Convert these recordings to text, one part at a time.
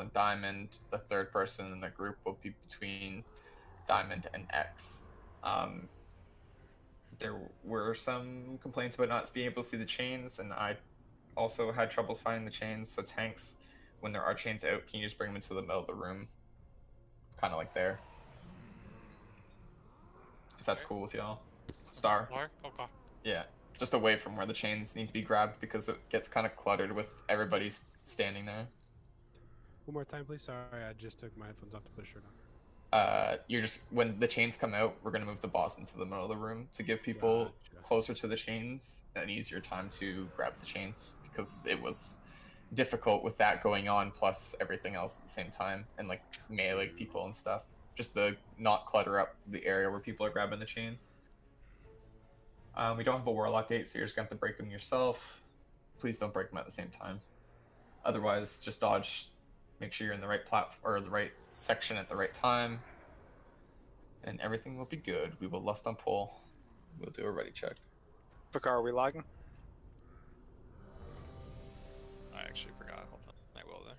and Diamond. The third person in the group will be between Diamond and X. There were some complaints about not being able to see the chains, and I also had troubles finding the chains. So tanks, when there are chains out, can you just bring them into the middle of the room? Kind of like there. If that's cool with y'all. Star. Okay. Yeah. Just away from where the chains need to be grabbed because it gets kind of cluttered with everybody standing there. One more time, please. Sorry, I just took my headphones off to put a shirt on. You're just, when the chains come out, we're gonna move the boss into the middle of the room to give people closer to the chains an easier time to grab the chains, because it was difficult with that going on plus everything else at the same time, and like melee people and stuff, just to not clutter up the area where people are grabbing the chains. We don't have a warlock gate, so you're just gonna have to break them yourself. Please don't break them at the same time. Otherwise, just dodge. Make sure you're in the right platform or the right section at the right time, and everything will be good. We will lust on pull. We'll do a ready check. Picard, are we lagging? I actually forgot. Hold on. I will though.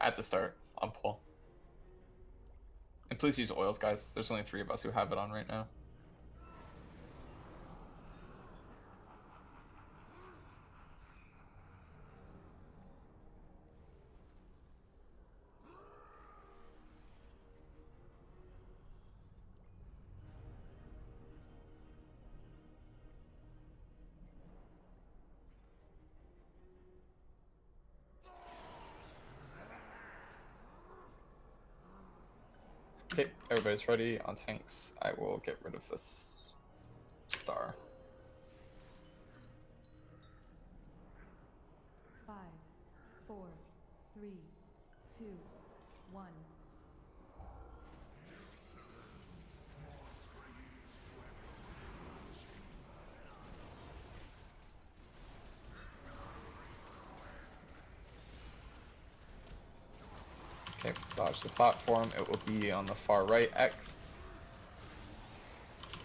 At the start, on pull. And please use oils, guys. There's only 3 of us who have it on right now. Okay, everybody's ready. On tanks, I will get rid of this star. 5, 4, 3, 2, 1. Okay, dodge the platform. It will be on the far right, X.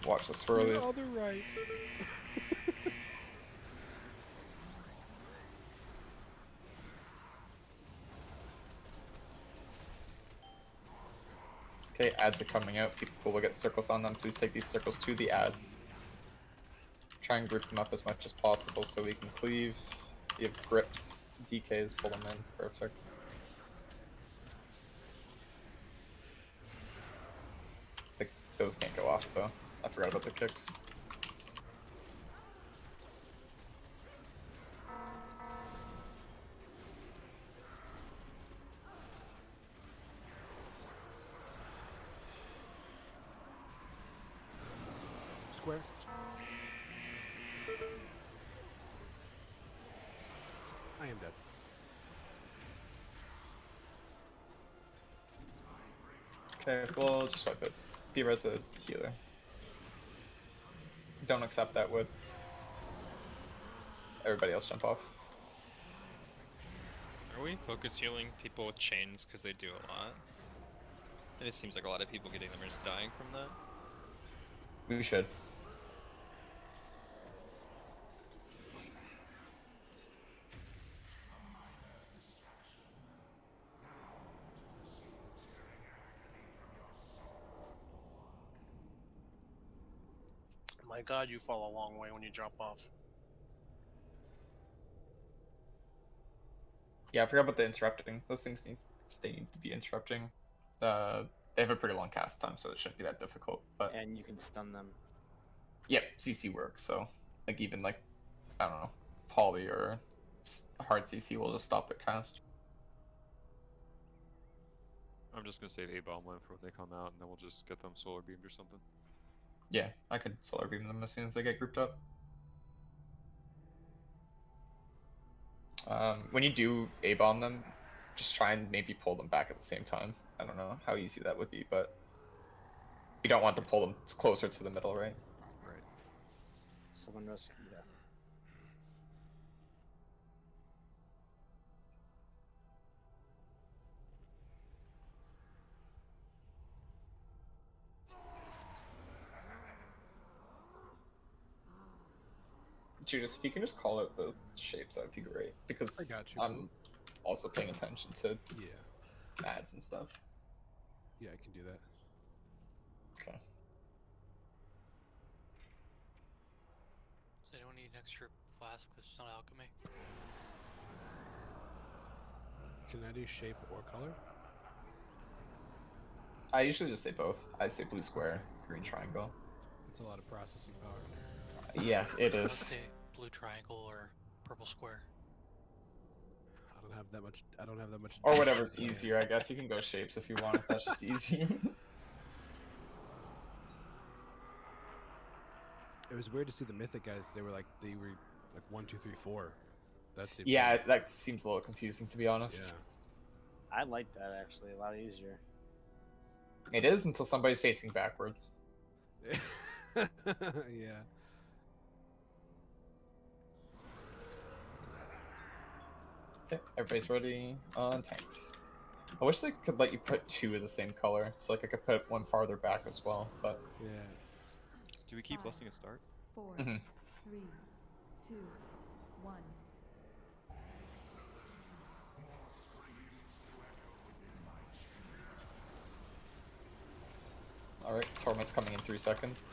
Watch the swirlies. On the right. Okay, ads are coming out. People will get circles on them. Please take these circles to the ad. Try and group them up as much as possible so we can cleave. You have grips, DKs, pull them in. Perfect. Those can't go off though. I forgot about the kicks. Square. I am dead. Okay, we'll just wipe it. Be-res a healer. Don't accept that wood. Everybody else jump off. Are we focus healing people with chains because they do a lot? And it seems like a lot of people getting them are just dying from that. We should. My god, you fall a long way when you drop off. Yeah, I forgot about the interrupting. Those things need to be interrupting. They have a pretty long cast time, so it shouldn't be that difficult. But and you can stun them. Yep, CC works. So like even like I don't know, poly or hard CC will just stop it cast. I'm just gonna save A-bomb one for when they come out, and then we'll just get them solar beamed or something. Yeah, I could solar beam them as soon as they get grouped up. When you do A-bomb them, just try and maybe pull them back at the same time. I don't know how easy that would be, but You don't want to pull them closer to the middle, right? Right. Someone knows. Yeah. Judas, if you can just call out the shapes, that'd be great. Because I got you, I'm also paying attention to Yeah. ads and stuff. Yeah, I can do that. Okay. Does anyone need an extra flask? This is not alchemy. Can I do shape or color? I usually just say both. I say blue square, green triangle. That's a lot of processing power. Yeah, it I would is. say blue triangle or purple square. I don't have that much. I don't have that much. Or whatever's easier, I guess. You can go shapes if you want, if that's just easier. It was weird to see the mythic guys. They were like 1, 2, 3, 4. That seemed. Yeah, that seems a little confusing, to be honest. Yeah. I like that actually. A lot easier. It is until somebody's facing backwards. Yeah. Okay, everybody's ready on tanks. I wish they could let you put 2 of the same color, so like I could put one farther back as well, but Yeah. Do we keep 5, blessing a start? 4, Mhm. 3, 2, 1. alright, Torment's coming in 3 seconds.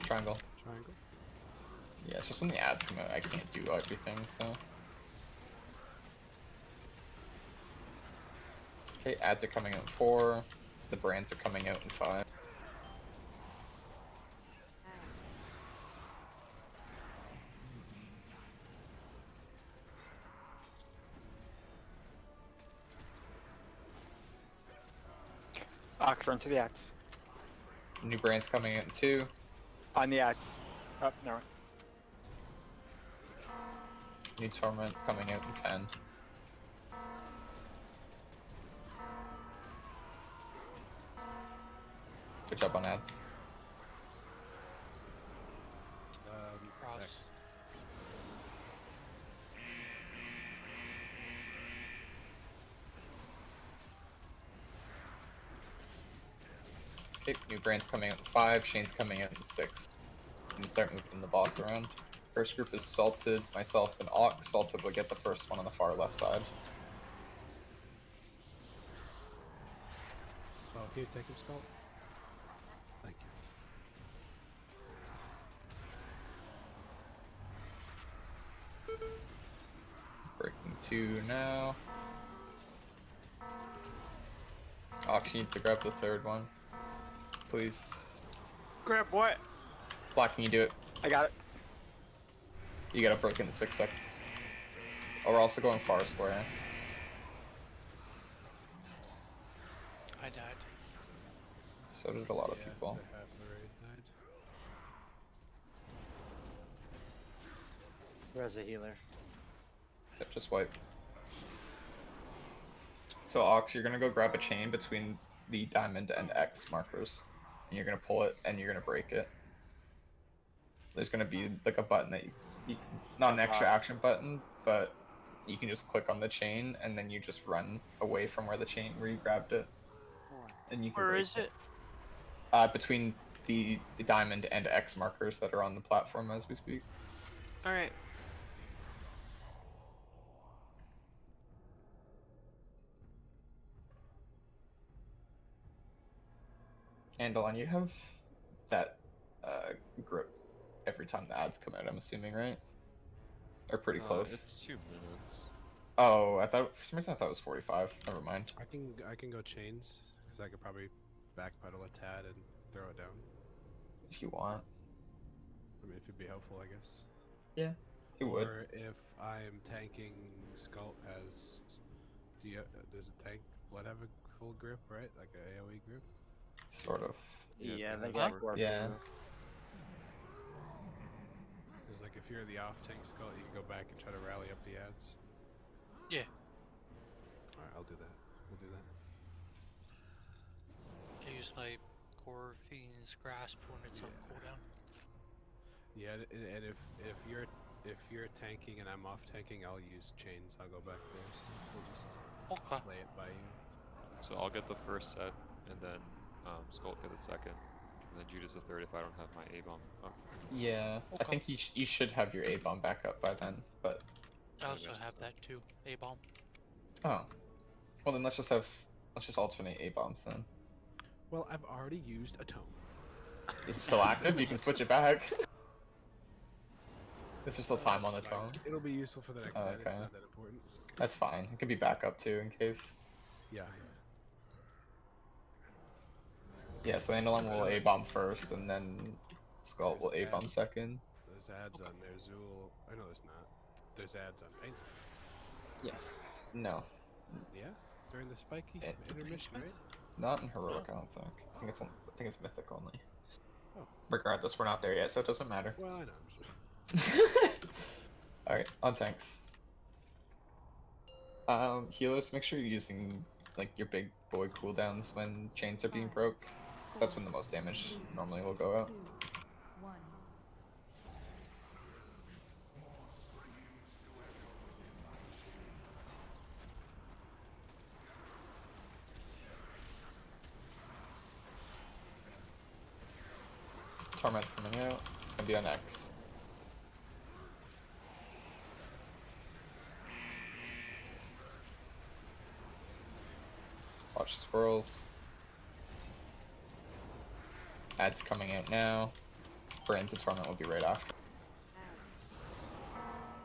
Triangle. Triangle. Yeah, it's just when the ads come out, I can't do everything, so. Okay, ads are coming out in 4. The brands are coming out in 5. Ox, run to the ads. New brands coming out in 2. On the ads. Oh, no. New Torment coming out in 10. Good job on ads. Cross. X. Okay, new brands coming out in 5, Shane's coming out in 6. And start moving the boss around. First group is Salted, myself, and Ox. Salted will get the first one on the far left side. Oh, can you take him, Skull? Thank you. Breaking 2 now. Ox, you need to grab the third one. Please. Grab what? Black, can you do it? I got it. You gotta break into 6 seconds. Oh, we're also going far square. I died. So did a lot of Yeah, people. half the raid died. Where's a healer? Yep, just wipe. So Ox, you're gonna go grab a chain between the diamond and X markers. And you're gonna pull it and you're gonna break it. There's gonna be like a button that you not an extra action button, but you can just click on the chain and then you just run away from where you grabbed it. And you can Where break is it? between the diamond and X markers that are on the platform as we speak. Alright. Andalon, you have that grip every time the ads come out, I'm assuming, right? Or pretty close. It's 2 minutes. Oh, I thought for some reason I thought it was 45. Never mind. I can go chains because I could probably backpedal a tad and throw it down. If you want. I mean, if it'd be helpful, I guess. Yeah, it would. Or if I'm tanking Skull as, does a tank blood have a full grip, right? Like a AOE grip? Sort of. Yeah, they that got works. four Yeah. people. Because like if you're the off tank Skull, you can go back and try to rally up the ads. Yeah. Alright, I'll do that. We'll do that. I use my core fiend's grasp when it's on cooldown. Yeah, and if you're tanking and I'm off tanking, I'll use chains. I'll go back there. So we'll just Okay. play it by you. So I'll get the first set, and then Skull get the second, and then Judas the third if I don't have my A bomb up. Yeah, I think you should have your A bomb back up by then. But I also have that too. A bomb. oh, well then let's just alternate A bombs then. Well, I've already used a tome. Is it still active? You can switch it back. Is there still time on That's its fine. own? It'll be useful for the next time. It's Okay. not that important. It's okay. That's fine. It could be back up too in case. Yeah. Yeah, so Andalon will A bomb first, and then Skull will A bomb Ads. second. There's ads on there. Zool. I know there's not. There's ads on Paints. Yes. No. Yeah. During the spiky intermission, right? Not in heroic. I don't think. I think it's mythic only. Oh. Regardless, we're not there yet, so it doesn't matter. Well, I know. All right, on tanks. Healers, make sure you're using like your big boy cooldowns when chains are being broke, 'cause that's when the most damage normally will go out. 2, 1. Torment's coming out. It's gonna be on X. Watch swirls. Ads are coming out now. Brands of Torment will be right after.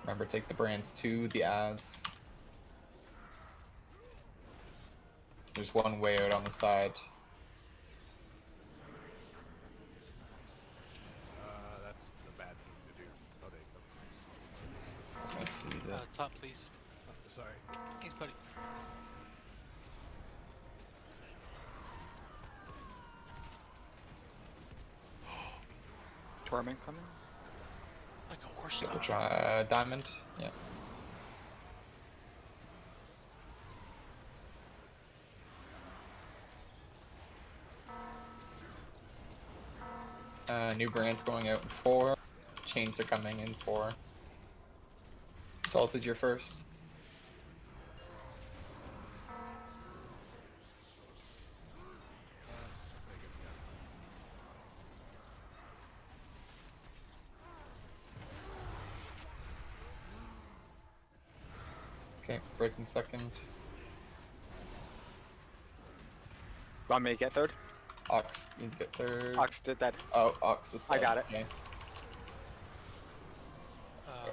Remember, take the brands to the ads. There's one way out on the side. That's the bad thing to do. Oh, they come. I was gonna seize it. Top, please. Oh, sorry. Thanks, buddy. Torment coming. Like a horse We'll dog. try diamond. Yeah. New brands going out in 4. Chains are coming in 4. Salted your first. Okay, breaking second. Want me to get third? Ox, you get third. Ox did that. Oh, Ox is I dead. got it. Okay.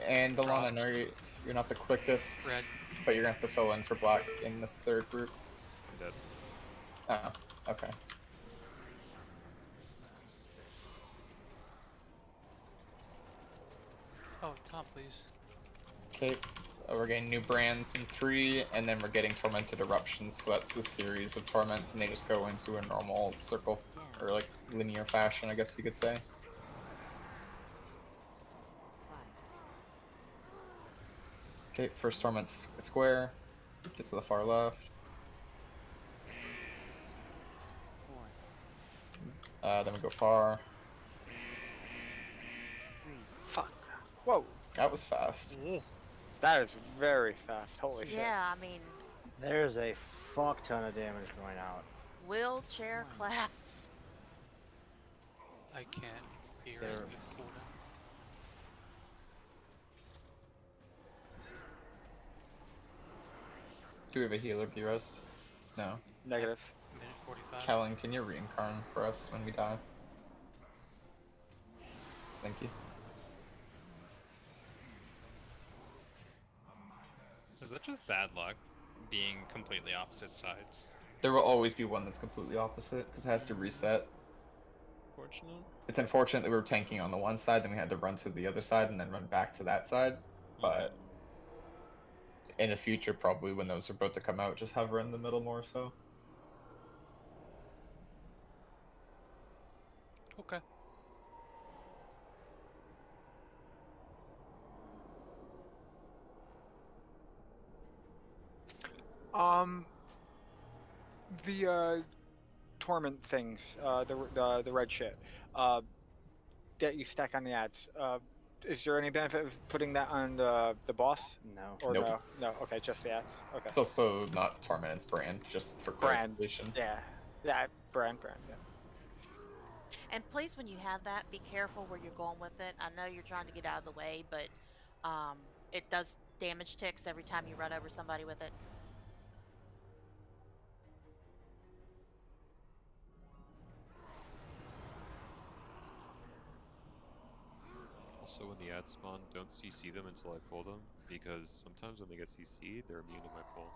And Alana, I know you're not the quickest, Red. but you're gonna have to fill in for black in this third group. I'm dead. Oh, okay. Oh, top, please. Okay, we're getting new brands in 3, and then we're getting tormented eruptions. So that's the series of torments, and they just go into a normal circle or like linear fashion, I guess you could say. Okay, first torment's square. Get to the far left. Then we go far. Fuck. Whoa. That was fast. That is very fast. Holy shit. Yeah, I mean, There's a fuck ton of damage going out. wheelchair class. I can't be There. right with cooldown. Do we have a healer B-Rest? No. Negative. Minute 45. Kellen, can you reincarn for us when we die? Thank you. Is that just bad luck? Being completely opposite sides? There will always be one that's completely opposite, because it has to reset. Fortunate. It's unfortunate that we were tanking on the one side, then we had to run to the other side, and then run back to that side. But in the future, probably when those are about to come out, just have her in the middle more so. Okay. The torment things, the red shit, that you stack on the ads. Is there any benefit of putting that on the boss? No. Or Nope. no? No. Okay, just the ads. Okay. It's also not Torment, it's Brand, just for Brand. clarification. Yeah. Yeah. Brand. Yeah. And please, when you have that, be careful where you're going with it. I know you're trying to get out of the way, but it does damage ticks every time you run over somebody with it. Also, when the ads spawn, don't CC them until I pull them, because sometimes when they get CC'd, they're immune to my pull.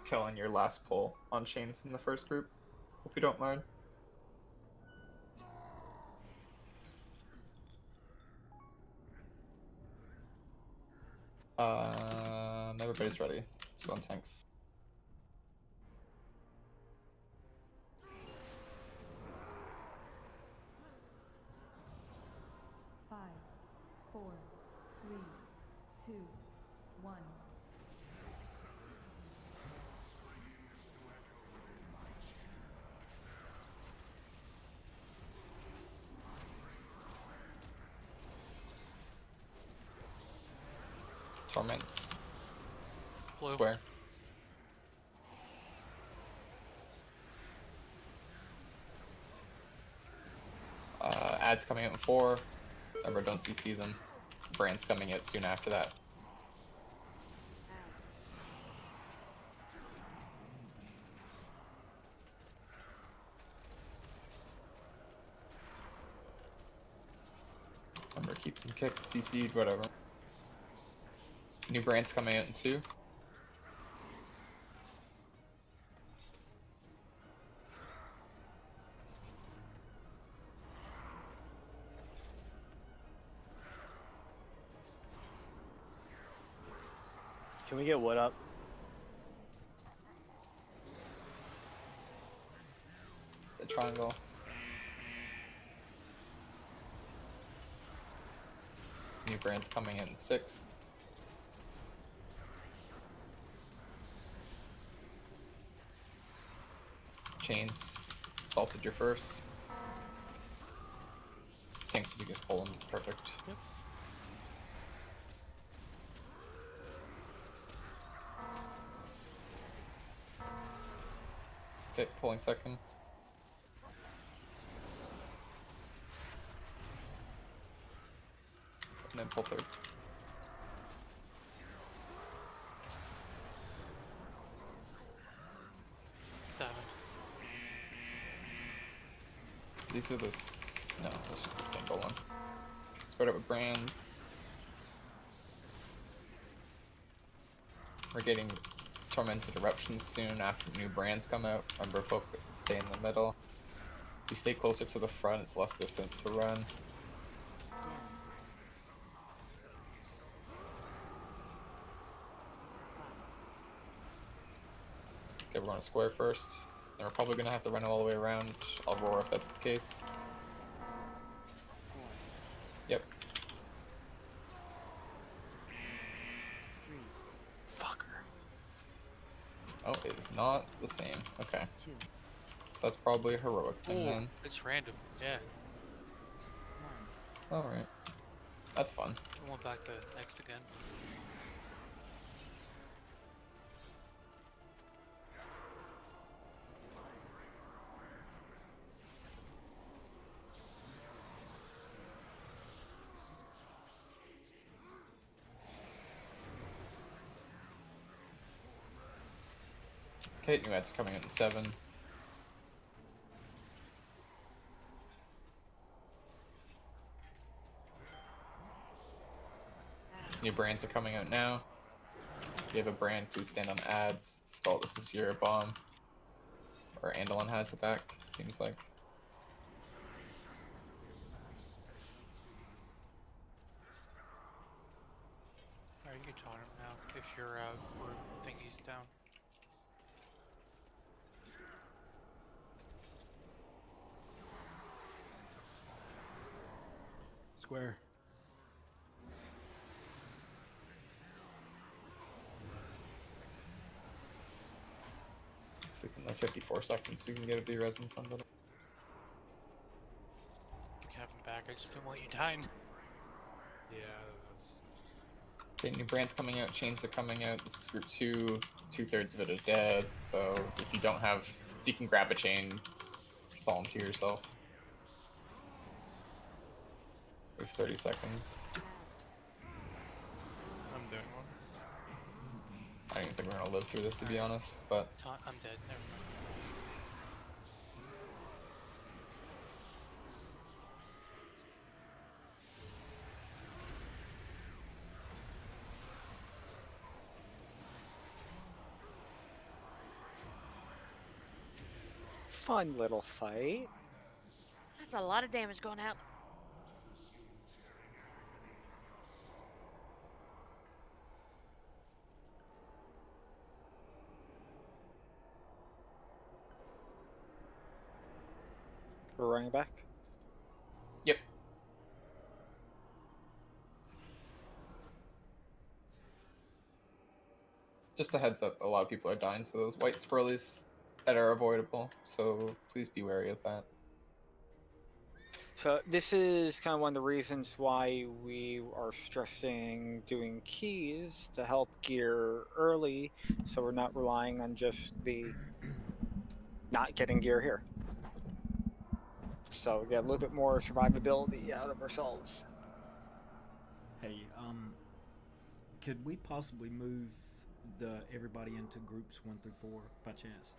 Killing your last pull on chains in the first group. Hope you don't mind. Everybody's ready. Let's go on tanks. Five, four, three, two, one. Torments. Blue. Square. Ads coming out in 4. Remember, don't CC them. Brand's coming out soon after that. Remember, keep them kicked, CC'd, whatever. New Brand's coming out in 2. Can we get wood up? The triangle. New Brand's coming in 6. Chains. Salted your first. Tanks will be just pulling. Perfect. Yep. Okay, pulling second. And then pull third. Diamond. These are the no, that's just a single one. Spread it with brands. We're getting tormented eruptions soon after new brands come out. Remember, focus, stay in the middle. If you stay closer to the front, it's less distance to run. Okay, we're going to square first. And we're probably going to have to run all the way around. I'll roar if that's the case. Yep. Oh, it's not the same. Okay. So that's probably a heroic thing Oh, then. it's random. Yeah, Alright. That's fun. I went back to X again. Okay, new ads are coming in 7. New brands are coming out now. If you have a brand, please stand on ads. Skull, this is your bomb. Or Andalon has it back, seems like. Alright, you can taunt him now if your word thingy's down. Square. If we can live 54 seconds, we can get a B-res on somebody. You can have him back, I just didn't want you dying. Yeah, Okay, new brands coming out, chains are coming out. This is group 2. 2/3 of it are dead, so if you don't have, if you can grab a chain, volunteer yourself. We have 30 seconds. I'm doing one. I don't even think we're gonna live through this, to be honest, but I'm dead, never mind. Fun little fight. That's a lot of damage going out. We're running back. yep. Just a heads up, a lot of people are dying to those white swirlies that are avoidable, so please be wary of that. So this is kind of one of the reasons why we are stressing doing keys to help gear early, so we're not relying on just the not getting gear here. So we get a little bit more survivability out of ourselves. Hey, could we possibly move everybody into groups 1 through 4 by chance?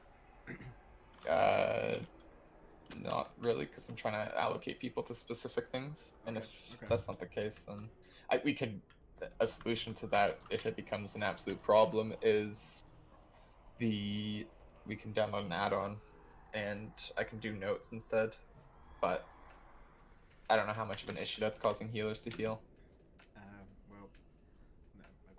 Not really, because I'm trying to allocate people to specific things, and if that's not the case, then we could. A solution to that, if it becomes an absolute problem, is we can download an add-on, and I can do notes instead. But I don't know how much of an issue that's causing healers to heal. Well, no, okay.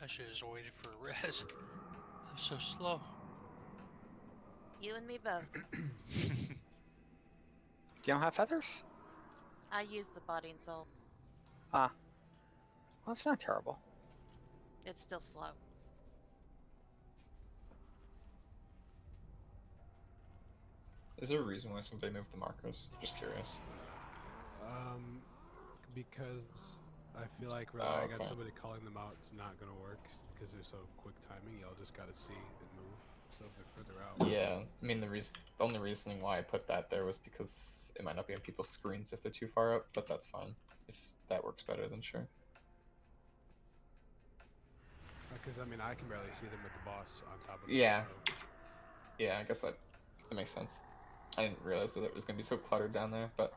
I should have just waited for a res. I'm so slow. You and me both. You don't have feathers? I use the body and soul. Ah. Well, it's not terrible. It's still slow. Is there a reason why somebody moved the markers? Just curious. because I feel like relying on somebody calling them out is not gonna work because they're so quick timing. Y'all just gotta see and move. So if they're further out. Yeah, I mean the only reasoning why I put that there was because it might not be on people's screens if they're too far up, but that's fine. If that works better, then sure. Because I mean, I can barely see them with the boss on top of them. Yeah. So. Yeah, I guess that makes sense. I didn't realize that it was gonna be so cluttered down there, but.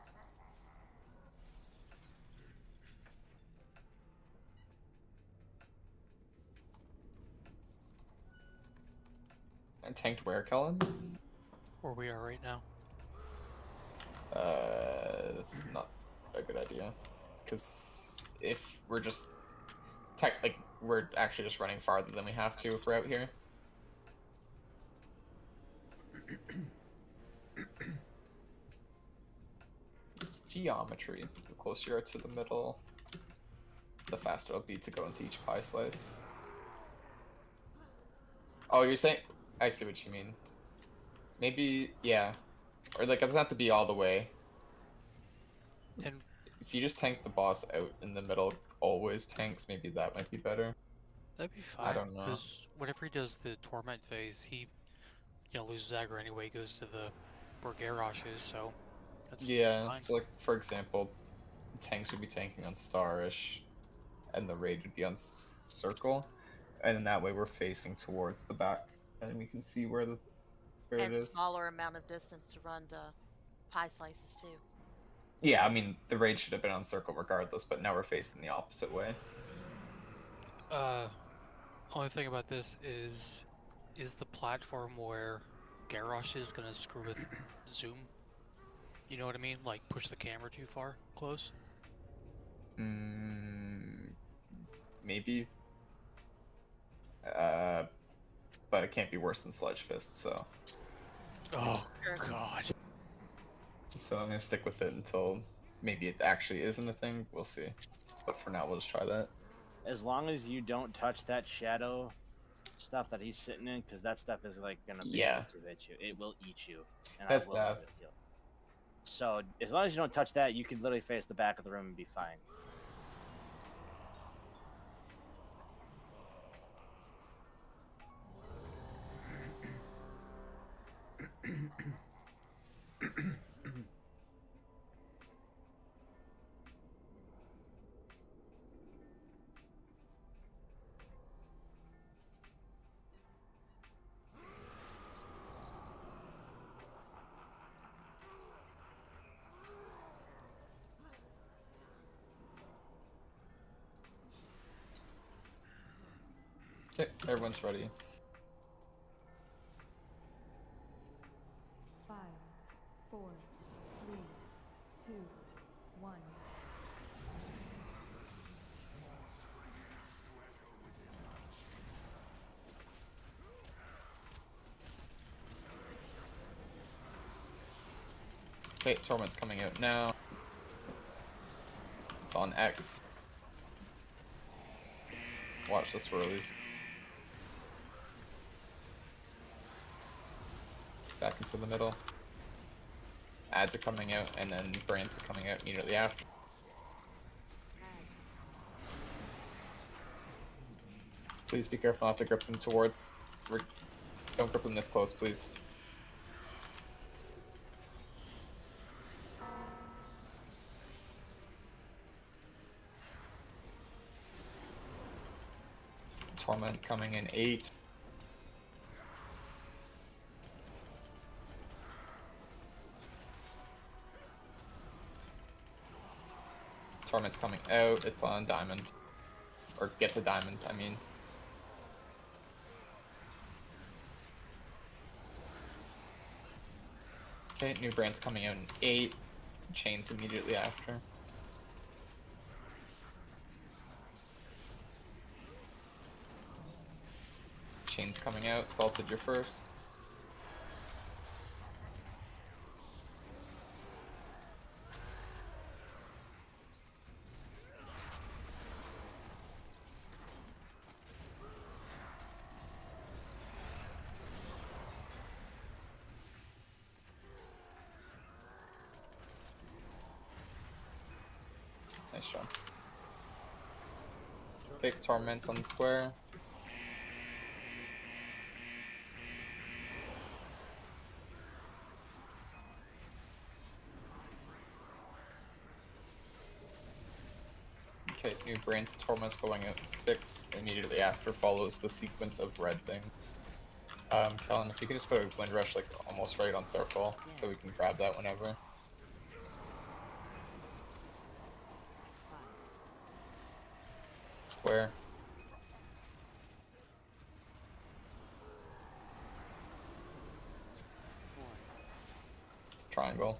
And tanked where, Kellen? Where we are right now. That's not a good idea, because if we're just we're actually just running farther than we have to if we're out here. It's geometry. The closer you are to the middle, the faster it'll be to go into each pie slice. Oh, you're saying? I see what you mean. Maybe, yeah. Or like, it doesn't have to be all the way. And If you just tank the boss out in the middle, always tanks, maybe that might be better. that'd be I fine, don't know. because whenever he does the torment phase, he, loses aggro anyway, goes to the where Garrosh is, so that's Yeah, fine. so like, for example, tanks would be tanking on Starish, and the raid would be on Circle, and in that way we're facing towards the back, and we can see where it And is. smaller amount of distance to run to pie slices too. Yeah, I mean, the raid should have been on Circle regardless, but now we're facing the opposite way. Only thing about this is the platform where Garrosh is gonna screw with zoom? You know what I mean? Like push the camera too far close? Maybe. But it can't be worse than Sledge Fist, so. Oh Sure. god. So I'm gonna stick with it until maybe it actually isn't a thing. We'll see. But for now, we'll just try that. As long as you don't touch that shadow stuff that he's sitting in, because that stuff is like gonna be able to hit you. It will eat you, and That's I will have it heal. So as long as you don't touch that, you can literally face the back of the room and be fine. Okay, everyone's ready. 5, 4, 3, 2, 1. Okay, Torment's coming out now. It's on X. Watch the swirlies. Back into the middle. Ads are coming out, and then brands are coming out immediately after. Please be careful not to grip them towards. Don't grip them this close, please. Torment coming in 8. Torment's coming out. It's on Diamond. Or get to Diamond, I mean. Okay, new brand's coming out in 8. Chains immediately after. Chains coming out. Salted your first. Nice job. Big Torments on the square. Okay, new Brains Torments going out 6. Immediately after follows the sequence of red thing. Kellen, if you can just put a Wind Rush like almost right on Circle, so we can grab that whenever. Square. It's triangle.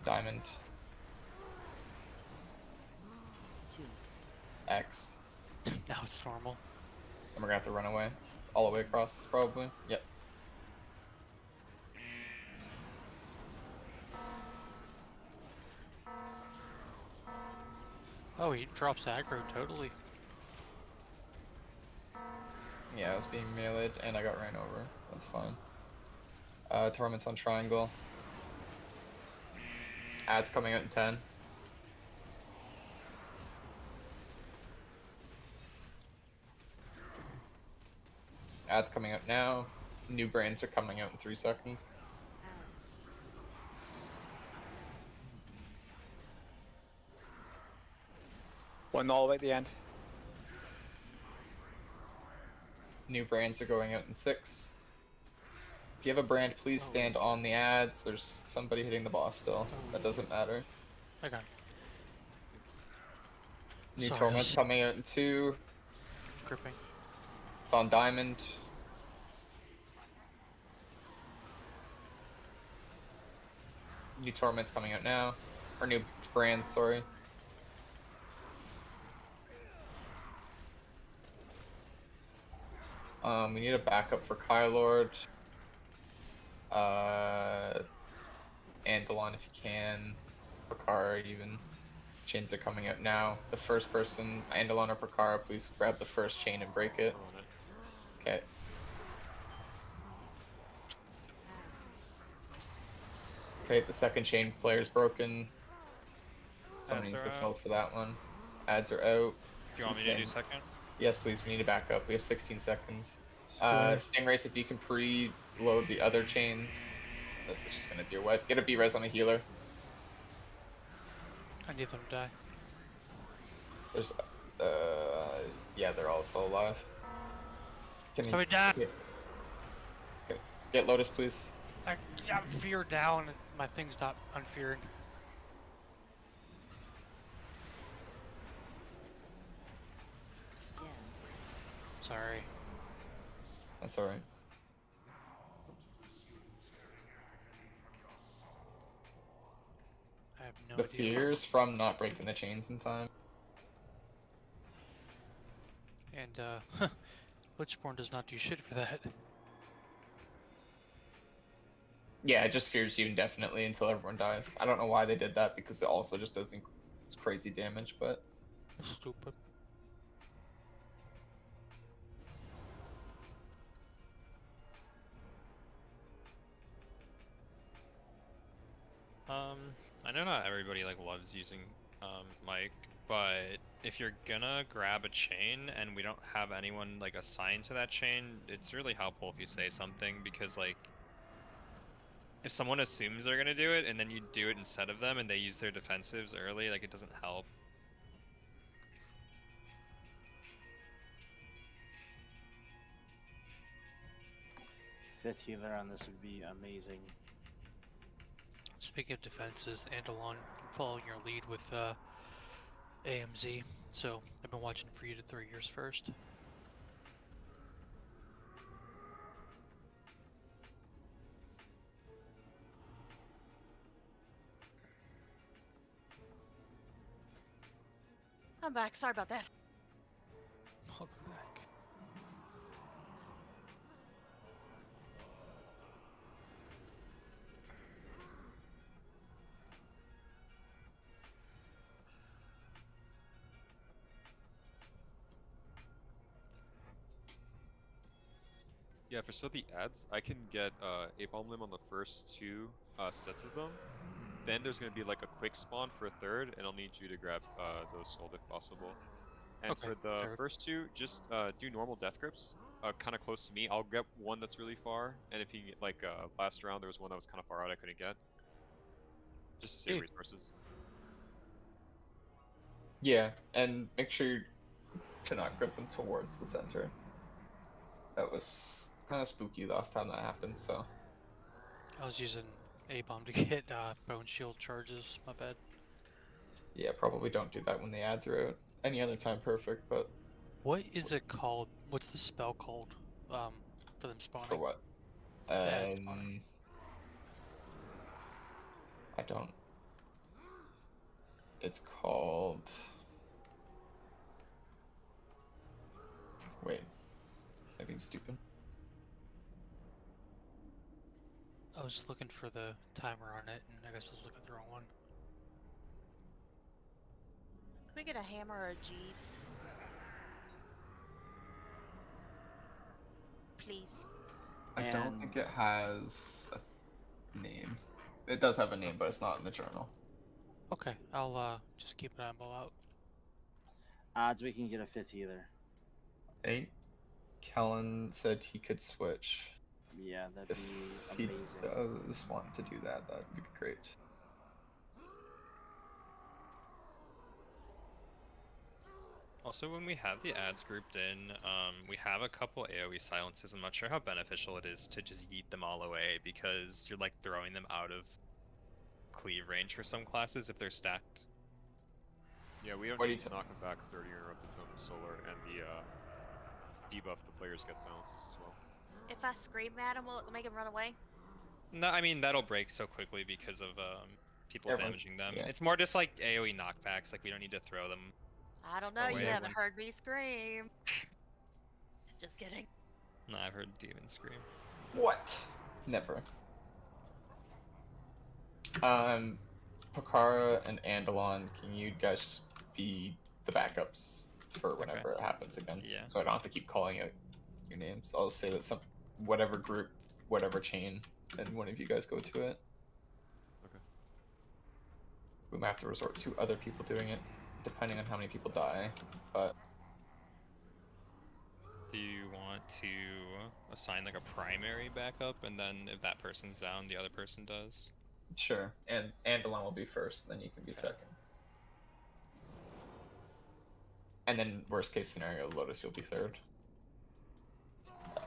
Diamond. Two. X. Now it's normal. And we're gonna have to run away. All the way across, probably. Yep. Oh, he drops aggro totally. Yeah, I was being meleeed and I got ran over. That's fine. Torment's on triangle. Ad's coming out in 10. Ad's coming out now. New brands are coming out in 3 seconds. One all the way at the end. New brands are going out in 6. If you have a brand, please stand on the ads. There's somebody hitting the boss still. That doesn't matter. Okay. New Sorry, Torment's coming out in 2. Gripping. It's on diamond. New Torment's coming out now. Or new brands, sorry. We need a backup for Kylord. Andalon if you can. Pakara even. Chains are coming out now. The first person, Andalon or Pakara, please grab the first chain and break it. Okay. Okay, the second chain player's broken. Someone Ads needs are to out. fill for that one. Ads are out. Do you want me to do second? Yes, please. We need a backup. We have 16 seconds. Stingrays, if you can pre-load the other chain. This is just gonna be a wet. Get a B-res on a healer. I need them to die. There's, yeah, they're all still alive. Can Somebody die! Okay. Get Lotus, please. I'm fear down and my thing's not unfearing. Sorry. That's alright. I have no The idea. fears from not breaking the chains in time. And, Witchborn does not do shit for that. Yeah, it just fears you indefinitely until everyone dies. I don't know why they did that, because it also just does crazy damage, but... Stupid. I know not everybody like loves using Mike, but if you're gonna grab a chain and we don't have anyone like assigned to that chain, it's really helpful if you say something, because like if someone assumes they're gonna do it and then you do it instead of them and they use their defensives early, like it doesn't help. Fifth healer on this would be amazing. Speaking of defenses, Andalon, I'm following your lead with AMZ, so I've been watching for you to 3 years first. I'm back. Sorry about that. Welcome back. Yeah, for so the ads, I can get Apalm Limb on the first 2 sets of them. Then there's gonna be like a quick spawn for a third, and I'll need you to grab those sold if possible. And Okay, for the fair. first 2, just do normal death grips, kind of close to me. I'll get one that's really far, and if you get like last round there was one that was kind of far out I couldn't get. Just to save Hey. resources. Yeah, and make sure to not grip them towards the center. That was kind of spooky last time that happened, so... I was using A-bomb to get bone shield charges, my bad. Yeah, probably don't do that when the ads are out. Any other time perfect, but... What is it called? What's the spell called for them spawning? For what? The ad spawning. I don't It's called. Wait. I think stupid. I was looking for the timer on it, and I guess I was looking at the wrong one. Can we get a hammer or a Jeeves? Please. I don't think it has a name. It does have a name, but it's not in the journal. Okay, I'll just keep an eyeball out. Odds we can get a 5th healer. 8. Kellen said he could switch. Yeah, that'd If be he amazing. does want to do that, that'd be great. Also, when we have the ads grouped in, we have a couple AoE silences. I'm not sure how beneficial it is to just yeet them all away, because you're like throwing them out of cleave range for some classes if they're stacked. Yeah, we don't need to knock them back because they already interrupted Totem Solar, and the debuff the players get silences as well. If I scream at him, will it make him run away? No, I mean that'll break so quickly because of people damaging them. Yeah. It's more just like AoE knockbacks, like we don't need to throw them. I don't know, you away haven't when- heard me scream. Just kidding. No, I've heard Demon scream. What? Never. Pakara and Andalon, can you guys just be the backups for whenever it happens again? Yeah. So I don't have to keep calling out your names. I'll say that whatever group, whatever chain, and one of you guys go to it. Okay. We might have to resort to other people doing it, depending on how many people die, but... Do you want to assign like a primary backup, and then if that person's down, the other person does? Sure, and Andalon will be first, then you can be second. And then worst case scenario, Lotus, you'll be third.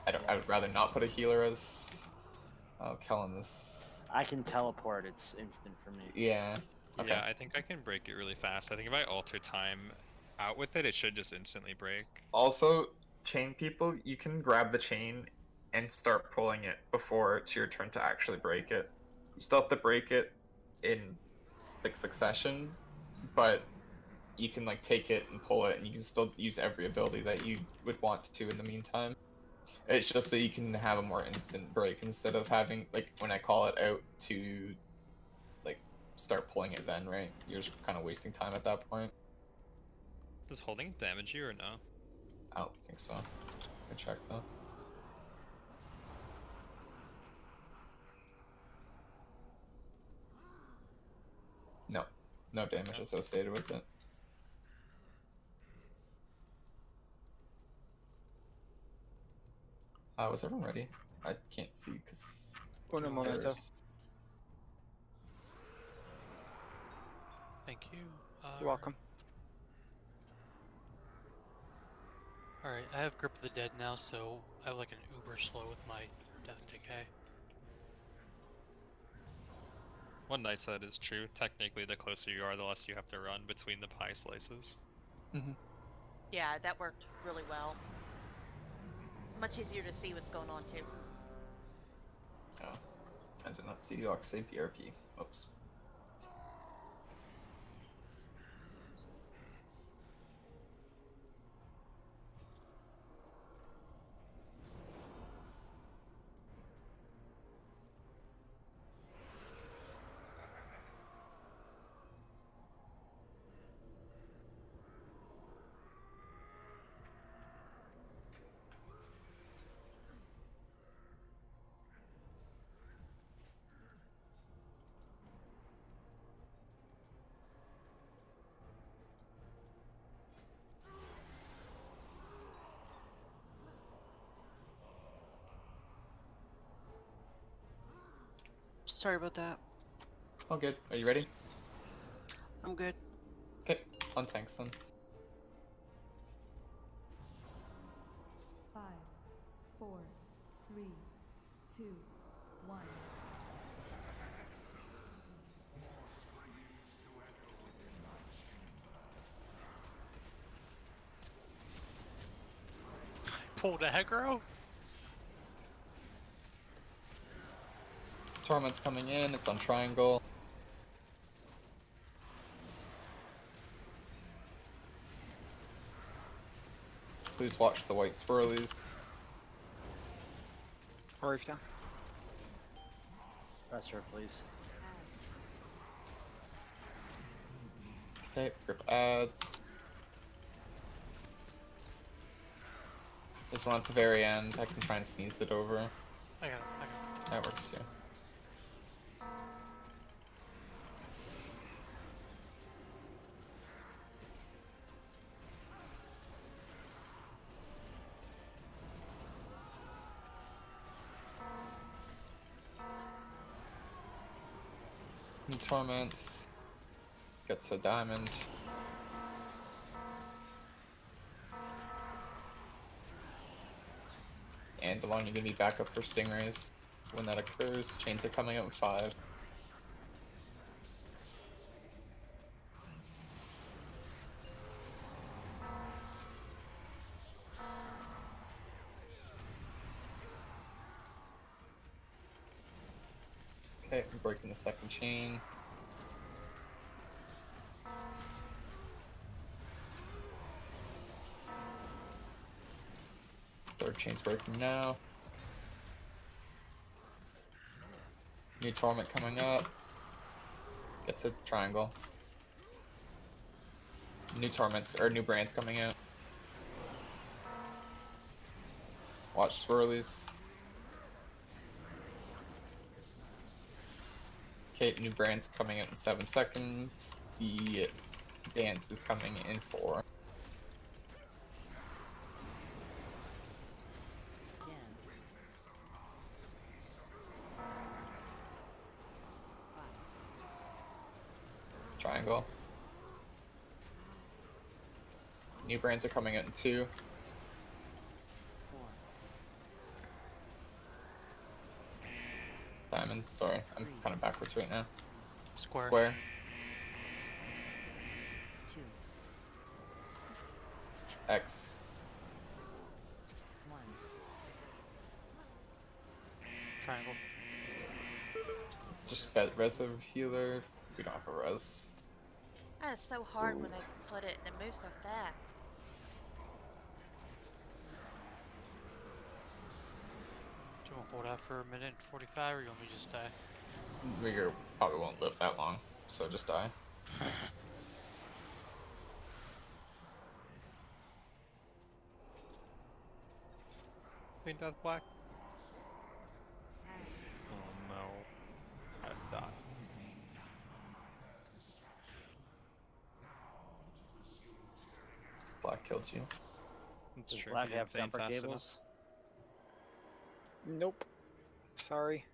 I would rather not put a healer as Kellen this. I can teleport, it's instant for me. Yeah. Okay. Yeah, I think I can break it really fast. I think if I alter time out with it, it should just instantly break. Also, chain people, you can grab the chain and start pulling it before it's your turn to actually break it. You still have to break it in like succession, but you can like take it and pull it, and you can still use every ability that you would want to in the meantime. It's just so you can have a more instant break instead of having like when I call it out to like start pulling it then, right? You're just kind of wasting time at that point. Does holding damage you or no? I don't think so. I check though. No damage associated with it. Was everyone ready? I can't see because. Uno momento. Thank you. You're welcome. Alright, I have Grip of the Dead now, so I have like an uber slow with my Death and Decay. What Knight said is true. Technically, the closer you are, the less you have to run between the pie slices. Mm-hmm. Yeah, that worked really well. Much easier to see what's going on too. Oh, I did not see Yox say BRP. Oops. Sorry about that. All good. Are you ready? I'm good. Okay, on tanks then. 5, 4, 3, 2, 1. Pulled aggro? Torment's coming in. It's on triangle. Please watch the white swirlies. Rory's down. Press her, please. Okay, grip adds. This one at the very end, I can try and sneeze it over. I got it. That works too. New torments. Gets a diamond. And Belong, you're gonna be back up for stingrays. When that occurs, chains are coming out in 5. Okay, I'm breaking the second chain. Third chain's breaking now. New torment coming up. Gets a triangle. New torments or new brands coming out. Watch swirlies. Okay, new brands coming out in 7 seconds. The dance is coming in 4. Triangle. New brands are coming out in 2. Diamond, sorry, I'm kind of backwards right now. Square. Square. 2. X. 1. Triangle. Just res of healer. We don't have a res. That is so hard when they put it and it moves so fast. Do you want to hold out for a minute and 45, or you want me to just die? We probably won't live that long, so just die. Paint death black. Oh no. I've died. Black killed you. It's Does true. Black he didn't have faint jumper fast cables? enough. Nope. Sorry.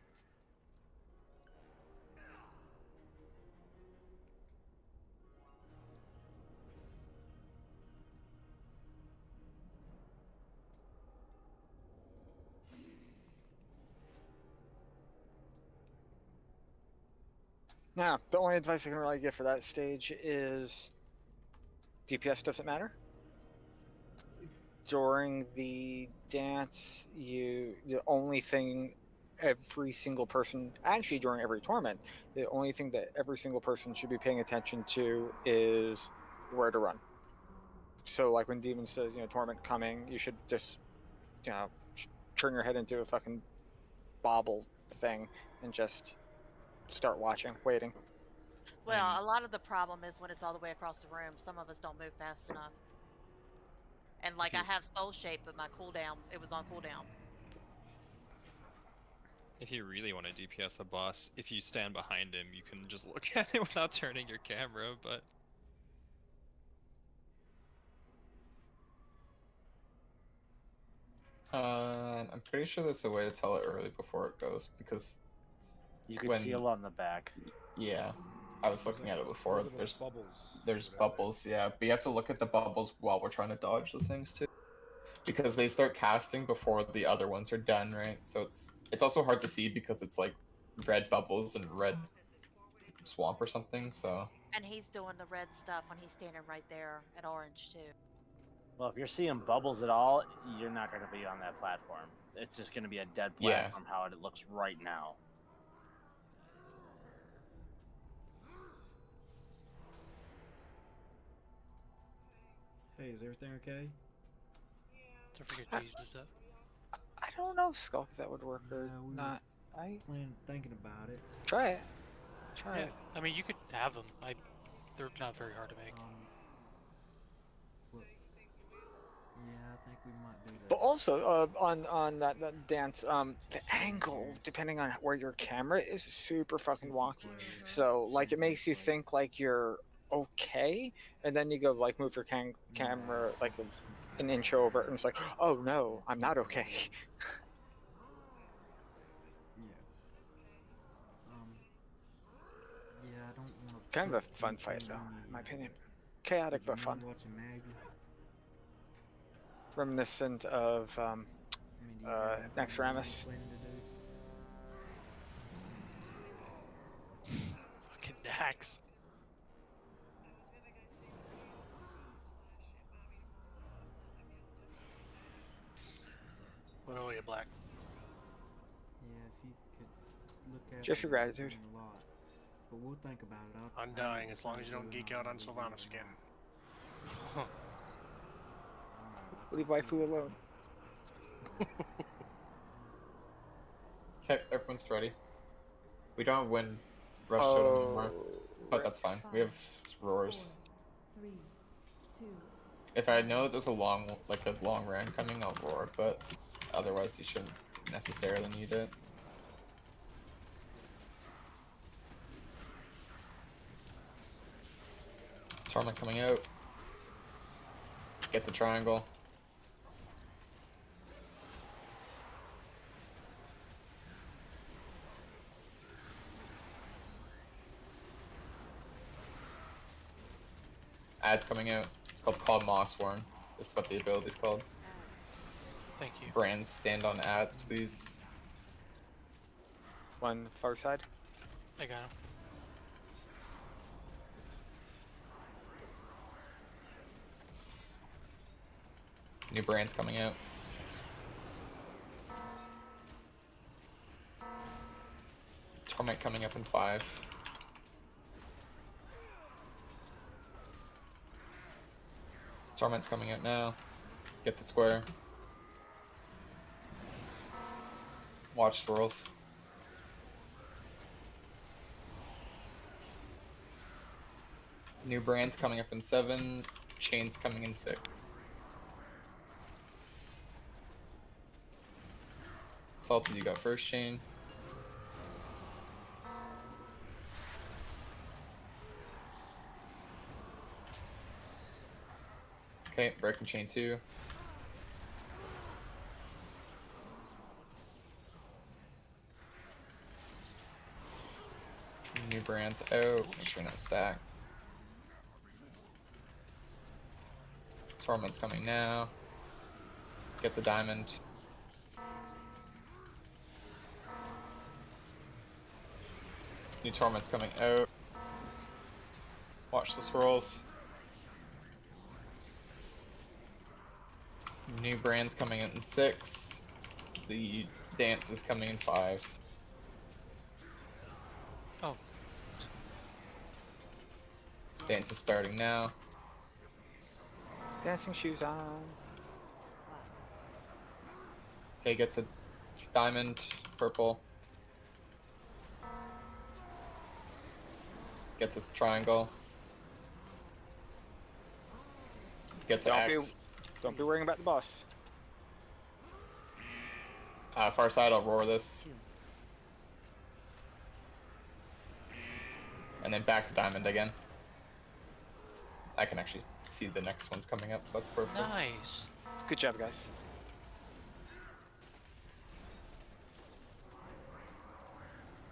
Now, the only advice I can really give for that stage is DPS doesn't matter. During the dance, the only thing every single person, actually during every tournament, the only thing that every single person should be paying attention to is where to run. So like when Demon says, tournament coming, you should just, turn your head into a fucking bobble thing and just start watching, waiting. Well, a lot of the problem is when it's all the way across the room. Some of us don't move fast enough. And like I have soul shape, but my cooldown, it was on cooldown. If you really want to DPS the boss, if you stand behind him, you can just look at it without turning your camera, but... I'm pretty sure there's a way to tell it early before it goes, because you can seal on the back. Yeah, I was looking at it before. There's bubbles. There's bubbles, yeah, but you have to look at the bubbles while we're trying to dodge the things too, because they start casting before the other ones are done, right? So it's also hard to see because it's like red bubbles and red swamp or something. So. And he's doing the red stuff when he's standing right there at orange too. Well, if you're seeing bubbles at all, you're not going to be on that platform. It's just going to be a dead platform how it looks right now. Hey, is everything okay? Don't forget Jesus up. I don't know, Skulk, if that would work or Yeah, we not. I thinking about it. try it. Try Yeah, it. I mean you could have them. They're not very hard to make. Well, yeah, I think we might do that. But also, on that dance, the angle, depending on where your camera is super fucking wonky. So, like, it makes you think, like, you're okay, and then you go, like, move your camera, like, an inch over, and it's like, oh, no, I'm not okay. Yeah. Yeah, I don't want to. Kind of a fun fight, though, in my opinion. Chaotic, but fun. Watching Maggie. Reminiscent of, Next Ramus. Fucking Dax. What are you, Black? Yeah, if you could look at Just your gratitude. a lot. But we'll think about it. I'm dying as long as you don't geek out on Sylvanas again. Leave waifu alone. Okay, everyone's ready. We don't have wind rush totem anymore, but that's fine. We have roars. 4, 3, 2. If I know there's a long run coming, I'll roar, but otherwise you shouldn't necessarily need it. Torment coming out. Get the triangle. Ad's coming out. It's called Mossworm. This is what the ability's called. Thank you. Brands, stand on ads, please. One far side. I got him. New brands coming out. Torment coming up in 5. Torment's coming out now. Get the square. Watch swirls. New brands coming up in 7. Chains coming in 6. Salted, you got first chain. Okay, breaking chain 2. New brands out. Just gonna stack. Torment's coming now. Get the diamond. New Torment's coming out. Watch the swirls. New brands coming in 6. The dance is coming in 5. Oh. Dance is starting now. Dancing shoes on. Okay, get to diamond, purple. Get to triangle. Get to X. Don't be worrying about the boss. Far side, I'll roar this. And then back to diamond again. I can actually see the next one's coming up, so that's perfect. Nice. Good job, guys.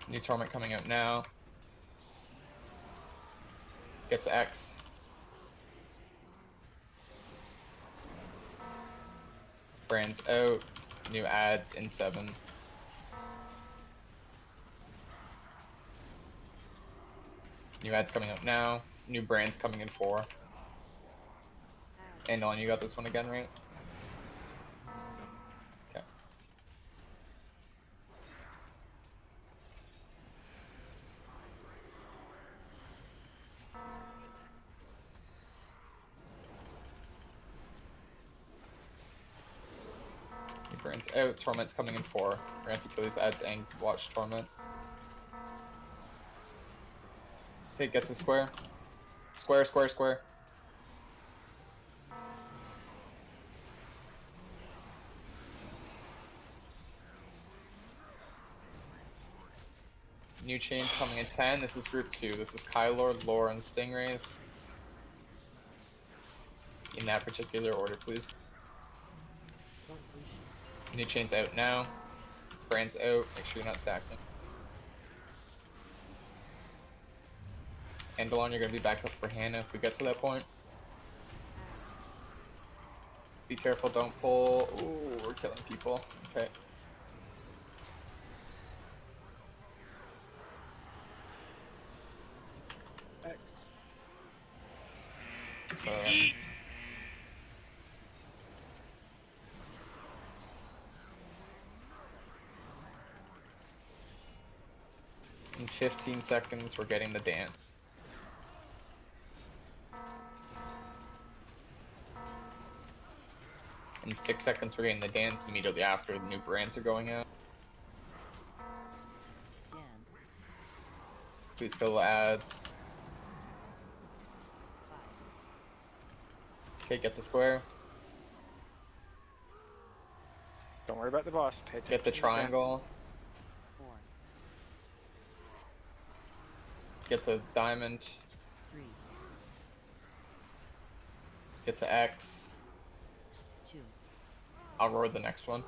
New Torment coming out now. Get to X. Brands out. New ads in 7. New ads coming out now. New brands coming in 4. And on, you got this one again, right? Okay. Brands out. Torment's coming in 4. We're gonna have to kill these ads and watch Torment. Okay, get to square. Square, square, square. New chains coming in 10. This is group 2. This is Kylord, Lore, and Stingrays. In that particular order, please. New chains out now. Brands out. Make sure you're not stacking. Andalon, you're going to be back up for Hannah if we get to that point. Be careful, don't pull. Ooh, we're killing people. Okay. X. So, in 15 seconds, we're getting the dance. In 6 seconds, we're getting the dance. Immediately after, the new brands are going out. Please kill the ads. Okay, get the square. Don't worry about the boss. Pay attention Get the to triangle. Get to diamond. Get to X. I'll roar the next one.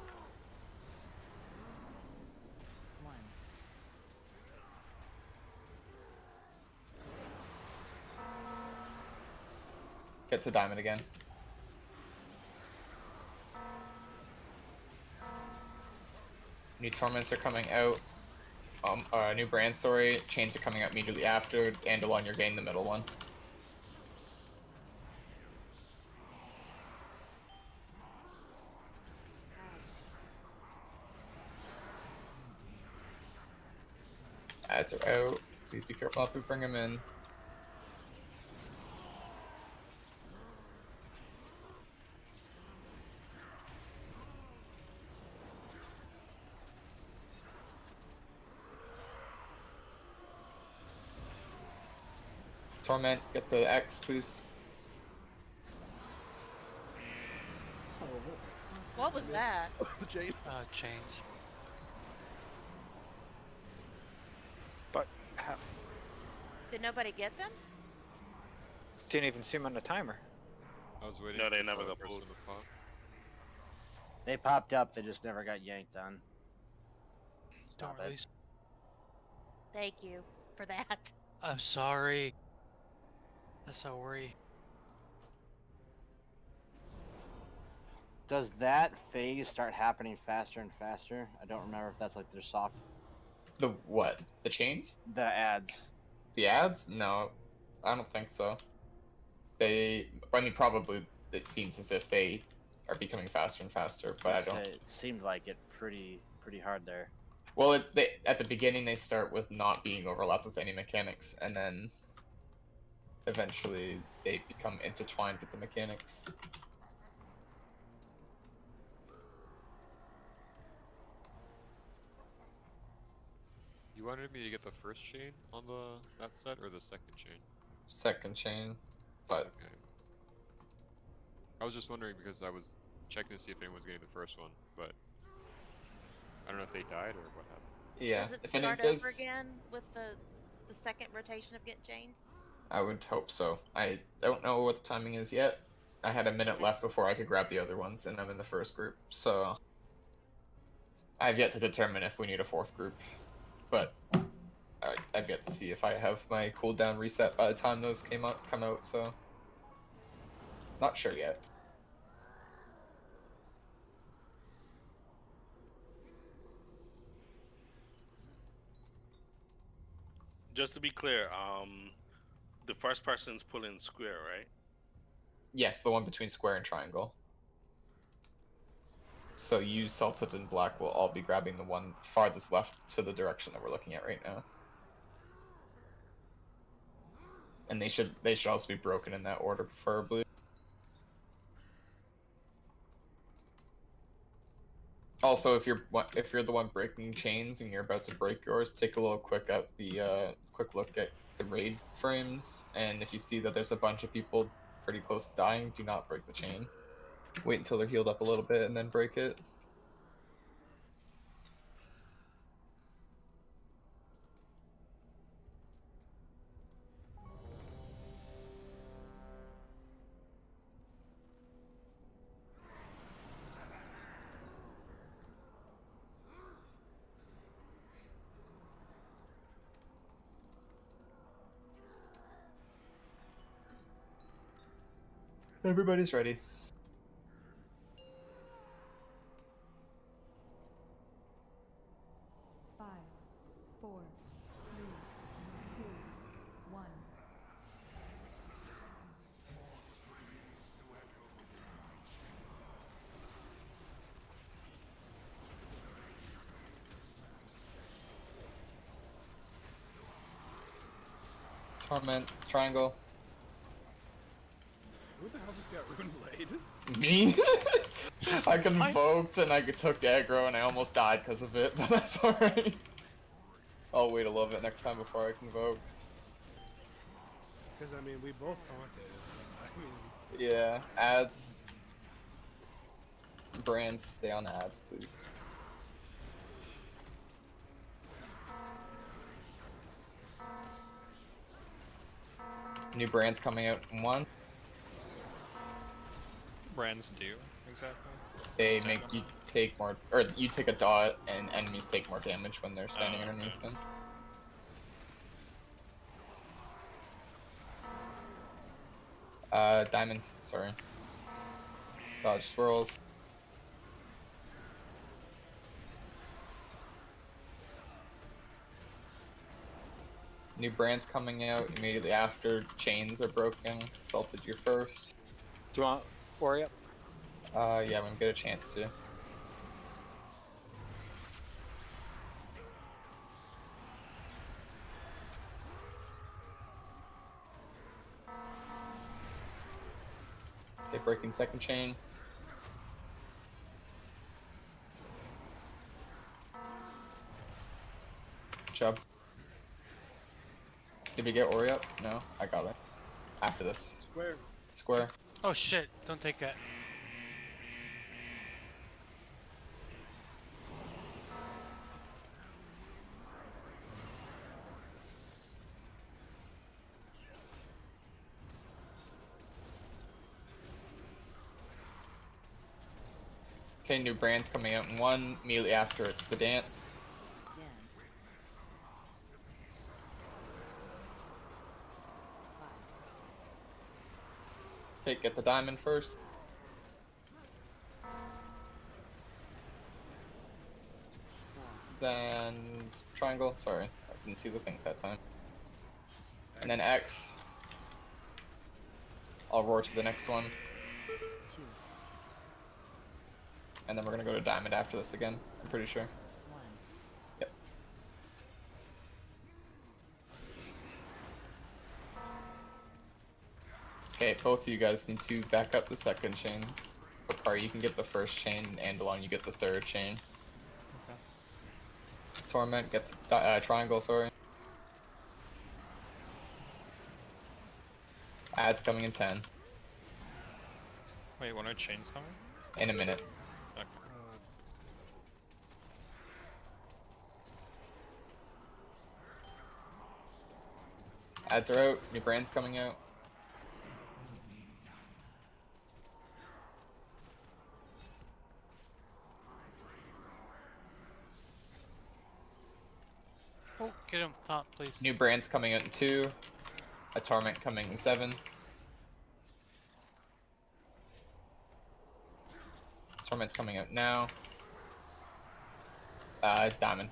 Get to diamond again. New torments are coming out. New brand story. Chains are coming out immediately after. Andalon, you're getting the middle one. Ads are out. Please be careful not to bring them in. Torment, get to X, please. What was that? The chain. Chains. But how, Did nobody get them? didn't even see him on the timer. I was waiting. No, they for never the got person pulled. to pop. They popped up, they just never got yanked on. Don't Stop it. release. Thank you for that. I'm sorry. That's no worry. Does that phase start happening faster and faster? I don't remember if that's like their soft. The what? The chains? The ads. The ads? No, I don't think so. I mean, probably it seems as if they are becoming faster and faster, but I don't. It seemed like it pretty hard there. Well, at the beginning they start with not being overlapped with any mechanics, and then eventually they become intertwined with the mechanics. You wanted me to get the first chain on that set or the second chain? Second chain, but Okay. I was just wondering because I was checking to see if anyone was getting the first one, but I don't know if they died or what happened. yeah, Does it if start anyone does, over again with the second rotation of getting chains? I would hope so. I don't know what the timing is yet. I had a minute left before I could grab the other ones, and I'm in the first group, so I have yet to determine if we need a fourth group. But I've yet to see if I have my cooldown reset by the time those come out, so not sure yet. Just to be clear, the first person's pulling square, right? Yes, the one between square and triangle. So you, Salted, and Black will all be grabbing the one farthest left to the direction that we're looking at right now. And they should also be broken in that order, preferably. Also, if you're the one breaking chains and you're about to break yours, take a little quick look at the raid frames, and if you see that there's a bunch of people pretty close to dying, do not break the chain. Wait until they're healed up a little bit and then break it. Everybody's ready. Five, four, three, two, one. Torment, triangle. Who the hell just got Rune Blade? Me? I convoked and I took aggro and I almost died because of it, but that's alright. I'll wait a little bit next time before I convoke. Because, I mean, we both taunted. I mean... Yeah, ads. Brands, stay on ads, please. New brands coming out in 1. Brands do exactly. They make you take more, or you take a dot, and enemies take more damage when they're standing underneath them. Diamond, sorry. Dodge swirls. New brands coming out immediately after chains are broken. Salted your first. Do you want Ori up? Yeah, when we get a chance to. Okay, breaking second chain. Good job. Did we get Ori up? No, I got it. After this. Square. Square. Oh shit, don't take that. Okay, new brands coming out in 1. Immediately after it's the dance. Okay, get the diamond first. Then triangle. Sorry, I didn't see the things that time. And then X. I'll roar to the next one. And then we're gonna go to diamond after this again. I'm pretty sure. Yep. Okay, both of you guys need to back up the second chains. Bakari, you can get the first chain, and Andalon, you get the third chain. Okay. Torment, get the triangle, sorry. Ads coming in 10. Wait, when are chains coming? In a minute. Okay. Ads are out, new brands coming out. Oh, get him top, please. New brands coming out in 2. A torment coming in 7. Torment's coming out now. Diamond.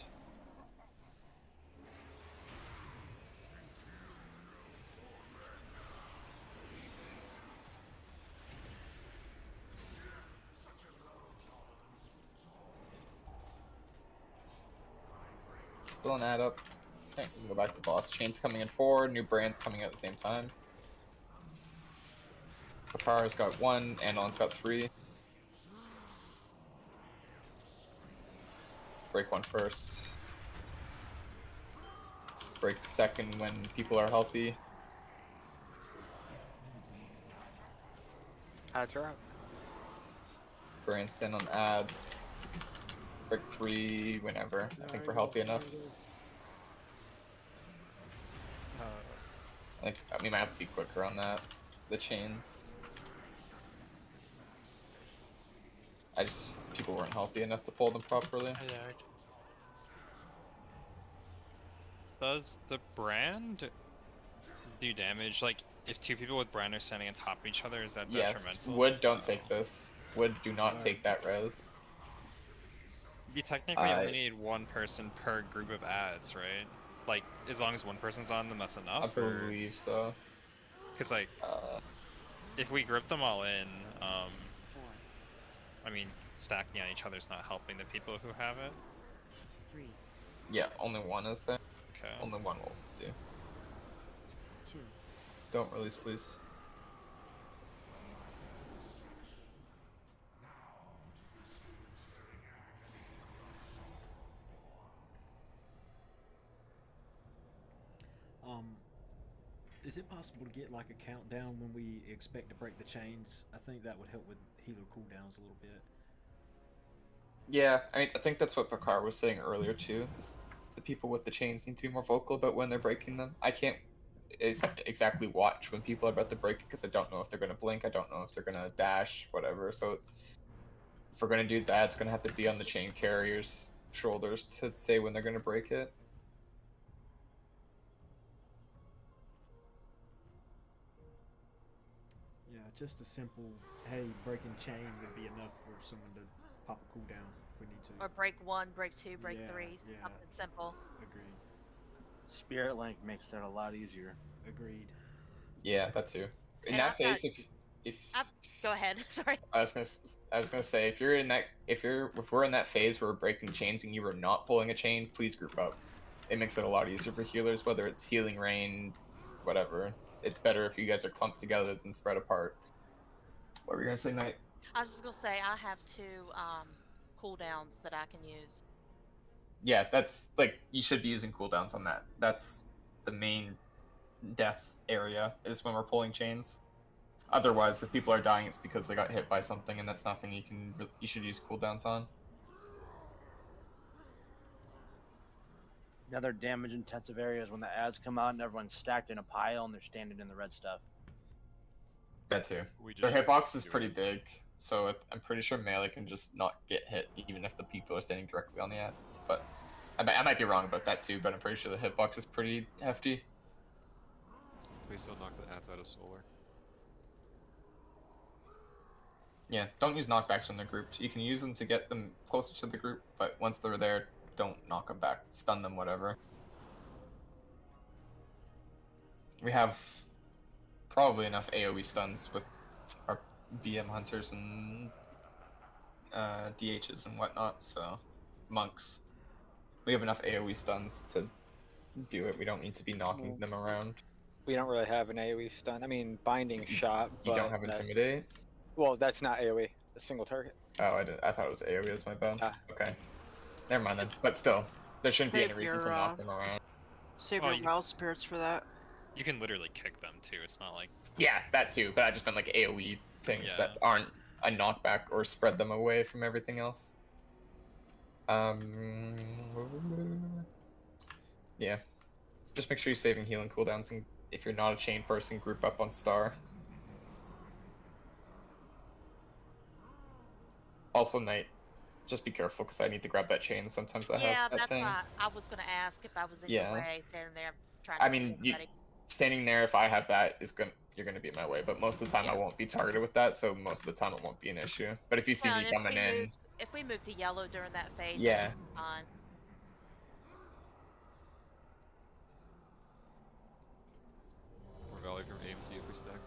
Still an add up. Okay, we can go back to boss. Chains coming in 4, new brands coming out at the same time. Bakara's got 1, Andalon's got 3. Break one first. Break second when people are healthy. Ads are out. Grandstand on ads. Break 3 whenever. I think we're healthy enough. I think we might have to be quicker on that. The chains. People weren't healthy enough to pull them properly. Does the brand do damage? Like, if 2 people with brand are standing on top of each other, is that Yes. detrimental? Wood, don't take this. Wood, do not take that res. You technically only need 1 person per group of ads, right? Like, as long as 1 person's on them, that's enough? I believe so. Because, like, if we group them all in, I mean, stacking on each other's not helping the people who have it. 3, Yeah, only 1 is there. Okay. Only 1 will do. 2, Don't release, please. Is it possible to get like a countdown when we expect to break the chains? I think that would help with healer cooldowns a little bit. Yeah, I think that's what Picard was saying earlier too. Is the people with the chains need to be more vocal about when they're breaking them. I can't exactly watch when people are about to break it because I don't know if they're going to blink. I don't know if they're going to dash, whatever. So if we're going to do that, it's going to have to be on the chain carrier's shoulders to say when they're going to break it. Yeah, just a simple, hey, breaking chain would be enough for someone to pop a cooldown if we need to. Or break 1, break 2, break 3. Yeah. Something simple. Agreed. Spirit Link makes that a lot easier. Agreed. Yeah, that too. In And that I've phase, got- Go ahead. Sorry. I was gonna say if we're in that phase where we're breaking chains and you are not pulling a chain, please group up. It makes it a lot easier for healers, whether it's healing rain, whatever. It's better if you guys are clumped together than spread apart. What were you gonna say, Knight? I was just gonna say I have 2 cooldowns that I can use. Yeah, that's like you should be using cooldowns on that. That's the main death area is when we're pulling chains. Otherwise, if people are dying, it's because they got hit by something, and that's nothing you should use cooldowns on. The other damage intensive areas when the ads come out and everyone's stacked in a pile and they're standing in the red stuff. That too. Their hitbox is pretty big, so I'm pretty sure melee can just not get hit even if the people are standing directly on the ads. But I might be wrong about that too, but I'm pretty sure the hitbox is pretty hefty. Please don't knock the ads out of solar. Yeah, don't use knockbacks when they're grouped. You can use them to get them closer to the group, but once they're there, don't knock them back. Stun them, whatever. We have probably enough AoE stuns with our BM hunters and DHs and whatnot, so monks. We have enough AoE stuns to do it. We don't need to be knocking them around. We don't really have an AoE stun. I mean, binding shot. You don't have intimidate? Well, that's not AoE. A single target. Oh, I thought it was AoE as my bad. Okay. Never mind then. But still, there shouldn't be any reason to knock them around. Save your wild spirits for that. You can literally kick them too. It's not like. Yeah, that too. But I just meant like AoE things that aren't a knockback or spread them away from everything else. Yeah. Just make sure you're saving healing cooldowns, and if you're not a chain person, group up on star. Also, Knight, just be careful because I need to grab that chain. Sometimes I have that that's thing. why I was gonna ask if I was in your way, standing there trying to I mean, standing there, if I have that, you're gonna be in my way. But most of the time, I won't be targeted with that, so most of the time it won't be an issue. But if you see me coming in, if we move to yellow during that phase, yeah, that's fine. More value from AMZ if we stack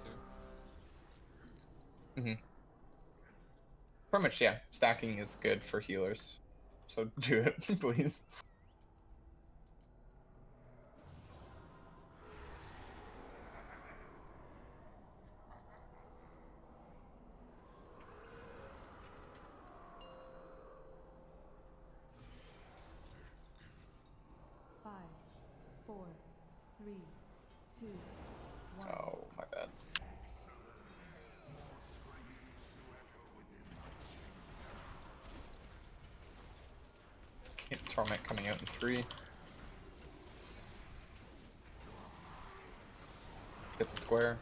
too. Pretty much, yeah. Stacking is good for healers, so do it, please. 4, 3, 2, 1. Oh, my bad. Okay, Torment coming out in 3. Gets a square.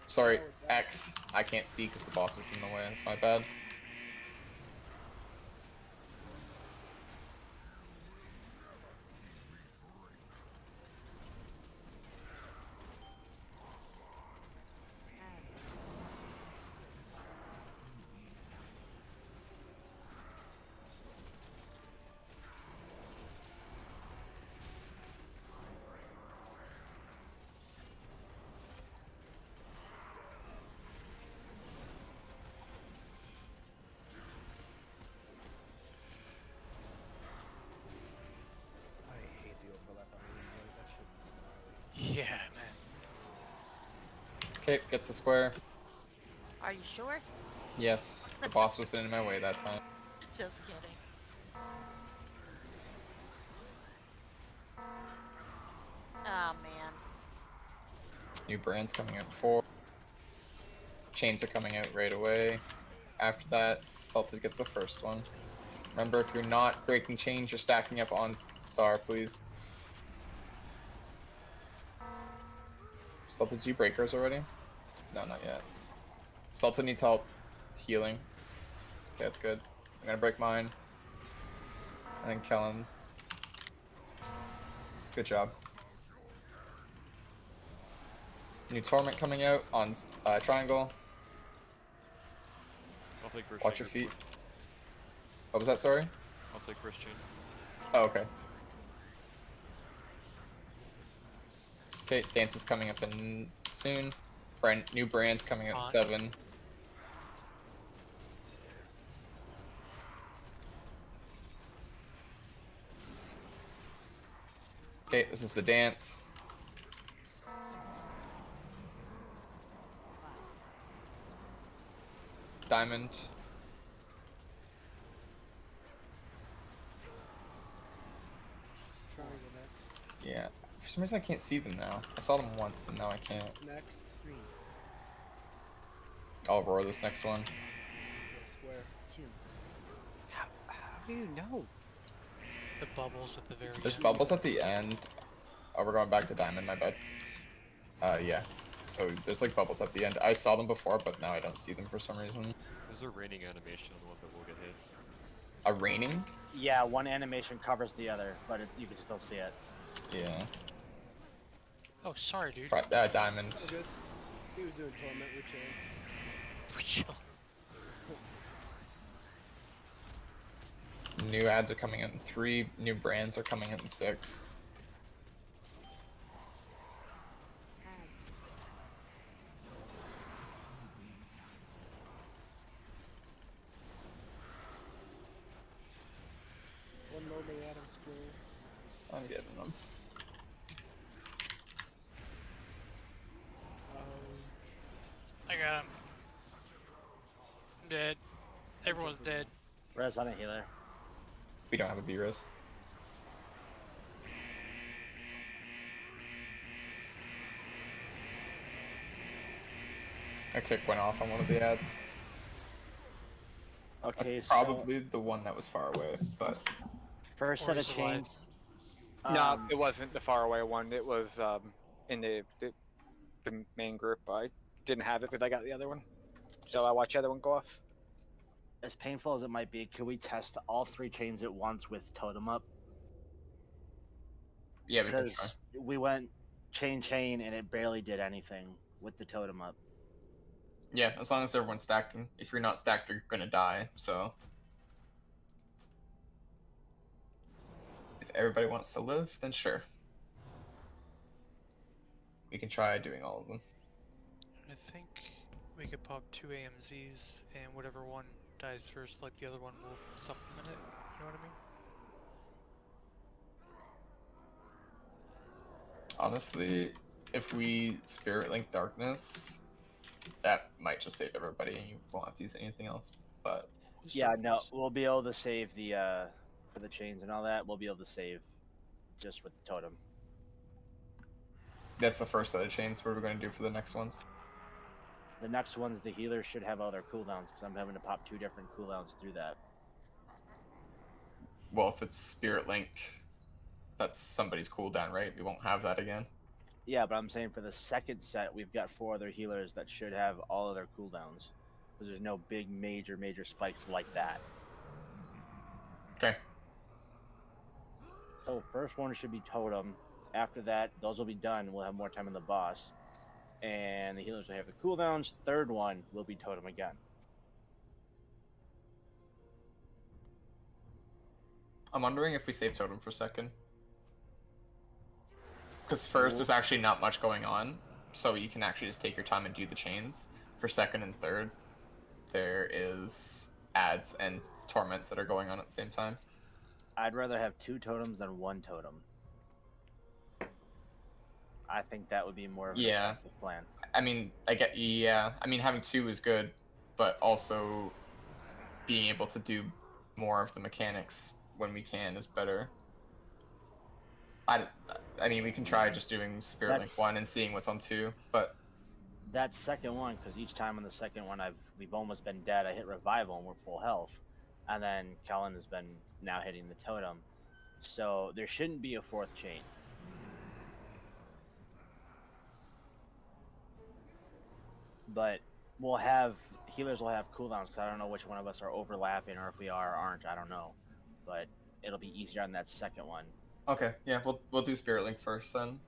Sorry, X. I can't see because the boss was in the way. That's my bad. I hate the overlap on the window. That shit is gnarly. Yeah, man. Okay, gets a square. Are you sure? Yes, the boss was in my way that time. Just kidding. Oh man. New brands coming out in 4. Chains are coming out right away. After that, Salted gets the first one. Remember, if you're not breaking chains, you're stacking up on star, please. Salted, did you break hers already? No, not yet. Salted needs help healing. Okay, that's good. I'm gonna break mine. And then kill him. Good job. New Torment coming out on triangle. I'll take first. Watch your feet. What was that, sorry? I'll take first chain. Oh, okay. Okay, Dance is coming up in soon. New brands coming out in 7. Okay, this is the dance. Diamond. Triangle next. Yeah. For some reason I can't see them now. I saw them once and now I can't. What's next? 3. I'll roar this next one. Square. 2. How do you know? The bubbles at the very There's end. bubbles at the end. Oh, we're going back to diamond, my bad. Yeah. So there's like bubbles at the end. I saw them before, but now I don't see them for some reason. There's a raining animation on the ones that will get hit. A raining? Yeah, one animation covers the other, but you can still see it. Yeah. Oh, sorry, dude. Diamond. Oh, good. He was doing torment. We're chilling. We chill. New ads are coming out in 3. New brands are coming out in 6. One moment, Adam Square. I'm getting them. I got him. I'm dead. Everyone's dead. Res on a healer. We don't have a B-res. A kick went off on one of the ads. Okay, That's probably the one that was far away, but first set of chains. No, it wasn't the faraway one. It was in the main group. I didn't have it, but I got the other one. So I watched the other one go off. As painful as it might be, can we test all 3 chains at once with totem up? yeah, we can try. We went chain and it barely did anything with the totem up. Yeah, as long as everyone's stacking. If you're not stacked, you're gonna die, so. If everybody wants to live, then sure. We can try doing all of them. I think we could pop 2 AMZs, and whatever one dies first, like the other one will supplement it. You know what I mean? Honestly, if we Spirit Link Darkness, that might just save everybody and you won't have to use anything else, but... Yeah, no, we'll be able to save the, for the chains and all that, we'll be able to save just with the totem. That's the first set of chains. What are we going to do for the next ones? The next ones, the healers should have all their cooldowns because I'm having to pop 2 different cooldowns through that. Well, if it's Spirit Link, that's somebody's cooldown, right? We won't have that again. Yeah, but I'm saying for the second set, we've got 4 other healers that should have all of their cooldowns. Because there's no big major spikes like that. Okay. So first one should be Totem. After that, those will be done. We'll have more time in the boss. And the healers will have the cooldowns. Third one will be Totem again. I'm wondering if we save Totem for second. Because first, there's actually not much going on. So you can actually just take your time and do the chains. For second and third, there is ads and torments that are going on at the same time. I'd rather have 2 totems than 1 totem. I think that would be more of an effective plan. I mean, I mean, having 2 is good, but also being able to do more of the mechanics when we can is better. I mean, we can try just doing Spirit Link 1 and seeing what's on 2, but that second one, because each time on the second one we've almost been dead. I hit revival and we're full health, and then Kellen has been now hitting the totem, so there shouldn't be a 4th chain. But healers will have cooldowns because I don't know which one of us are overlapping, or if we are or aren't, I don't know. But it'll be easier on that second one. Okay, yeah, we'll do Spirit Link first then.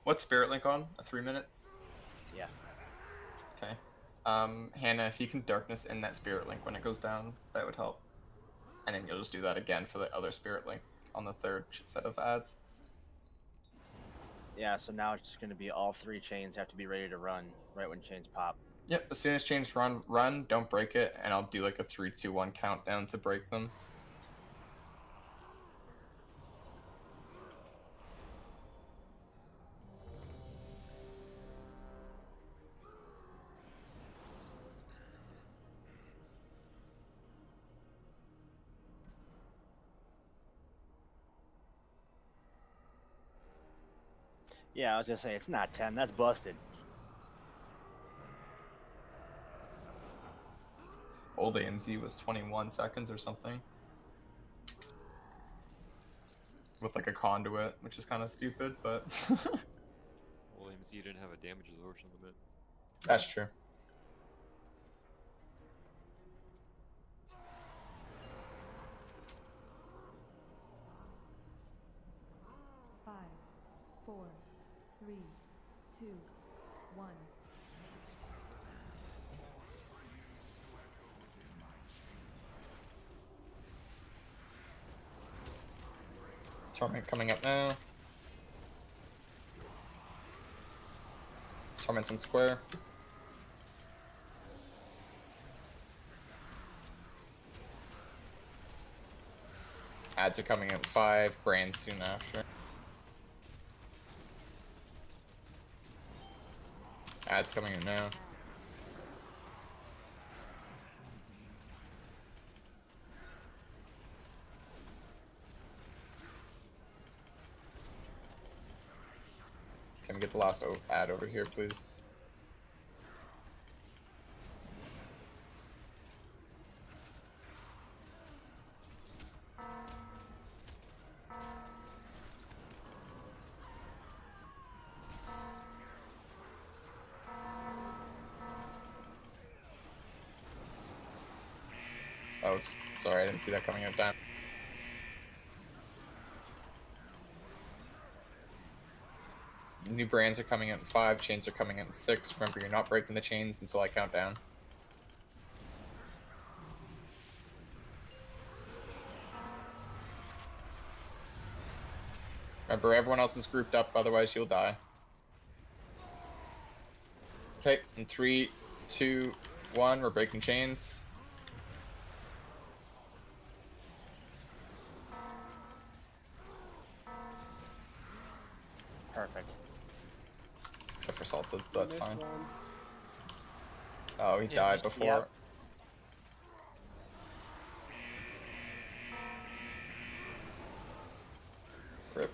What's Spirit Link on? A 3-minute? Yeah. Okay. Hannah, if you can darkness in that Spirit Link when it goes down, that would help. And then you'll just do that again for the other Spirit Link on the third set of ads. Yeah, so now it's just going to be all 3 chains have to be ready to run right when chains pop. Yep, as soon as chains run, don't break it, and I'll do like a 3, 2, 1 countdown to break them. Yeah, I was gonna say it's not 10. That's busted. Old AMZ was 21 seconds or something. With like a conduit, which is kind of stupid, but... Well, AMZ didn't have a damage absorption limit. That's true. Five, 4, 3, 2, 1. Torment coming up now. Torment's in square. Ads are coming at 5, brands soon after. Ads coming in now. Can we get the last ad over here, please? Oh, sorry, I didn't see that coming out down. New brands are coming out in 5, chains are coming out in 6. Remember, you're not breaking the chains until I count down. Remember, everyone else is grouped up, otherwise you'll die. Okay, in 3, 2, 1, we're breaking chains. Perfect. Except for Salted, but that's fine. Oh, he died before. Yep. Rip.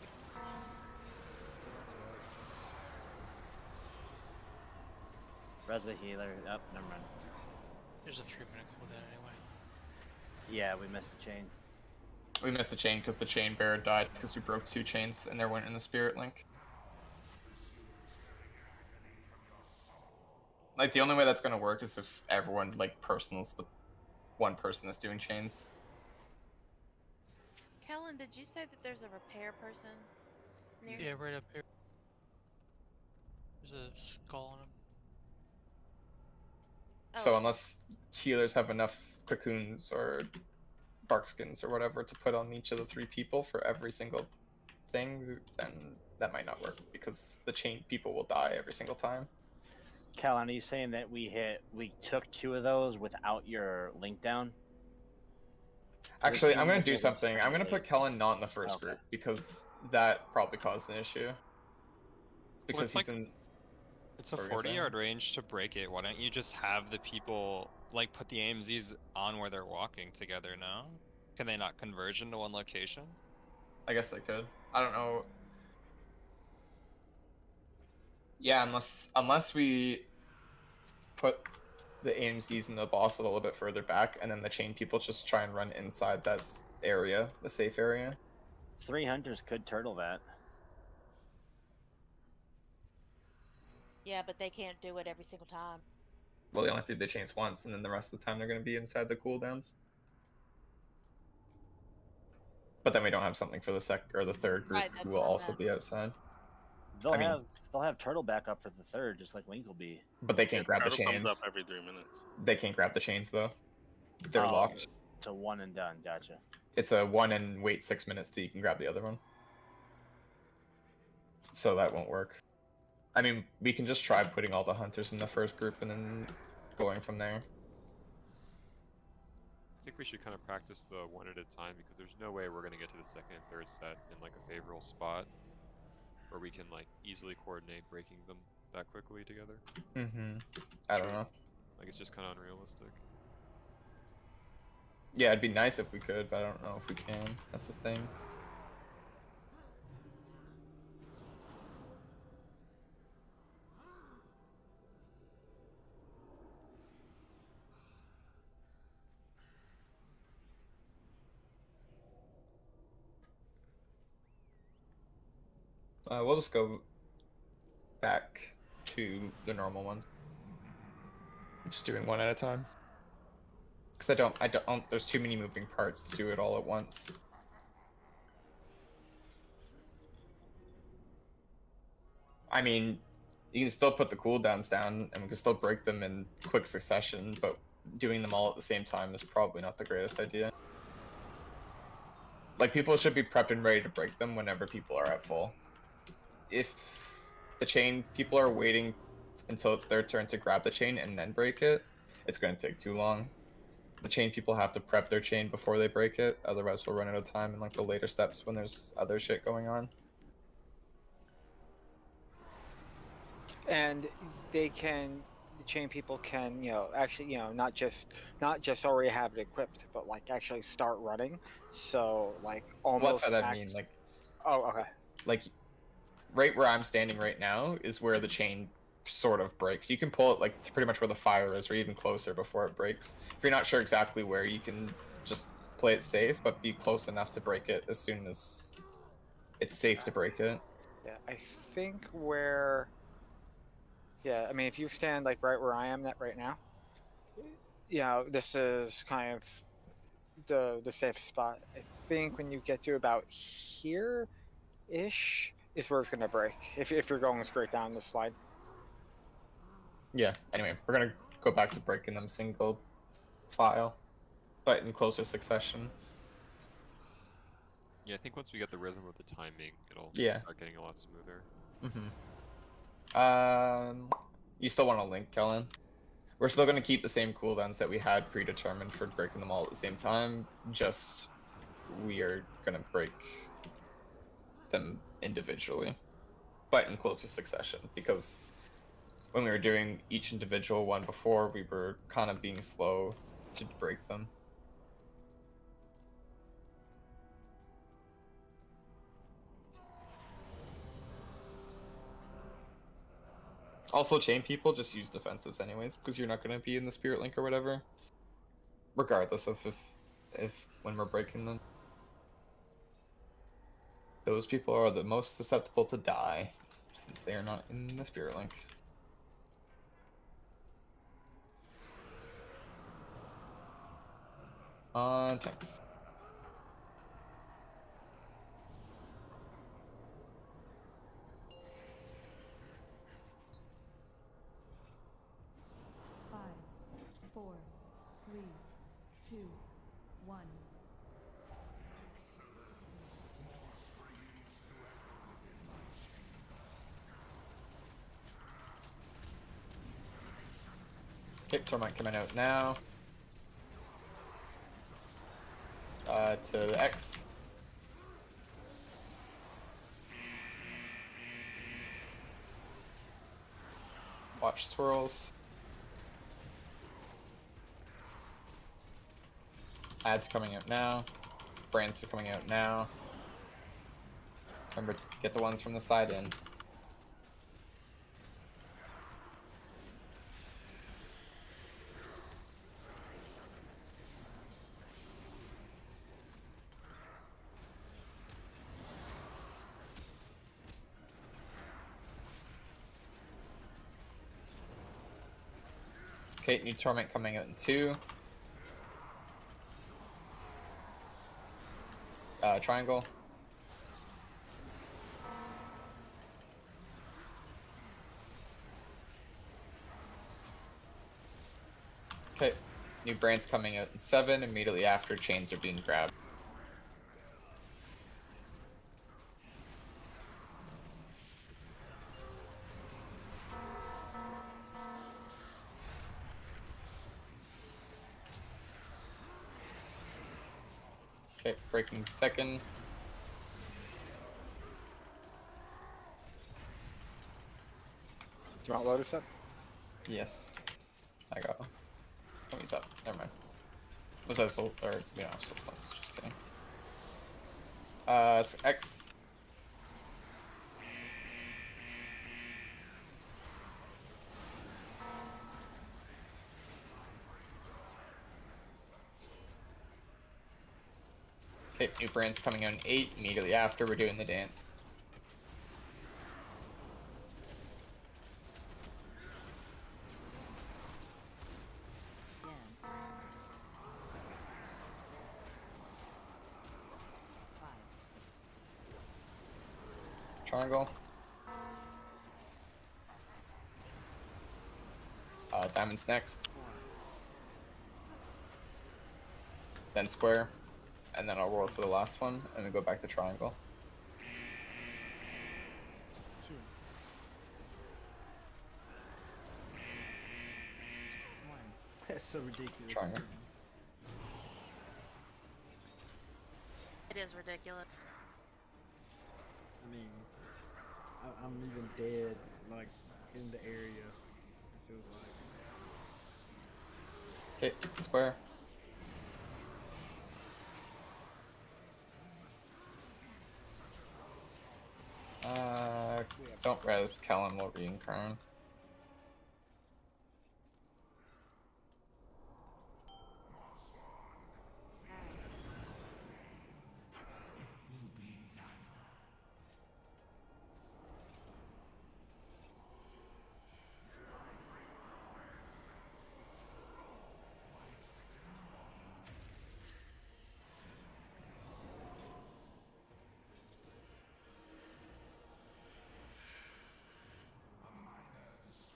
Res the healer. Oh, never mind. There's a 3-minute cooldown anyway. Yeah, we missed the chain. We missed the chain because the chain bearer died because we broke 2 chains and there went in the spirit link. Like, the only way that's gonna work is if everyone, like, personals the one person that's doing chains. Kellen, did you say that there's a repair person near? Yeah, right up here. There's a skull on him. So unless healers have enough cocoons or barkskins or whatever to put on each of the 3 people for every single thing, then that might not work because the chain people will die every single time. Callan, are you saying that we took 2 of those without your link down? Actually, I'm gonna do something. I'm gonna put Kellen not in the first group because that probably caused an issue. Because he's in. It's a 40-yard range to break it. Why don't you just have the people like put the AMZs on where they're walking together now? Can they not converge into one location? I guess they could. I don't know. Yeah, unless we put the AMCs and the boss a little bit further back, and then the chain people just try and run inside that area, the safe area. 3 hunters could turtle that. Yeah, but they can't do it every single time. Well, they only have to do the chains once, and then the rest of the time they're going to be inside the cooldowns. But then we don't have something for the the third group who will also be outside. They'll have turtle back up for the third, just like Link will be. But they can't grab the chains. Comes up every 3 minutes. They can't grab the chains though. They're locked. It's a one and done. Gotcha. It's a 1 and wait 6 minutes till you can grab the other one. So that won't work. I mean, we can just try putting all the hunters in the first group and then going from there. I think we should kind of practice the one at a time because there's no way we're going to get to the second and third set in like a favorable spot where we can like easily coordinate breaking them that quickly together. I don't know. Like it's just kind of unrealistic. Yeah, it'd be nice if we could, but I don't know if we can. That's the thing. We'll just go back to the normal one. I'm just doing one at a time. Because I don't, there's too many moving parts to do it all at once. I mean, you can still put the cooldowns down and we can still break them in quick succession, but doing them all at the same time is probably not the greatest idea. Like, people should be prepped and ready to break them whenever people are at full. If the chain people are waiting until it's their turn to grab the chain and then break it, it's going to take too long. The chain people have to prep their chain before they break it, otherwise we'll run out of time in like the later steps when there's other shit going on. And the chain people can, actually, not just already have it equipped, but like actually start running. So like almost. What's that mean? Like. Oh, okay. Like, right where I'm standing right now is where the chain sort of breaks. You can pull it like to pretty much where the fire is, or even closer before it breaks. If you're not sure exactly where, you can just play it safe, but be close enough to break it as soon as it's safe to break it. Yeah, I think where. Yeah, I mean, if you stand like right where I am right now, this is kind of the safe spot. I think when you get to about here-ish is where it's gonna break. If you're going straight down the slide. Yeah. Anyway, we're gonna go back to breaking them single file, but in closer succession. Yeah, I think once we get the rhythm of the timing, it'll start getting a lot smoother. You still want to link, Kellen? We're still going to keep the same cooldowns that we had predetermined for breaking them all at the same time, just we are going to break them individually, but in closer succession, because when we were doing each individual one before, we were kind of being slow to break them. Also, chain people just use defensives anyways, because you're not going to be in the spirit link or whatever. Regardless of if when we're breaking them. Those people are the most susceptible to die, since they are not in the spirit link. On tanks. Five, four, three, two, one. Okay, Torment coming out now. To the X. Watch swirls. Ads are coming out now. Brands are coming out now. Remember to get the ones from the side in. Okay, new Torment coming out in 2. Triangle. Okay, new brands coming out in 7. Immediately after, chains are being grabbed. Okay, breaking 2nd. Do you want Lotus up? Yes. I got him. Oh, he's up. Never mind. Was that soul or yeah, soul stones? Just kidding. So X. Okay, new brands coming out in 8. Immediately after, we're doing the dance. Triangle. Diamonds next. Then square. And then I'll roll for the last one, and then go back to triangle. 2, 1. That's so ridiculous. Triangle. It is ridiculous. I mean, I'm even dead, like, in the area, it feels like. Okay, square. Don't res, Kellen will reincarn.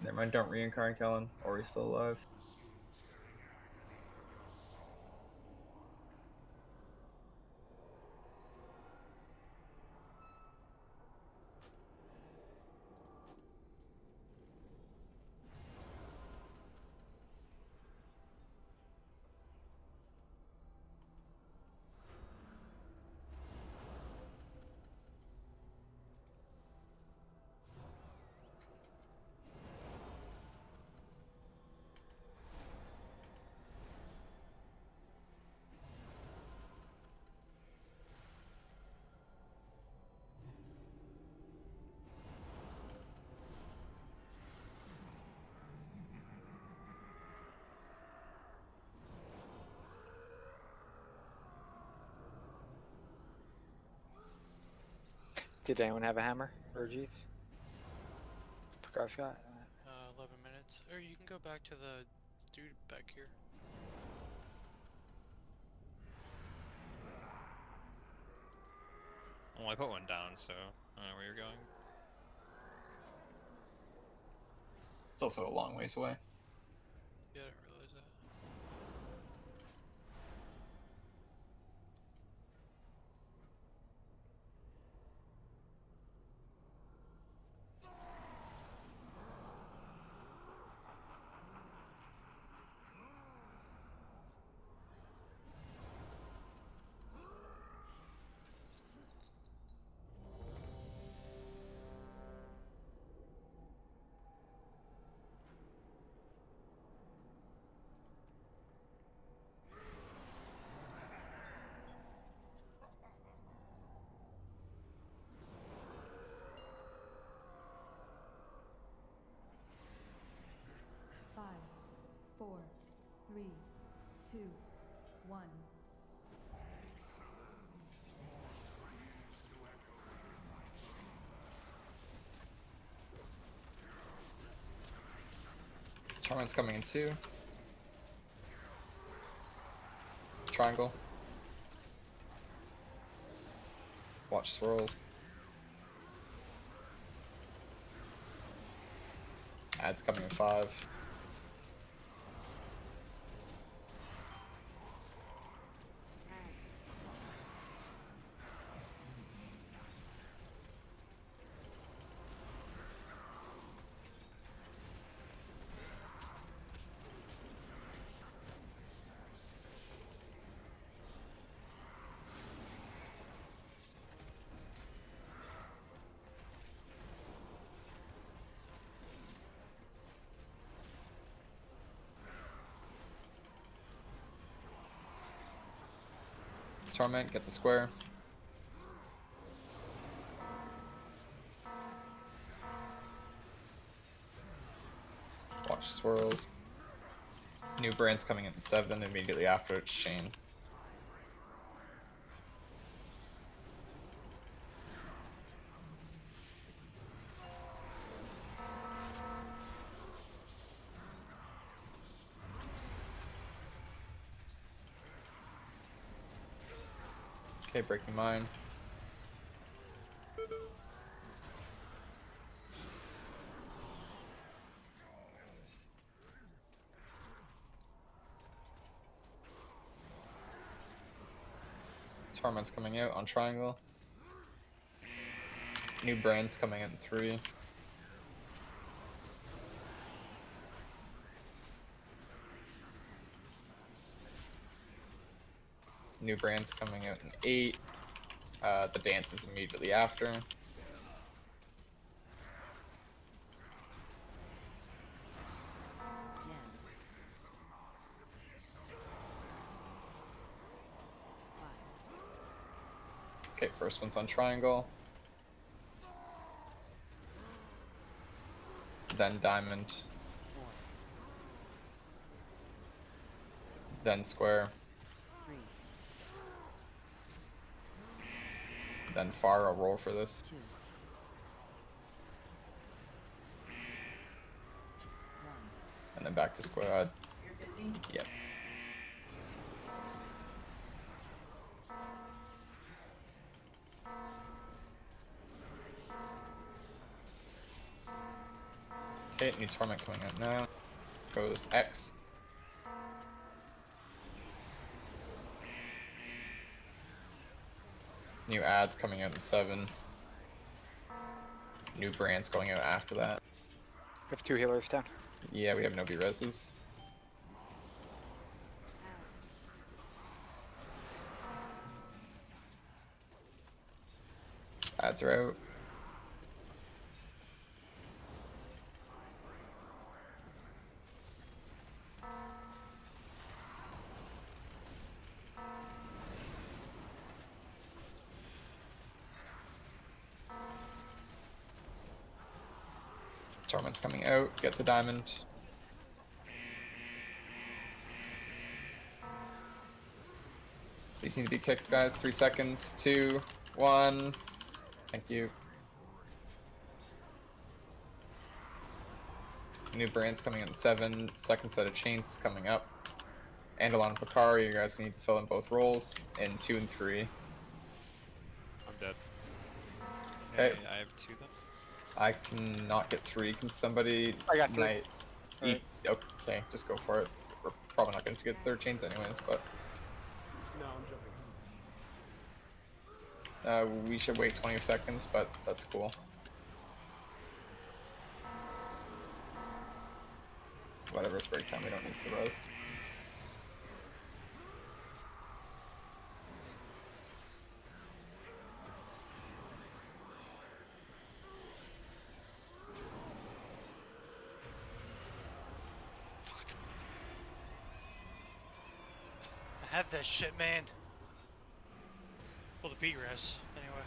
Never mind, don't reincarn Kellen, or he's still alive. Did anyone have a hammer or Jeeves? Scott? 11 minutes. Or you can go back to the dude back here. Well, I put one down, so I don't know where you're going. It's also a long ways away. Yeah, I didn't realize that. Five, four, three, two, one. Torment's coming in 2. Triangle. Watch swirls. Ad's coming in 5. Torment, get the square. Watch swirls. New brand's coming in 7 immediately after its chain. Okay, breaking mine. Torment's coming out on triangle. New brand's coming in 3. New brand's coming out in 8. The dance is immediately after. Okay, first one's on triangle. Then diamond. Then square. Then far, I'll roll for this. And then back to square. Yep. Okay, new torment coming out now. Goes X. New ads coming out in 7. New brands going out after that. We have 2 healers down. Yeah, we have no B-reses. Ads are out. Torment's coming out, gets a diamond. These need to be kicked, guys. 3 seconds. 2, 1. Thank you. New brands coming in 7. Second set of chains is coming up. Andalon and Picard, you guys need to fill in both roles in 2 and 3. I'm dead. Okay. I have 2 then. I cannot get 3. Can somebody? I got 3. Knight, eat. Okay, just go for it. We're probably not going to get 3rd chains anyways, but No, I'm jumping. we should wait 20 seconds, but that's cool. Whatever, it's break time. We don't need to res. I had that shit, man. Well, the B res, anyway.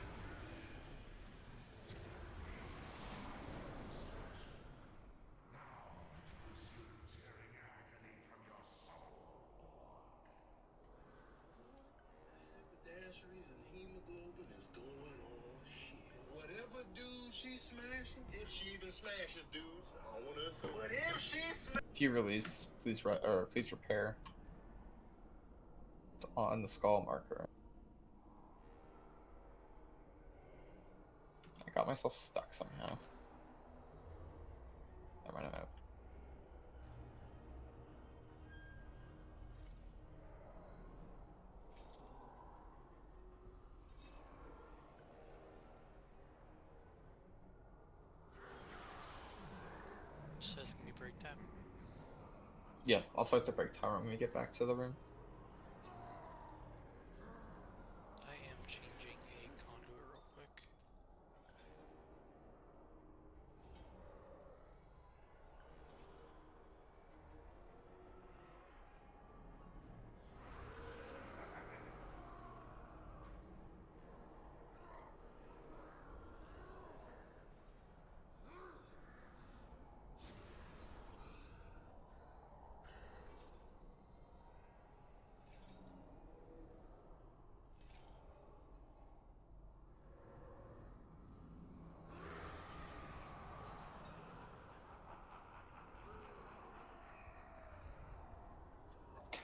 If you release, please please repair. It's on the skull marker. I got myself stuck somehow. I'm running out. So it's gonna be break time. Yeah, I'll start the break timer when we get back to the room. I am changing a conduit real quick.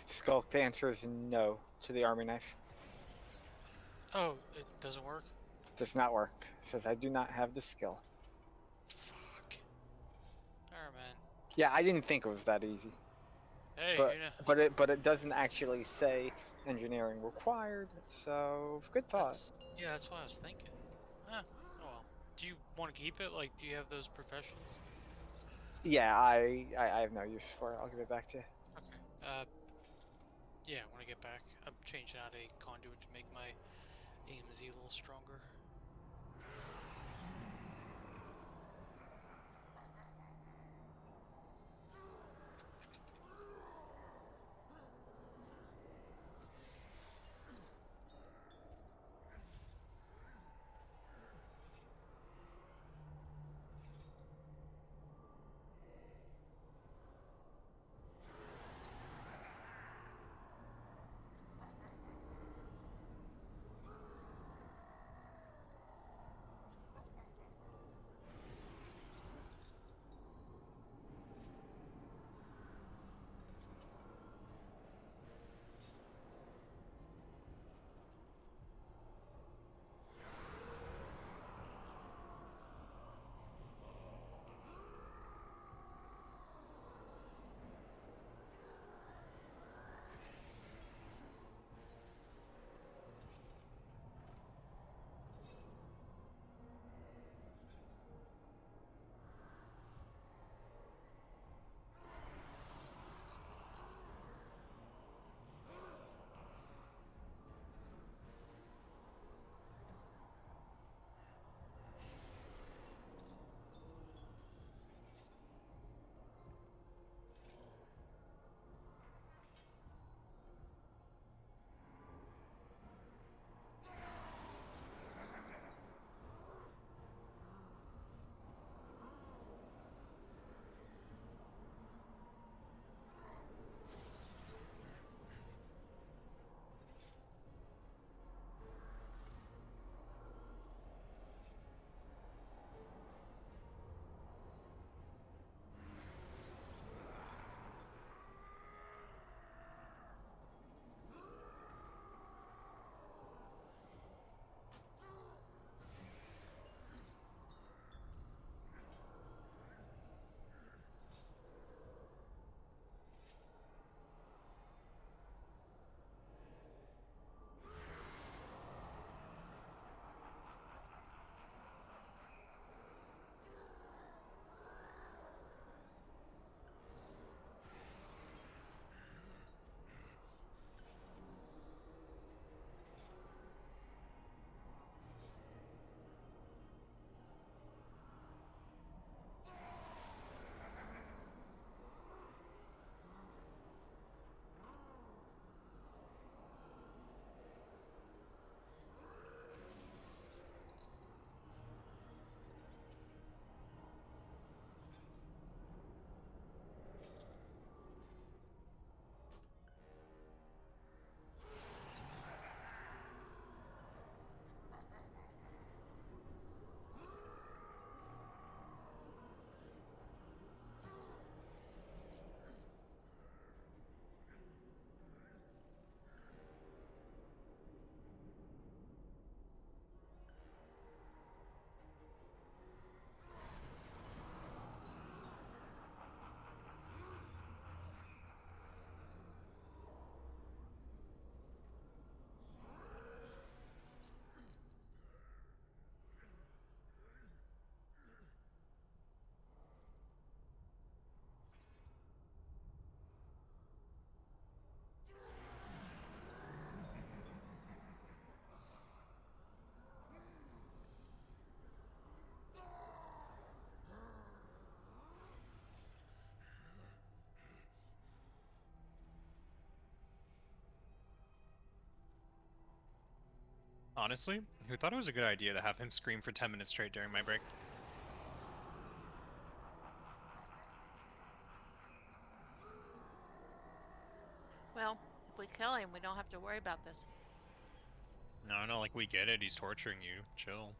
Skulk, the answer is no to the army knife. Oh, it doesn't work? Does not work. It says I do not have the skill. Fuck. Alright, man. Yeah, I didn't think it was that easy. Hey, But you know. but it doesn't actually say engineering required, so good thought. Yeah, that's what I was thinking. Huh. Oh well. Do you want to keep it? Like, do you have those professions? Yeah, I have no use for it. I'll give it back to you. Okay. Yeah, when I get back, I'm changing out a conduit to make my AMZ a little stronger. Honestly, who thought it was a good idea to have him scream for 10 minutes straight during my break? Well, if we kill him, we don't have to worry about this. No, like we get it. He's torturing you. Chill.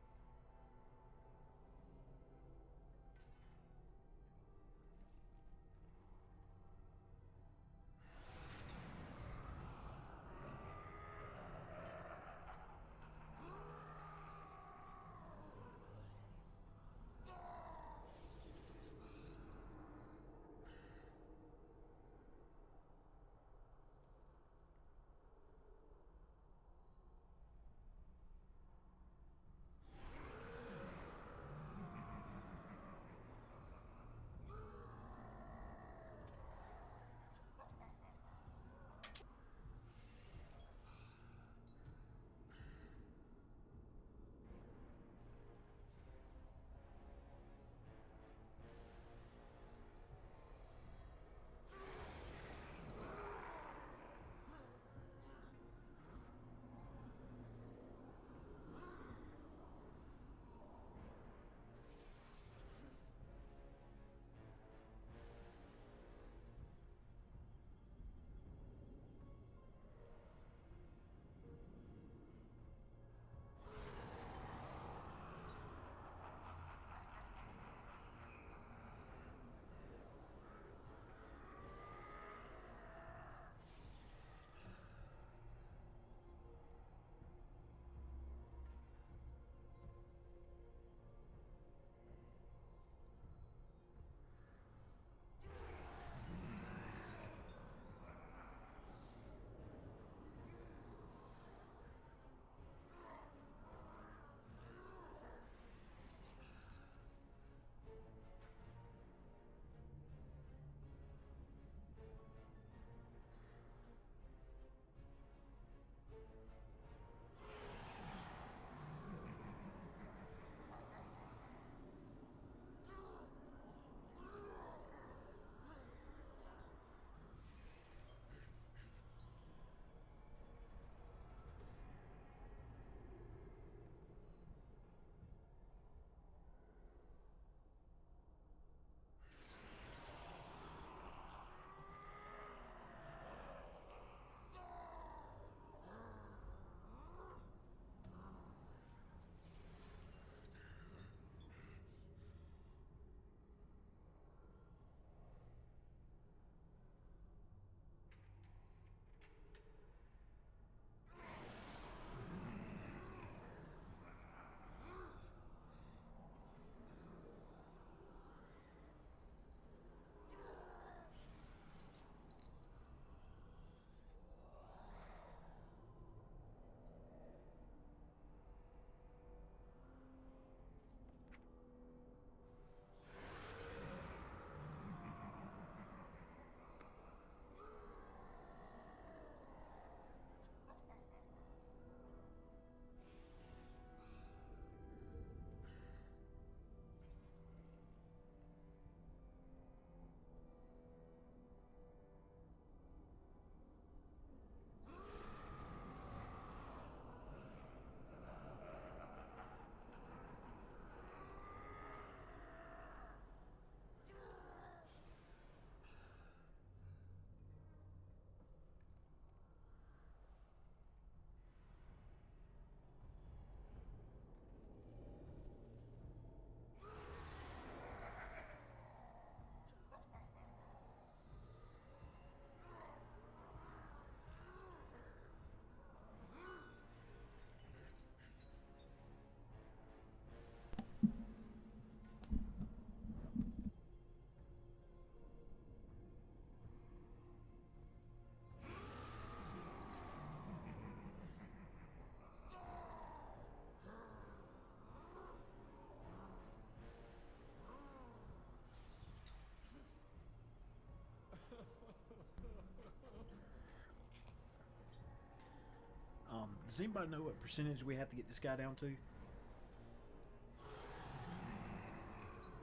Does anybody know what percentage we have to get this guy down to?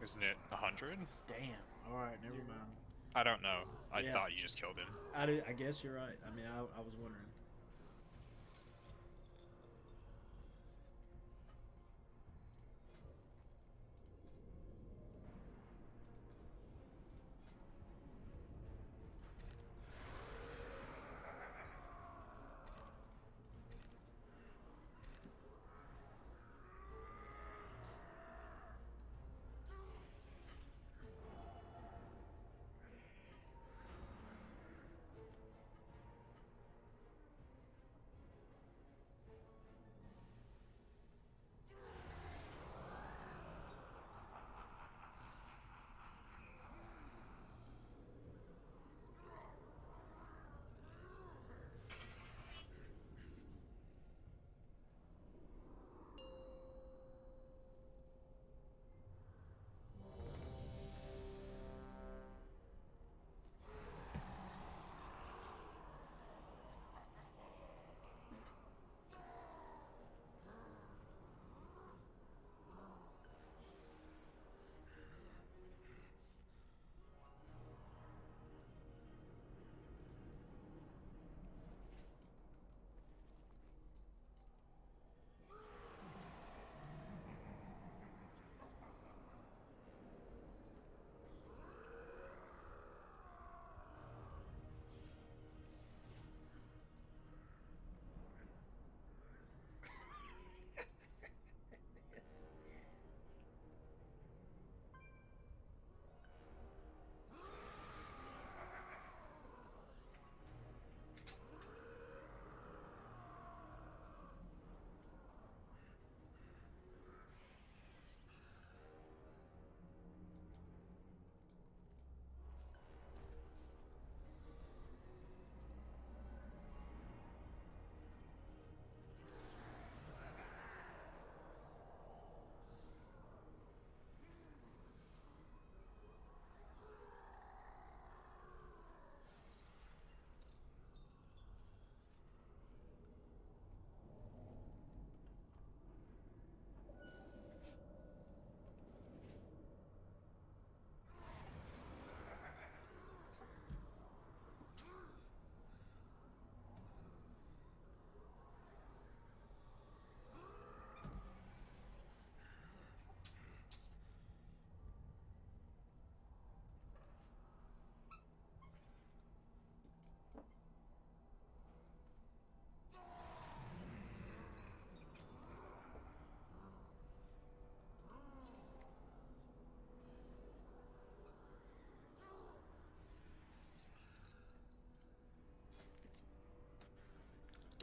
Isn't it 100? Damn. All right, never mind. I don't know. I Yeah. thought you just killed him. I guess you're right. I mean, I was wondering.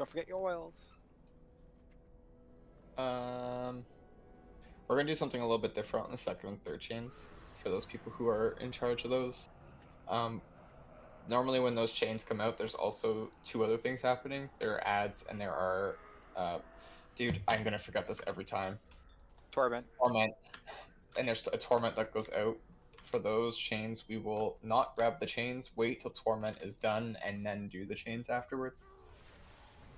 Don't forget your oils. We're gonna do something a little bit different on the second and third chains for those people who are in charge of those. Normally when those chains come out, there's also two other things happening. There are ads and there are, dude, I'm gonna forget this every time. Torment. Torment. And there's a torment that goes out. For those chains, we will not grab the chains, wait till torment is done, and then do the chains afterwards.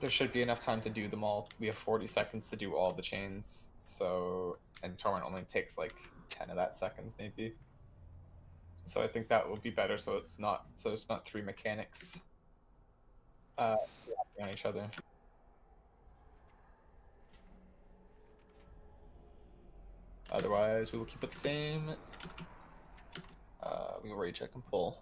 There should be enough time to do them all. We have 40 seconds to do all the chains, so and torment only takes like 10 of that seconds maybe. So I think that will be better. So it's not three mechanics on each other. Otherwise, we will keep it the same. We will rage check and pull.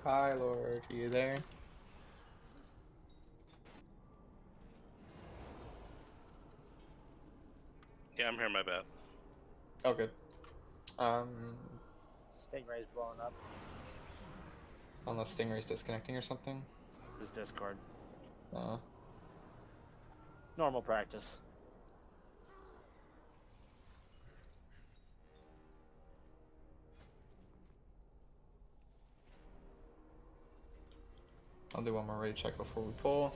Hi, Lord, are you there? Yeah, I'm here. My bad. Oh, good. Stingray's blowing up. Unless Stingray's disconnecting or something. His Discord. Uh, Normal practice. I'll do one more ready check before we pull.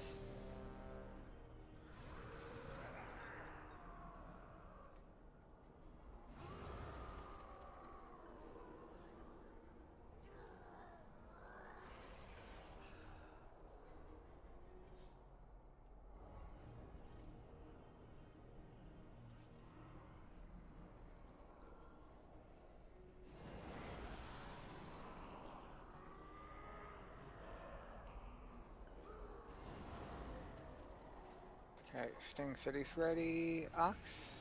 Okay, Sting City's ready. Ox.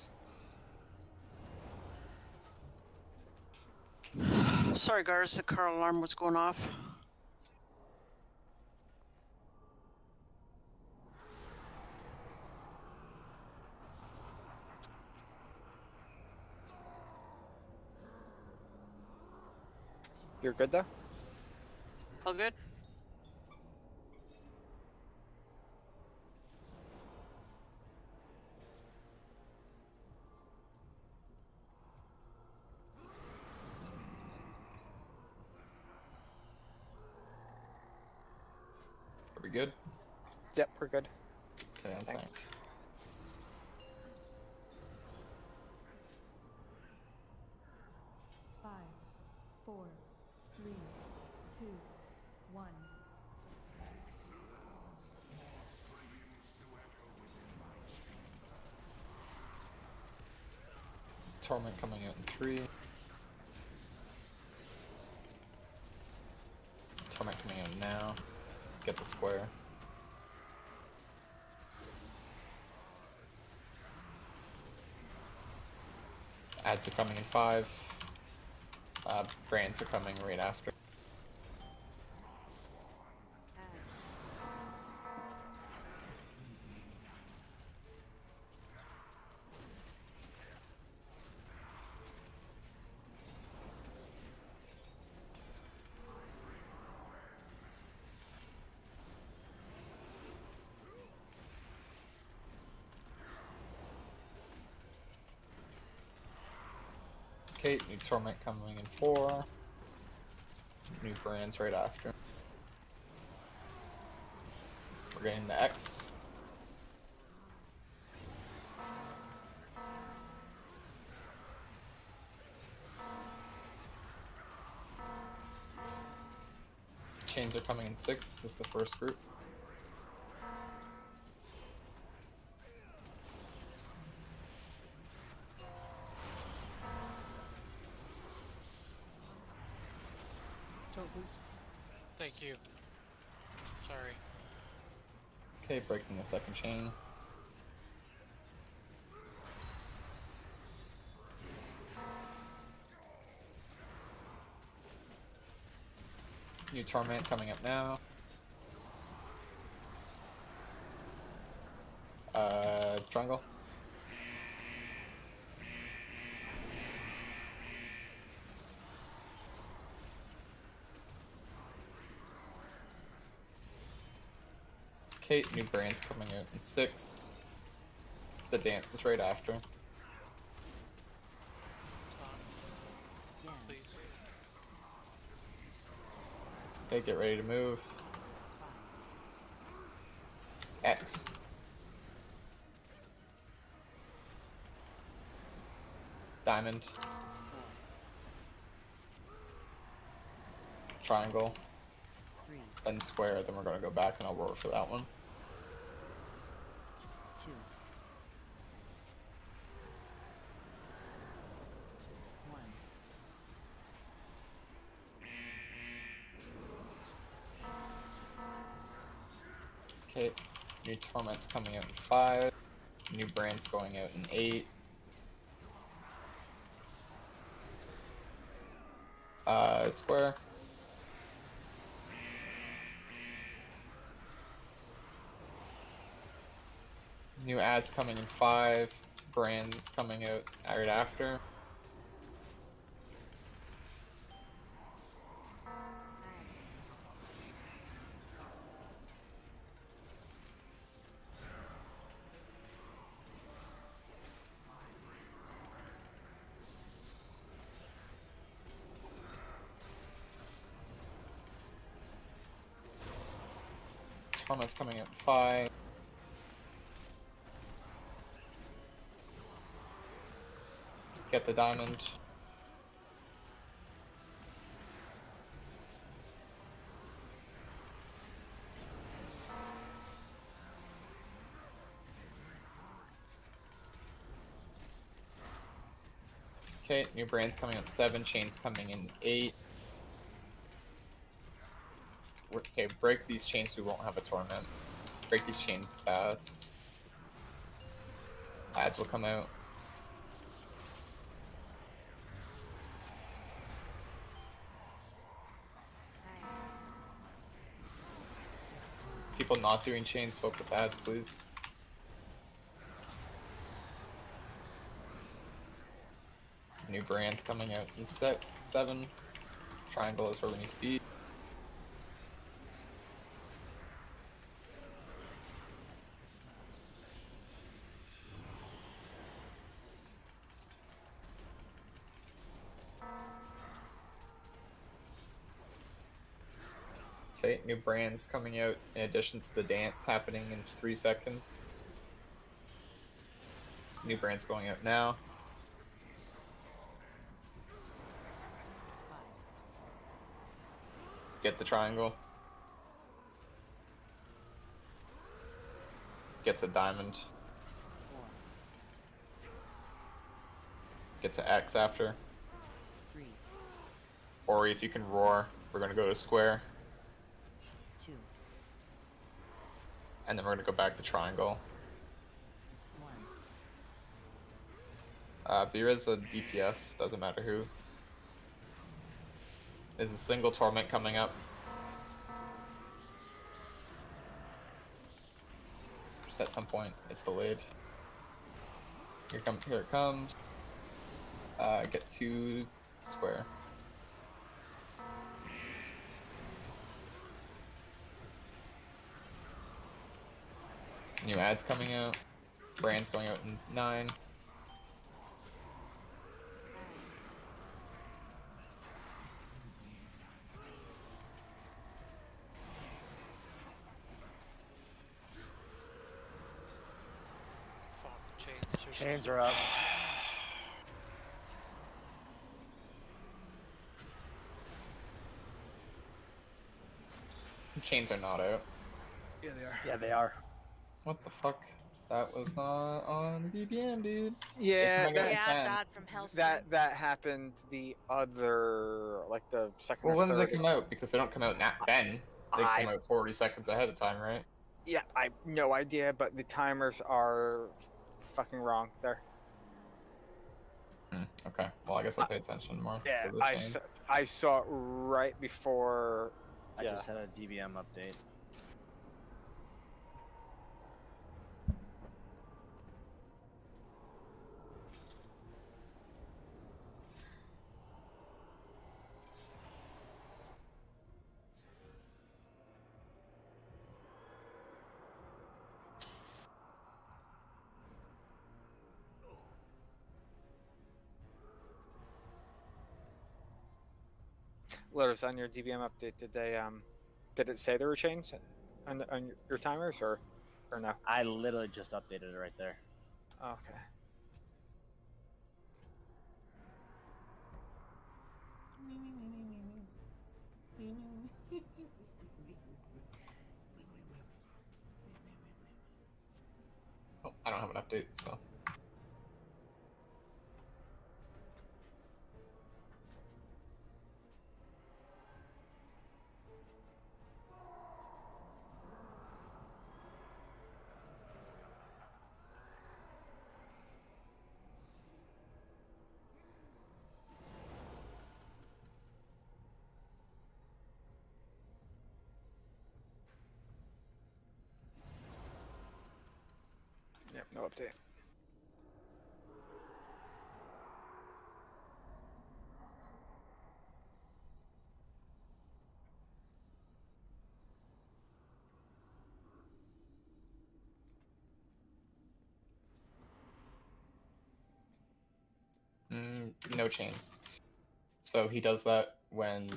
Sorry, guys, the car alarm was going off. You're good though? All good? Are we good? Yep, we're good. Okay, thanks. 5, 4, 3, 2, 1. Torment coming out in 3. Torment coming out now. Get the square. Ads are coming in 5. Brands are coming right after. Okay, new Torment coming in 4. New brands right after. We're getting the X. chains are coming in 6. This is the first group. Tote, please. Thank you. Sorry. Okay, breaking the second chain. New torment coming up now. Triangle. Okay, new brands coming out in 6. The dance is right after. Please. Okay, get ready to move. X. Diamond. Triangle. Then square, then we're gonna go back and I'll roar for that one. 2, 1. Okay, new torments coming out in 5. New brands going out in 8. Square. New ads coming in 5. Brands coming out right after. Torment's coming out in 5. Get the diamond. Okay, new brands coming out 7, chains coming in 8. Okay, break these chains, we won't have a torment. Break these chains fast. Ads will come out. People not doing chains, focus ads, please. New brands coming out in 7. Triangle is where we need to be. Okay, new brands coming out in addition to the dance happening in 3 seconds. New brands going out now. Get the triangle. Gets a diamond. Gets an X after. 3, Or if you can roar, we're gonna go to square. 2, And then we're gonna go back to triangle. 1. Bira's a DPS, doesn't matter who. There's a single torment coming up. Just at some point, it's delayed. Here it comes. Get 2 square. New ads coming out. Brands going out in 9. Fuck, Chains are up. Chains are not out. Yeah, they are. Yeah, they are. What the fuck? That was not on DBM, dude. Yeah, They come out Yeah, in I 10. died from Hellstorm. that happened the other, like the second Well, or when did third. they come out? Because they don't come out then. They come out 40 seconds ahead of time, right? Yeah, I have no idea, but the timers are fucking wrong there. Okay. Well, I guess I'll pay attention more Yeah, to the chains. I saw it right before. I Yeah. just had a DBM update. Letters on your DBM update. Did it say there were chains on your timers or no? I literally just updated it right there. Okay. Oh, I don't have an update, so. Yep, no update. No chains. So he does that when,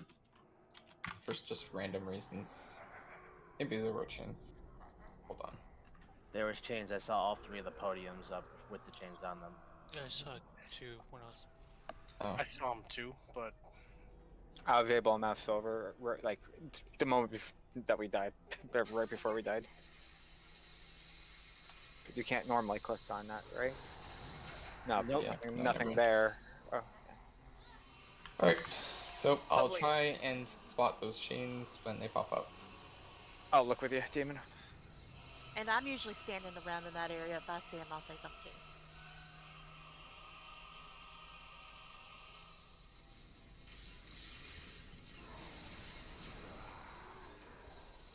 for just random reasons. Maybe there were chains. Hold on. There was chains. I saw all 3 of the podiums up with the chains on them. Yeah, I saw 2 when I was. Oh. I saw him too, but I was able to mouse over like the moment that we died, right before we died. Because you can't normally click on that, right? No, Nope. nothing there. Oh. Alright, so I'll try and spot those chains when they pop up. I'll look with you, Demon. And I'm usually standing around in that area. If I see him, I'll say something too.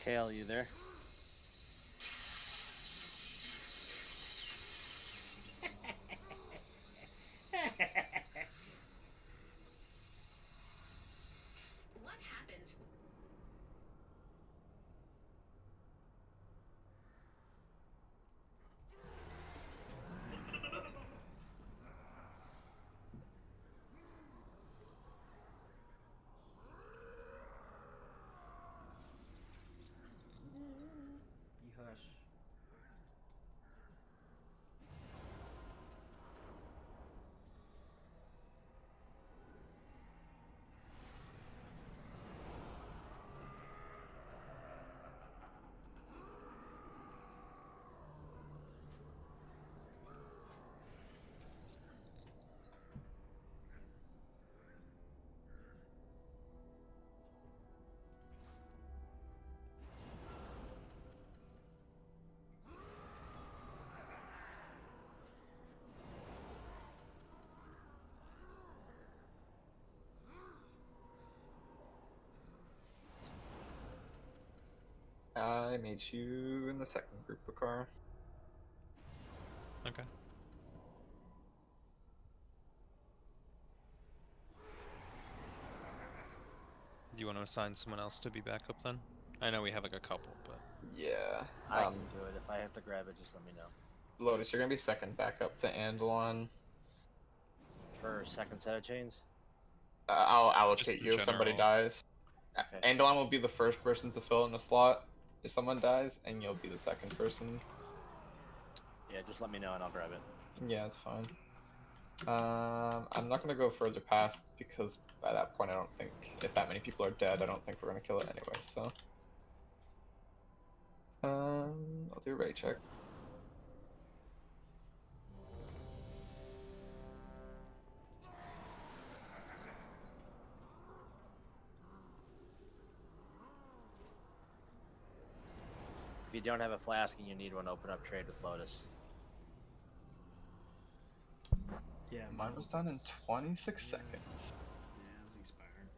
Kale, you there? What happens? You hush. I made you in the second group, Bakara. Okay. Do you want to assign someone else to be backup then? I know we have like a couple, but Yeah. I can do it. If I have to grab it, just let me know. Lotus, you're gonna be second backup to Andalon. For second set of chains? I'll Just allocate in you if somebody general. dies. Okay. Andalon will be the first person to fill in a slot if someone dies, and you'll be the second person. Yeah, just let me know and I'll grab it. Yeah, it's fine. I'm not gonna go further past because by that point I don't think if that many people are dead, I don't think we're gonna kill it anyway. So I'll do a rate check. If you don't have a flask and you need one, open up trade with Lotus. Yeah, Mine was done in 26 seconds. Yeah, it was expired.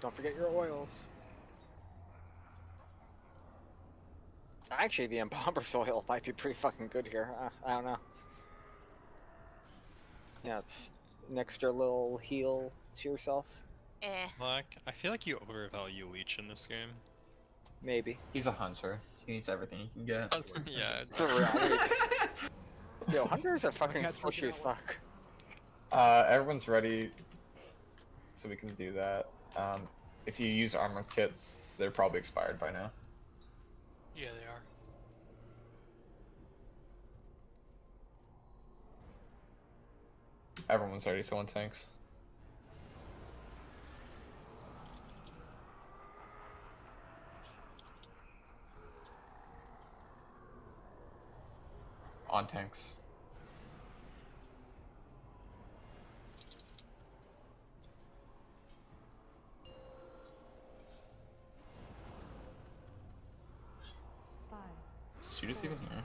Don't forget your oils. Actually, the Embalmer's oil might be pretty fucking good here. I don't know. Yeah, it's an extra little heal to yourself. Eh. Black, I feel like you overvalue Leech in this game. Maybe. He's a hunter. He needs everything he can get. Yeah, it's For real. Yo, hunters are fucking squishy as fuck. Everyone's ready, so we can do that. If you use armor kits, they're probably expired by now. Yeah, they are. Everyone's ready, so one tanks. On tanks. Is Judas even here?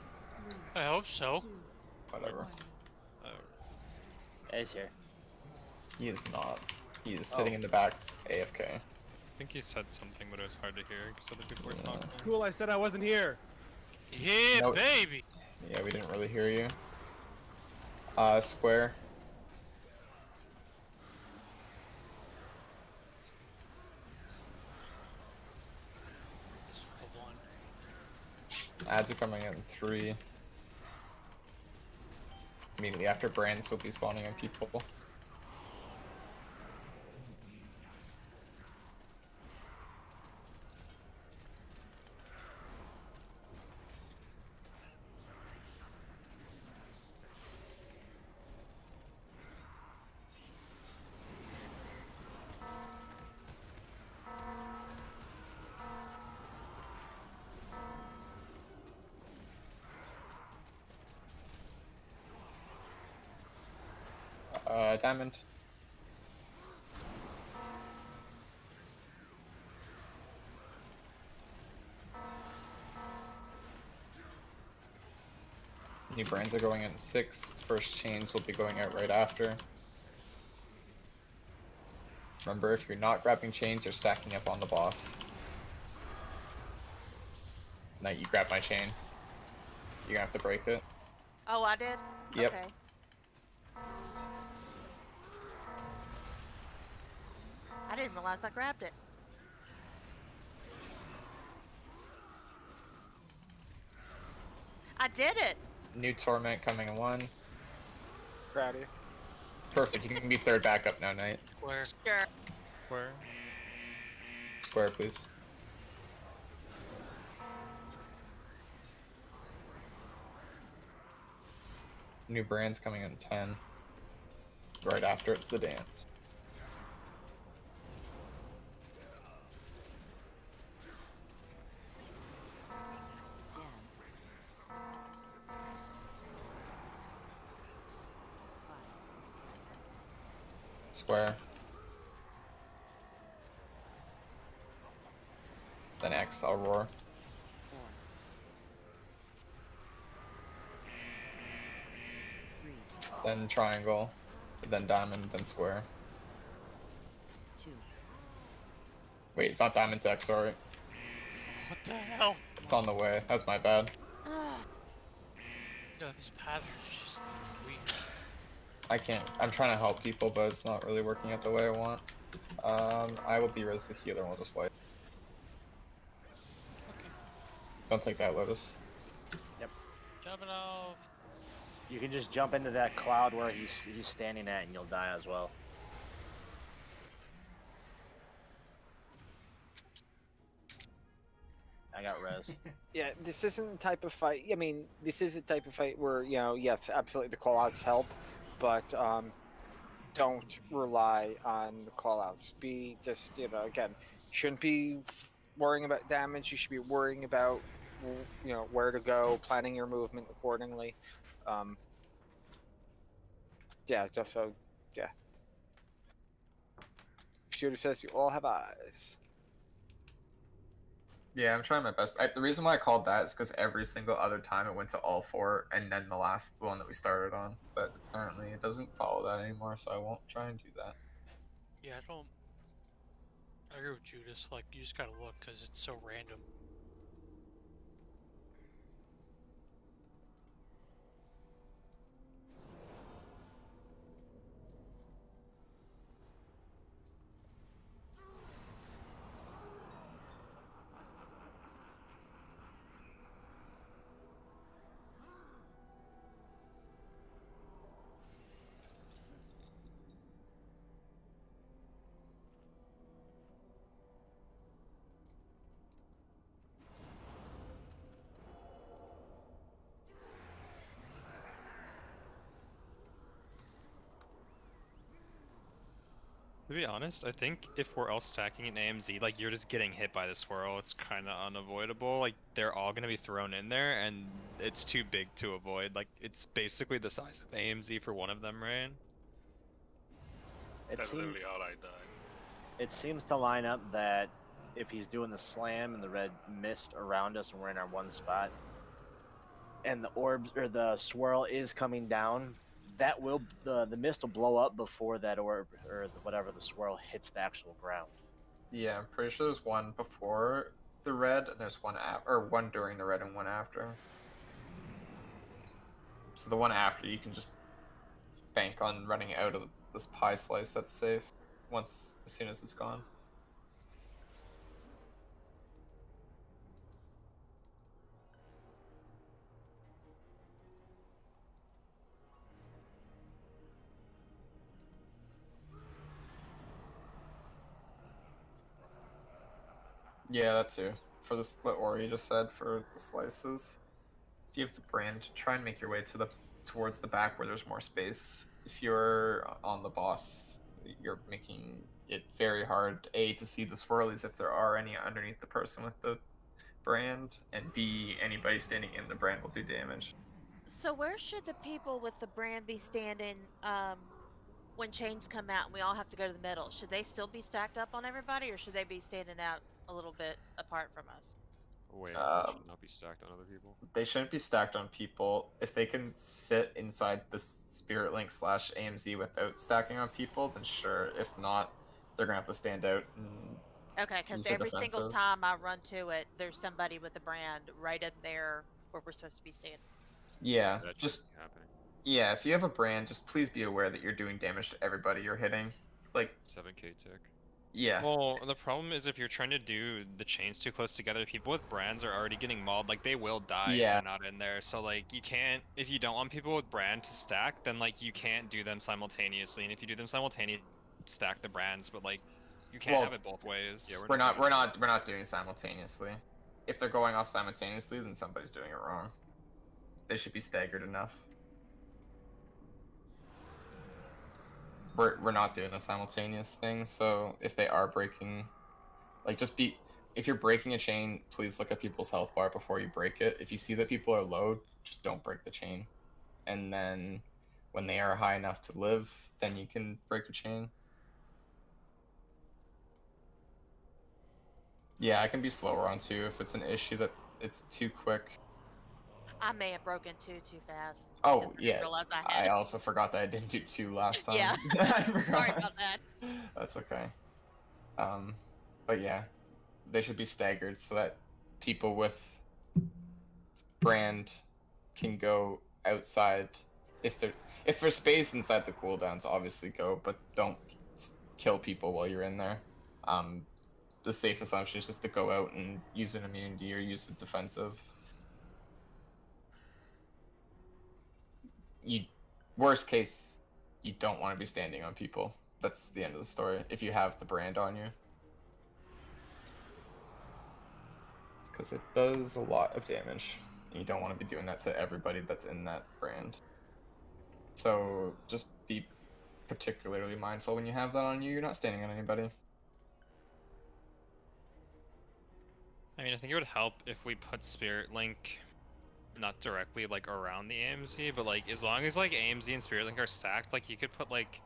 I hope so. Whatever. He's here. He is not. He is sitting in the back, AFK. I think he said something, but it was hard to hear because other people were talking. Cool, I said I wasn't here. Yeah, Nope. baby. Yeah, we didn't really hear you. Square. This is the one. Ads are coming in 3. Immediately after brands will be spawning on people. Diamond. New brands are going in 6. First chains will be going out right after. Remember, if you're not grabbing chains, you're stacking up on the boss. Now you grab my chain. You're gonna have to break it. Oh, I did? Yep. Okay. I didn't realize I grabbed it. I did it! New torment coming in 1. Grady. Perfect, you can be third backup now, Knight. Where? Sure. Where? Square, please. New brands coming in 10. Right after it's the dance. Square. Then X, I'll roar. Then triangle, then diamond, then square. Wait, it's not diamond's X, sorry. What the hell? It's on the way. That's my bad. No, this pattern's just weak. I can't. I'm trying to help people, but it's not really working out the way I want. I will be res the healer and we'll just wipe. Okay. Don't take that, Lotus. Yep. Jumping off. You can just jump into that cloud where he's standing at, and you'll die as well. I got res. Yeah, this isn't the type of fight. I mean, this is a type of fight where, you know, yes, absolutely the callouts help, but don't rely on the callouts. Be just, you know, again, shouldn't be worrying about damage. You should be worrying about where to go, planning your movement accordingly. Yeah, just so yeah. Shooter says you all have eyes. Yeah, I'm trying my best. The reason why I called that is because every single other time it went to all 4, and then the last one that we started on. But apparently it doesn't follow that anymore, so I won't try and do that. Yeah, I agree with Judas. Like, you just gotta look because it's so random. To be honest, I think if we're all stacking an AMZ, like you're just getting hit by the swirl, it's kind of unavoidable. Like they're all gonna be thrown in there, and it's too big to avoid. Like it's basically the size of AMZ for one of them, right? That's literally all I died. It seems to line up that if he's doing the slam and the red mist around us and we're in our one spot, and the orbs or the swirl is coming down, that will the mist will blow up before that orb or whatever the swirl hits the actual ground. Yeah, I'm pretty sure there's one before the red, and there's one or one during the red and one after. So the one after you can just bank on running out of this pie slice that's safe as soon as it's gone. Yeah, that too. For this, what Ori just said for the slices, if you have the brand, try and make your way towards the back where there's more space. If you're on the boss, you're making it very hard, A, to see the swirlies if there are any underneath the person with the brand, and B, anybody standing in the brand will do damage. So where should the people with the brand be standing when chains come out and we all have to go to the middle? Should they still be stacked up on everybody, or should they be standing out a little bit apart from us? Wait, they should not be stacked on other people. They shouldn't be stacked on people. If they can sit inside the Spirit Link / AMZ without stacking on people, then sure. If not, they're gonna have to stand out and Okay, because use the every single defensive. time I run to it, there's somebody with the brand right in there where we're supposed to be standing. Yeah, That just shouldn't be happening. yeah. If you have a brand, just please be aware that you're doing damage to everybody you're hitting. Like 7k tick. yeah. Well, the problem is if you're trying to do the chains too close together, people with brands are already getting mauled. Like they will die if Yeah. you're not in there. So like you can't, if you don't want people with brand to stack, then like you can't do them simultaneously. And if you do them simultaneously, stack the brands. But like you can't Well, have it both ways. Yeah, we're not doing simultaneously. If they're going off simultaneously, then somebody's doing it wrong. They should be staggered enough. We're not doing a simultaneous thing, so if they are breaking, like if you're breaking a chain, please look at people's health bar before you break it. If you see that people are low, just don't break the chain. And then when they are high enough to live, then you can break a chain. Yeah, I can be slower on 2 if it's an issue that it's too quick. I may have broken two too fast. Oh, because I didn't yeah. realize I had I it. also forgot that I didn't do 2 last time. Yeah. I forgot. Sorry about that. That's okay. But yeah, they should be staggered so that people with brand can go outside. If there's space inside the cooldowns, obviously go, but don't kill people while you're in there. The safe assumption is just to go out and use an immunity or use a defensive. Worst case, you don't want to be standing on people. That's the end of the story. If you have the brand on you, because it does a lot of damage. You don't want to be doing that to everybody that's in that brand. So just be particularly mindful when you have that on you. You're not standing on anybody. mean, I think it would help if we put Spirit Link not directly like around the AMZ, but like as long as like AMZ and Spirit Link are stacked, like you could put like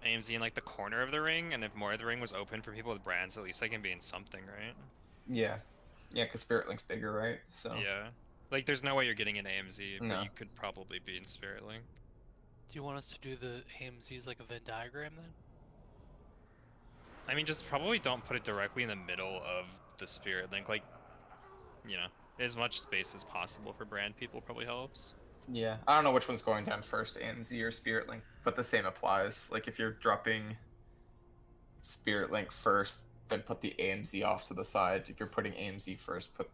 AMZ in like the corner of the ring, and if more of the ring was open for people with brands, at least they can be in something, right? Yeah. Yeah, because Spirit Link's bigger, right? So Yeah. Like there's no way you're getting an AMZ, but No. you could probably be in Spirit Link. Do you want us to do the AMZs like a Venn diagram then? I mean, just probably don't put it directly in the middle of the Spirit Link. Like, you know, as much space as possible for brand people probably helps. Yeah, I don't know which one's going down first, AMZ or Spirit Link, but the same applies. Like if you're dropping Spirit Link first, then put the AMZ off to the side. If you're putting AMZ first, put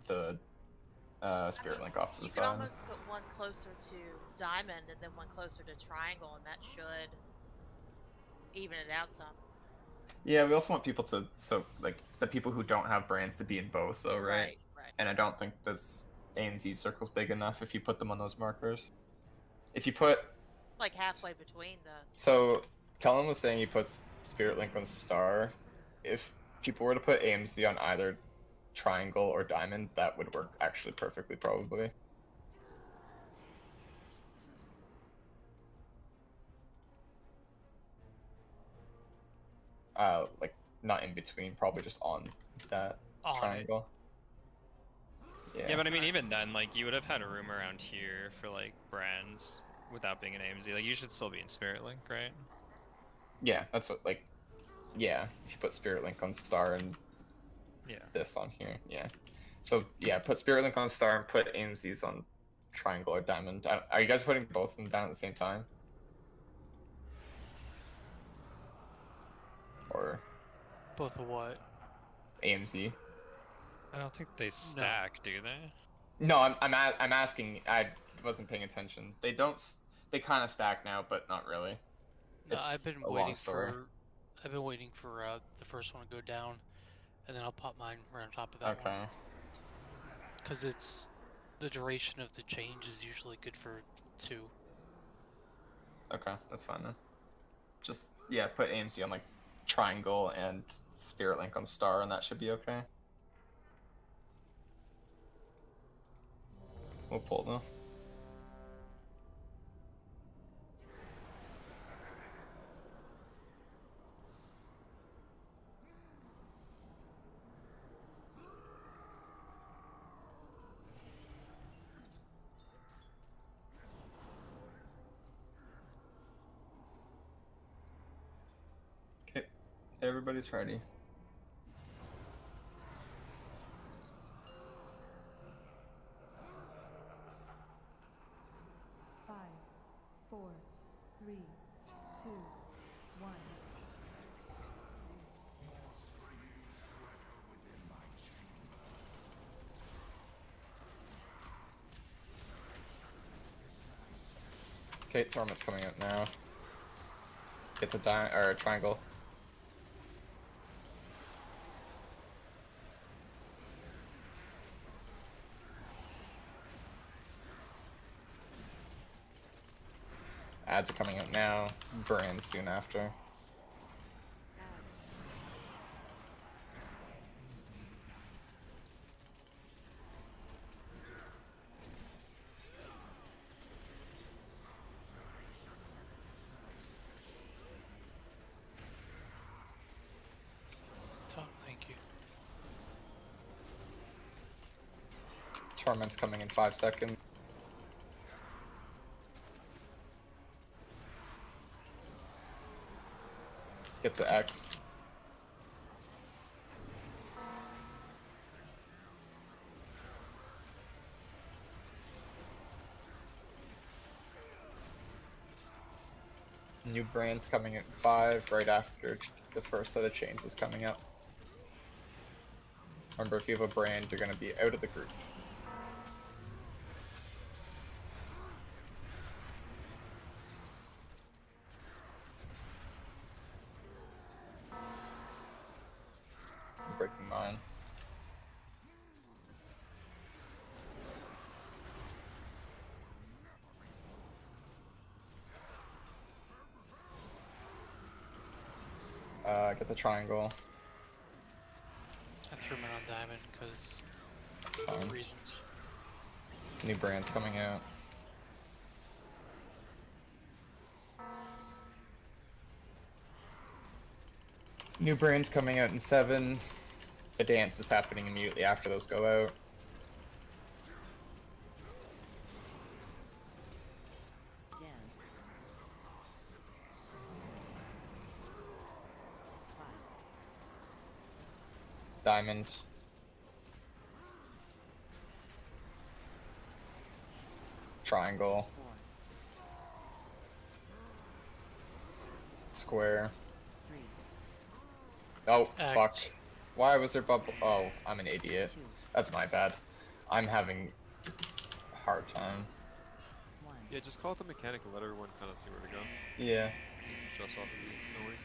the Spirit Link off to the You could side. almost put one closer to diamond and then one closer to triangle, and that should even it out some. Yeah, we also want people to like the people who don't have brands to be in both, though, right? Right. And I don't think this AMZ circle's big enough if you put them on those markers. If you put Like halfway between the. So, Kellen was saying he puts Spirit Link on Star. If people were to put AMC on either Triangle or Diamond, that would work actually perfectly, probably. Like, not in between, probably just on that triangle. Yeah, but I mean, even then, like, you would have had a room around here for, like, brands without being an AMZ. Like, you should still be in Spirit Link, right? Yeah, that's what, like, yeah, if you put Spirit Link on Star and this on here, yeah. So, yeah, put Spirit Link on Star and put AMZs on Triangle or Diamond. Are you guys putting both of them down at the same time? Or both of what? AMZ. I don't think they stack, do they? No, I'm asking. I wasn't paying attention. They don't. They kind of stack now, but not really. No, It's I've been a waiting long story. for the first one to go down, and then I'll pop mine right on top of that one. Okay. Because it's the duration of the change is usually good for 2. Okay, that's fine then. Just put AMC on like Triangle and Spirit Link on Star, and that should be okay. We'll pull though. Okay, everybody's ready. Five, 4, 3, 2, 1. Okay, Torment's coming out now. Get the triangle. Ads are coming out now. Brands soon after. Thank you. Torment's coming in 5 seconds. Get the X. New brands coming in 5 right after the first set of chains is coming up. Remember, if you have a brand, you're going to be out of the group. I'm breaking mine. Get the triangle. Detriment on Diamond because Fine. reasons. New brands coming out. New brands coming out in 7. The dance is happening immediately after those go out. Diamond. Triangle. Square. Oh, Act. fuck. Why was there bubble? Oh, I'm an idiot. That's my bad. I'm having a hard time. Yeah, just call it the mechanic and let everyone kind of see where to go. Yeah. Take some stress off of you, no worries.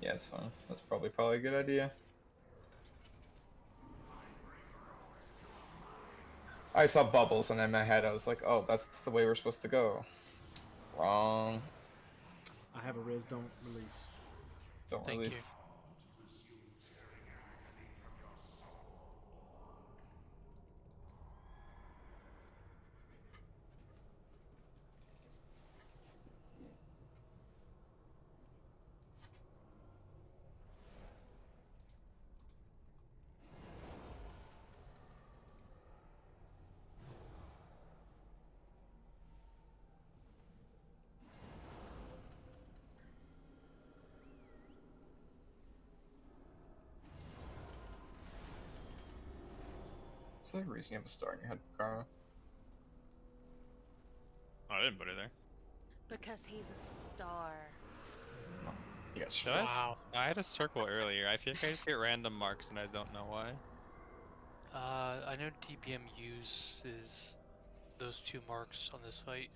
Yeah, it's fine. That's probably a good idea. I saw bubbles and in my head I was like, oh, that's the way we're supposed to go. Wrong. I have a res, don't release. Don't Thank release. you. Is there a reason you have a star in your head, Gara? Oh, I didn't put it there. Because he's a star. No. You got Did Wow. I had a circle earlier. I feel like I just get random marks and I don't know why. I know DPM uses those 2 marks on this fight.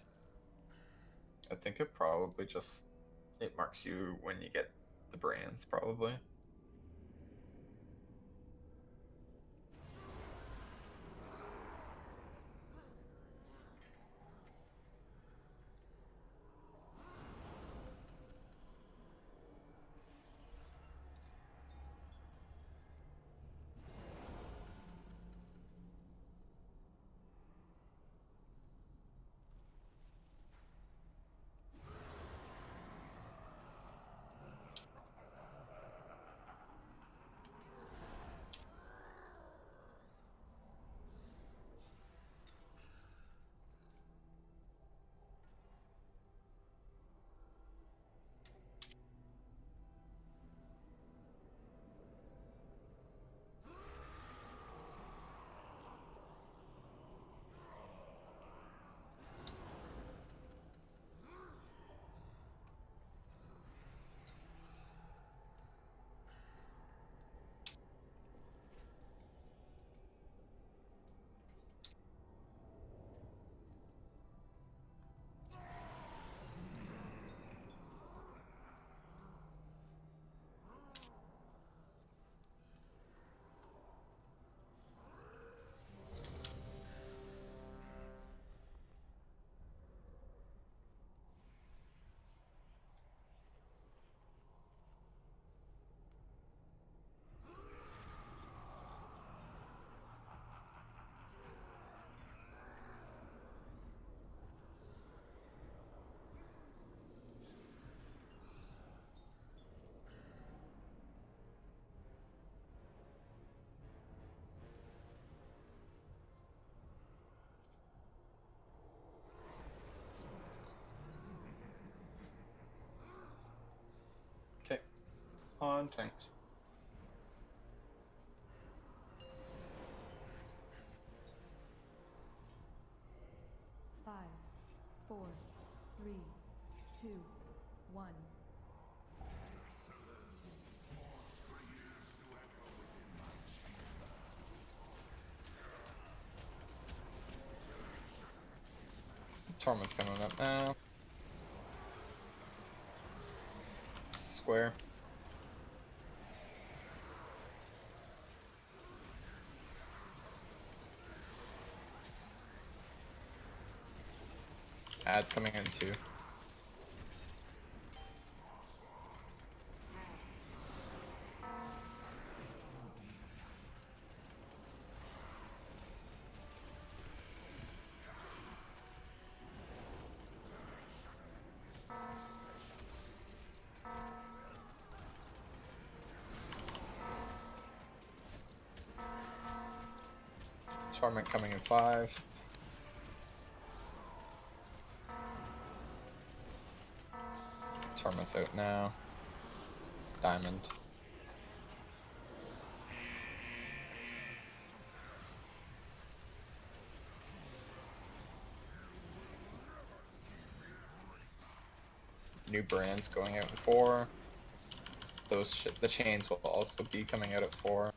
I think it probably just it marks you when you get the brands, probably. Okay. On tanks. Five, 4, 3, 2, 1. Torment's coming up now. Square. Ads coming in too. Torment coming in 5. Torment's out now. Diamond. New brands going out in 4. The chains will also be coming out at 4.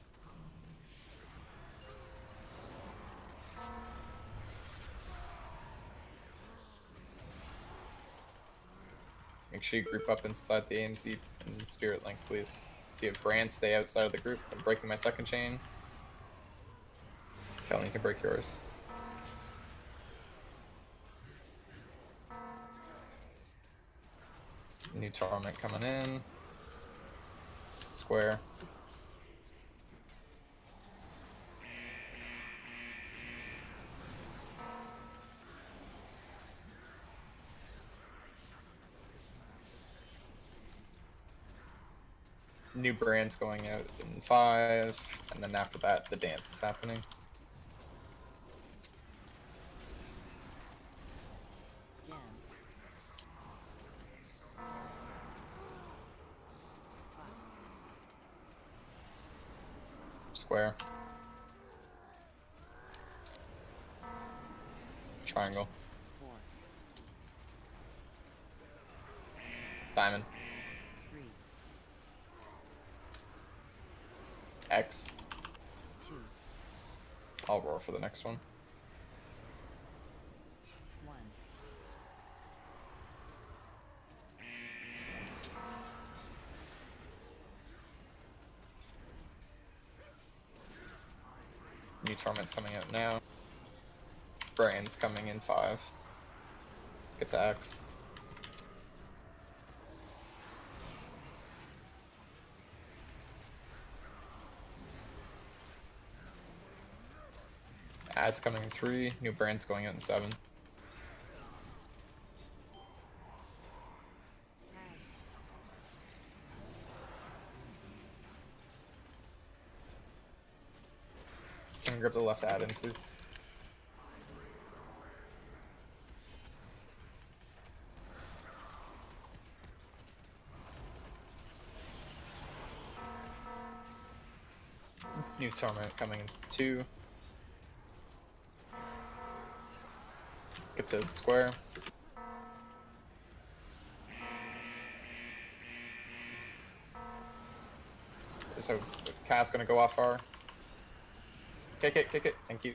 Make sure you group up inside the AMZ and Spirit Link, please. If you have brands, stay outside of the group. I'm breaking my second chain. Kellen, you can break yours. New Torment coming in. Square. New brands going out in 5, and then after that, the dance is happening. Square. Triangle. Diamond. X. I'll roar for the next one. New Torment's coming out now. Brains coming in 5. Get to X. Ads coming in 3. New brands going out in 7. Can you grab the left add in, please? New Torment coming in 2. Get to square. So, cast gonna go off our. Kick it, kick it. Thank you.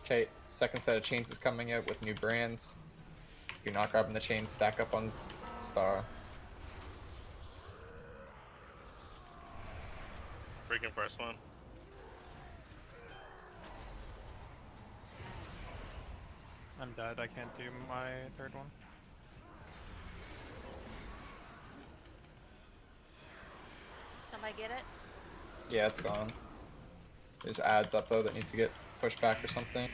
Okay, second set of chains is coming out with new brands. If you're not grabbing the chains, stack up on star. Breaking first one. I'm dead. I can't do my third one. Somebody get it? Yeah, it's gone. There's ads up though that need to get pushed back or something.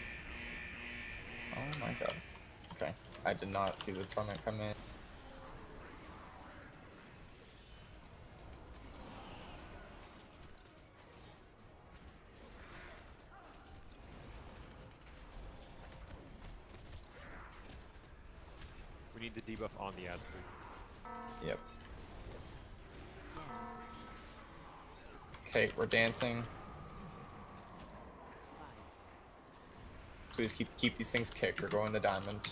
Oh my god. Okay, I did not see the torment come in. We need the debuff on the ads, please. Yep. Okay, we're dancing. Please keep these things kicked. We're going the diamond.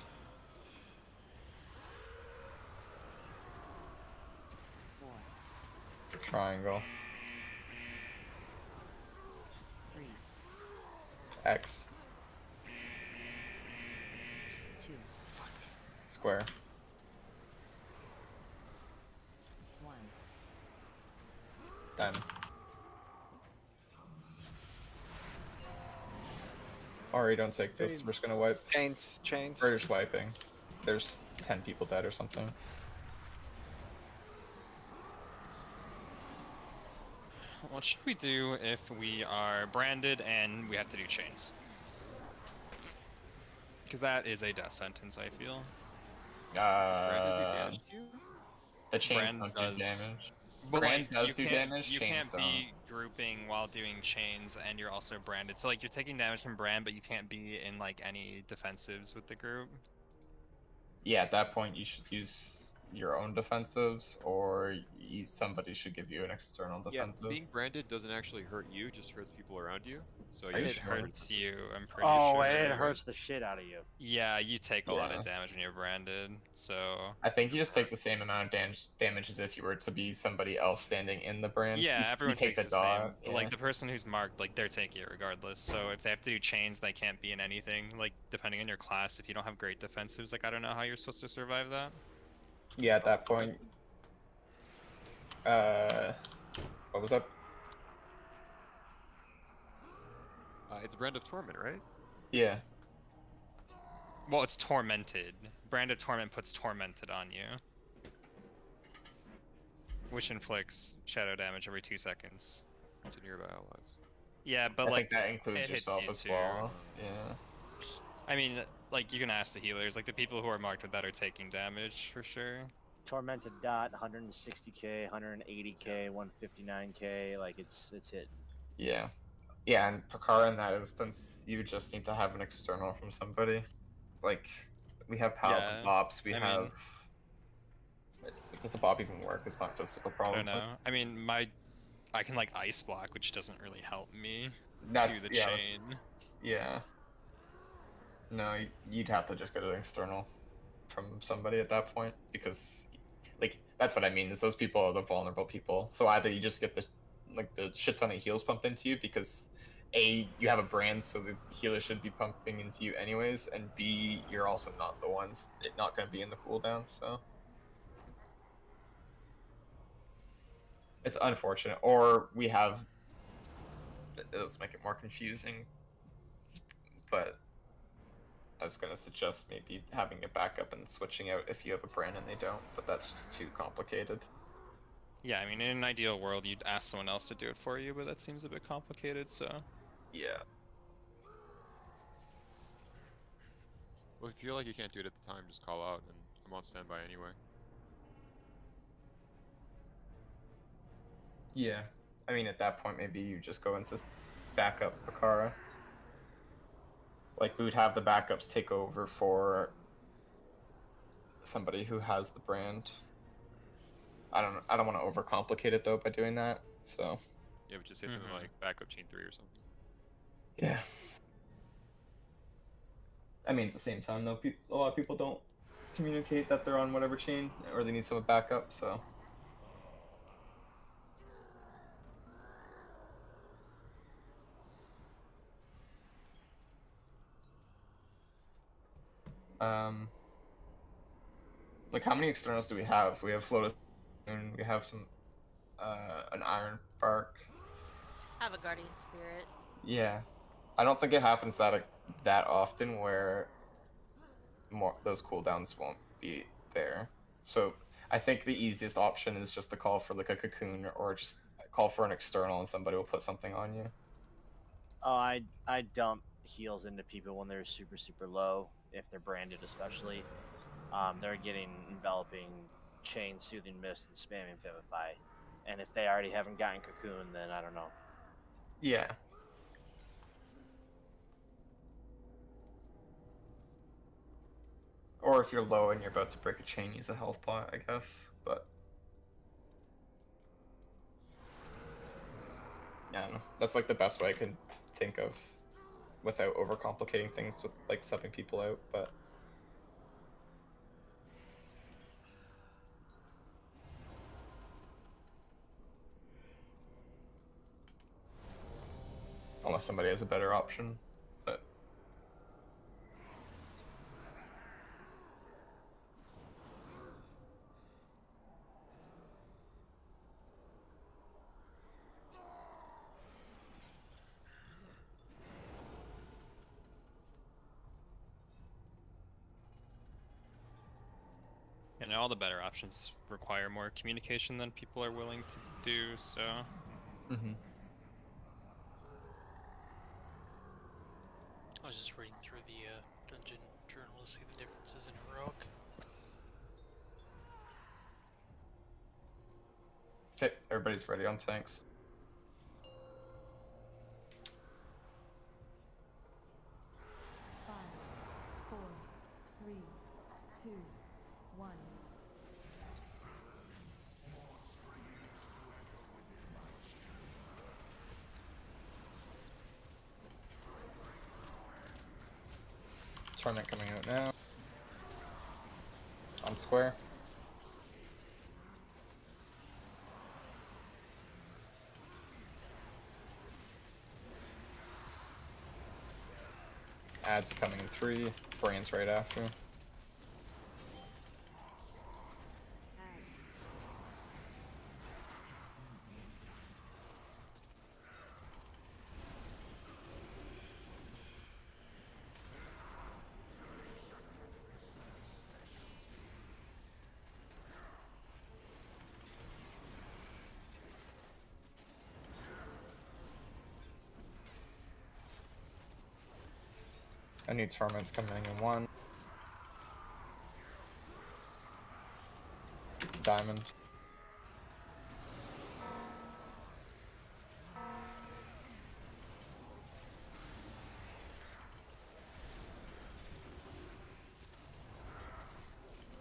Triangle. X. Square. Diamond. Ari, don't take this. We're just gonna wipe. Chains. We're just wiping. There's 10 people dead or something. What should we do if we are branded and we have to do chains? Because that is a death sentence, I feel. The chains don't do damage. But Brand like, does you do can't, damage, you chains can't don't. be grouping while doing chains, and you're also branded. So like, you're taking damage from brand, but you can't be in like any defensives with the group. Yeah, at that point you should use your own defensives, or somebody should give you an external defensive. Being branded doesn't actually hurt you, just hurts people around you. So Are yeah, you It sure? hurts you, I'm pretty Oh, sure. it hurts the shit out of you. Yeah, you take a lot Yeah. of damage when you're branded, so... I think you just take the same amount of damage as if you were to be somebody else standing in the brand. Yeah, you everyone take takes the the same. dot. But, Yeah. like, the person who's marked, like, they're taking it regardless. So if they have to do chains, they can't be in anything. Like, depending on your class, if you don't have great defensives, like, I don't know how you're supposed to survive that. Yeah, at that point. What was that? It's Brand of Torment, right? Yeah. Well, it's Tormented. Brand of Torment puts Tormented on you. Which inflicts shadow damage every 2 seconds. To nearby allies. Yeah, but I like, think that includes it hits yourself you as too. well. Yeah. I mean, like, you can ask the healers. Like, the people who are marked with that are taking damage, for sure. Tormented dot, 160k, 180k, 159k, like it's hitting. Yeah. Yeah, and Pakara in that instance, you just need to have an external from somebody. Like, we have Paladin Yeah, Bops, we I have... mean... Does the Bob even work? It's not physical, I probably. don't know. I mean, I can, like, Ice Block, which doesn't really help me That's, do the yeah, chain. Yeah. No, you'd have to just get an external from somebody at that point, because, like, that's what I mean, is those people are the vulnerable people. So either you just get the shit ton of heals pumped into you, because A, you have a brand, so the healer should be pumping into you anyways, and B, you're also not the ones, not going to be in the cooldown, so... It's unfortunate. Or we have... It does make it more confusing, but... I was gonna suggest maybe having a backup and switching out if you have a brand and they don't, but that's just too complicated. Yeah, I mean, in an ideal world, you'd ask someone else to do it for you, but that seems a bit complicated, so... Yeah. Well, if you feel like you can't do it at the time, just call out, and I'm on standby anyway. Yeah. I mean, at that point, maybe you just go into backup Bakara. Like, we would have the backups take over for somebody who has the brand. I don't want to overcomplicate it, though, by doing that, so... Yeah, but just say something like backup chain 3 or something. Yeah. I mean, at the same time, though, a lot of people don't communicate that they're on whatever chain, or they need some backup, so... Like, how many externals do we have? We have Flotus, and we have some, an Iron Bark. I have a Guardian Spirit. Yeah. I don't think it happens that often where those cooldowns won't be there. So, I think the easiest option is just to call for, like, a Cocoon, or just call for an external and somebody will put something on you. Oh, I dump heals into people when they're super, super low, if they're branded especially. They're getting Enveloping, Chain, Soothing Mist, and spamming Vivify. And if they already haven't gotten Cocoon, then I don't know. Yeah. Or if you're low and you're about to break a chain, use a health pot, I guess, but... Yeah, I don't know. That's, like, the best way I could think of without overcomplicating things with, like, subbing people out, but... Unless somebody has a better option, but... And all the better options require more communication than people are willing to do, so... I was just reading through the dungeon journal to see the differences in heroic. Okay, everybody's ready on tanks. Five, four, three, two, one. Tournament coming out now. On square. Ads are coming in 3. Brains right after. A new tournament's coming in 1. Diamond.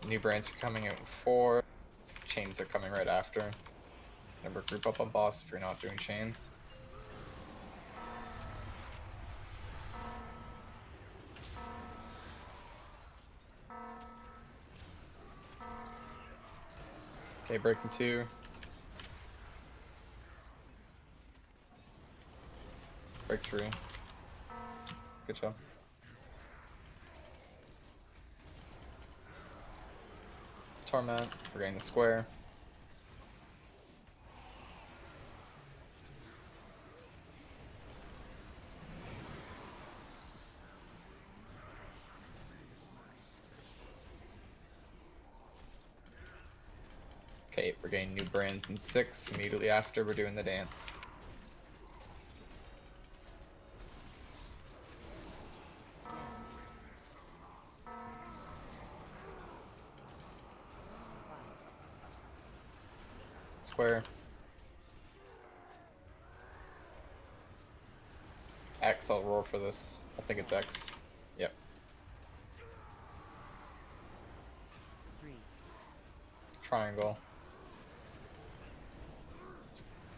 New brands are coming out in 4. Chains are coming right after. Remember, group up on boss if you're not doing chains. Okay, breaking 2. Break 3. Good job. Torment, we're getting the square. Okay, we're getting new brands in 6. Immediately after, we're doing the dance. Square. X, I'll roar for this. I think it's X. Yep. 3, Triangle.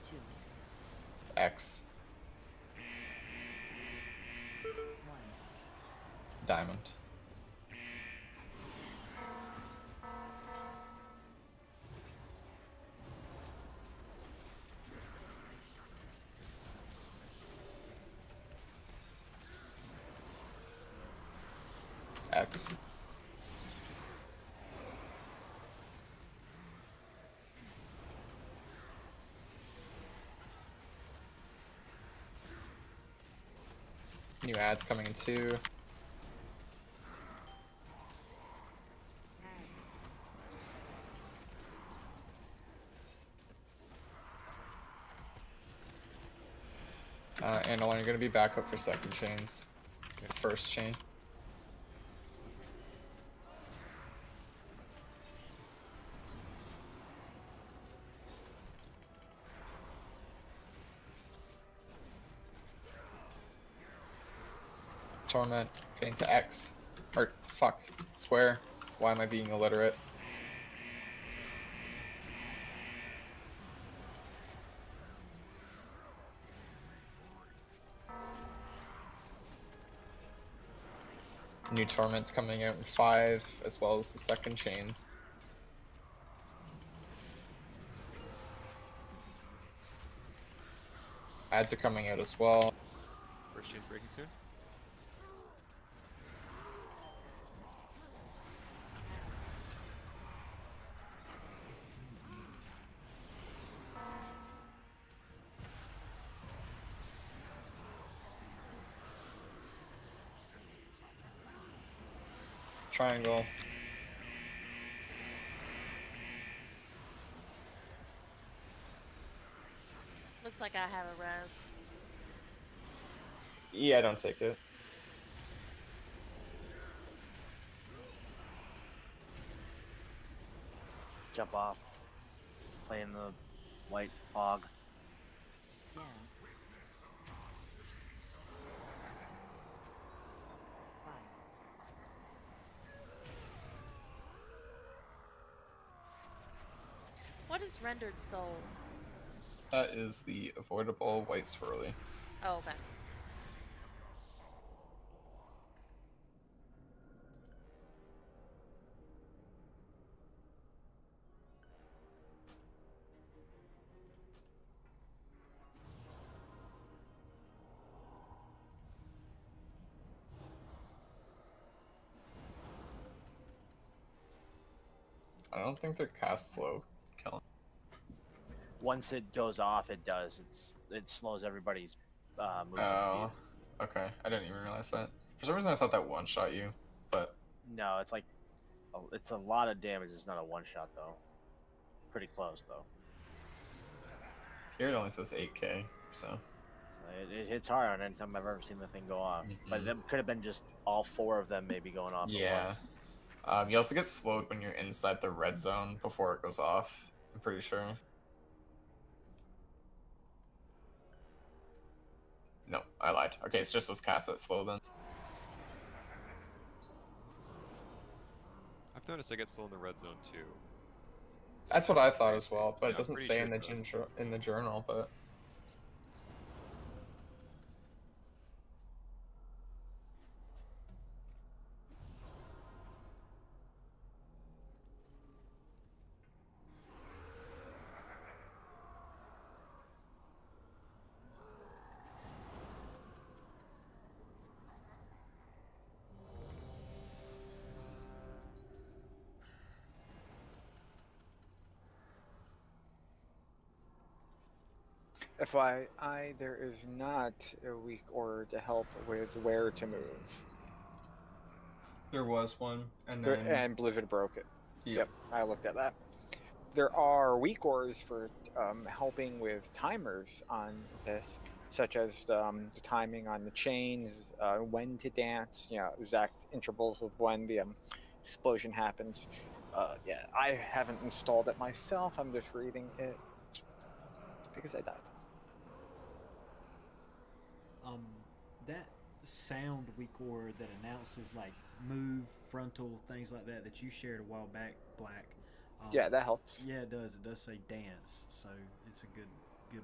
2, X. 1. Diamond. X. New ads coming in 2. And you're gonna be back up for second chains. First chain. Torment, getting to X. Or, fuck, square. Why am I being illiterate? New torments coming out in 5, as well as the second chains. Ads are coming out as well. First chain's breaking soon. Triangle. Looks like I have a res. Yeah, don't take it. Jump off. Playing the White fog. Yes. Five. What is rendered soul? That is the avoidable white swirly. Oh, okay. I don't think they're cast slow, Kellen. Once it goes off, it does. It slows everybody's movement Oh, speed. okay. I didn't even realize that. For some reason, I thought that one shot you, but No, it's like it's a lot of damage. It's not a one shot though. Pretty close though. here it only says 8K, so. It hits hard on any time I've ever seen the thing go off. But it could have been just all 4 of them maybe going off Yeah. at once. You also get slowed when you're inside the red zone before it goes off, I'm pretty sure. No, I lied. Okay, it's just those casts that slow then. I've noticed I get slow in the red zone too. That's what I thought as well, but Yeah, it doesn't pretty say sure in it does. in the journal, but... FYI, there is not a weak order to help with where to move. There was one, and then... And Blizzard broke it. Yep. Yep, I looked at that. There are weak orders for helping with timers on this, such as the timing on the chains, when to dance, exact intervals of when the explosion happens. Yeah, I haven't installed it myself. I'm just reading it because I died. That sound weak order that announces like move, frontal, things like that you shared a while back, Black. Yeah, that helps. Yeah, it does. It does say dance, so it's a good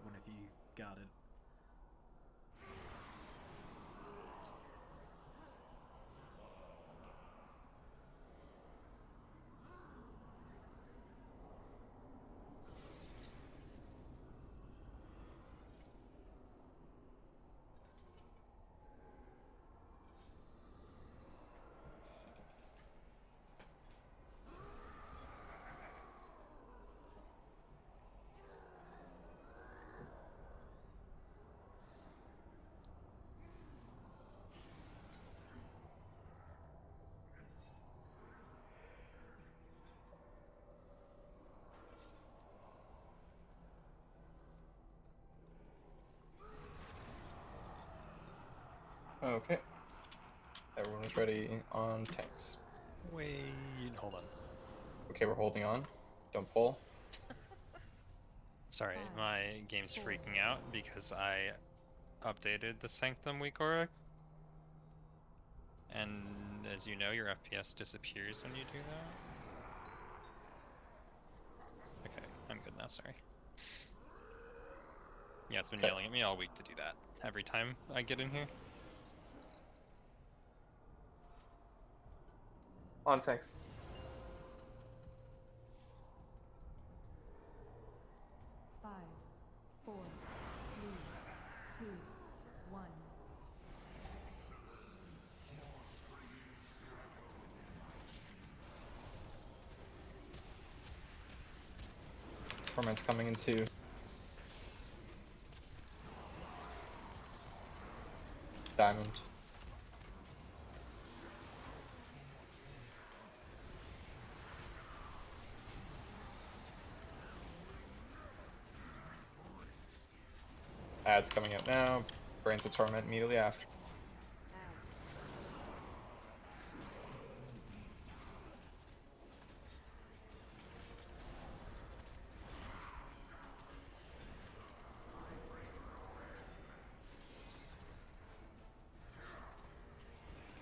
one if you got it. Okay. Everyone is ready on tanks. Wait, hold on. Okay, we're holding on. Don't pull. Sorry, my game's freaking out because I updated the Sanctum weak aura. And as you know, your FPS disappears when you do that. Okay, I'm good now, sorry. Yeah, it's been yelling at me all week to do that every time I get in here. On tanks. Five, four, three, two, one. Torment's coming in too. Diamond. Ad's coming up now. Brains of Torment immediately after.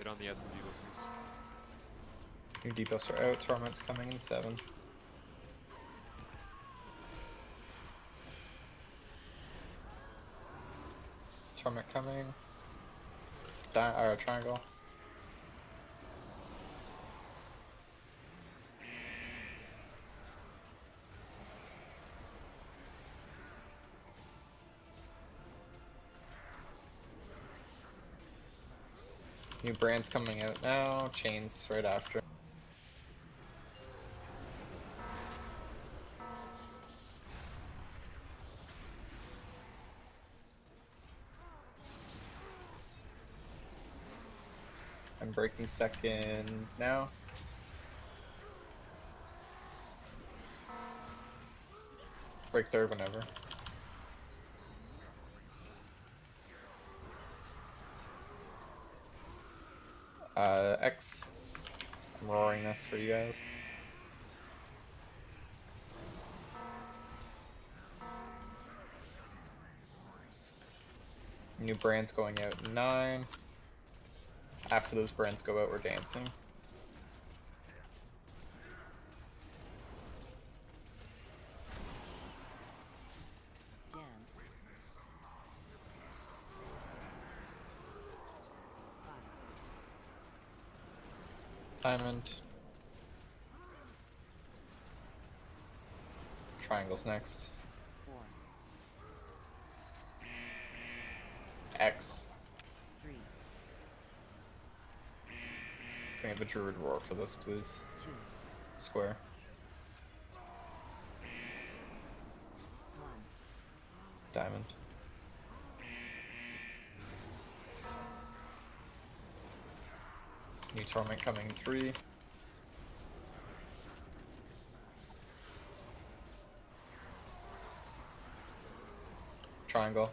on the ads and debuff, please. New debuffs are out. Torment's coming in 7. Torment coming. Triangle. New brands coming out now. Chains right after. I'm breaking second now. Break third whenever. X. I'm roaring this for you guys. New brands going out in 9. After those brands go out, we're dancing. Dance. 5, Diamond. Triangle's next. 4, X. 3, Can we have a druid roar for this, please? 2, Square. 1. Diamond. New torment coming in 3. Triangle.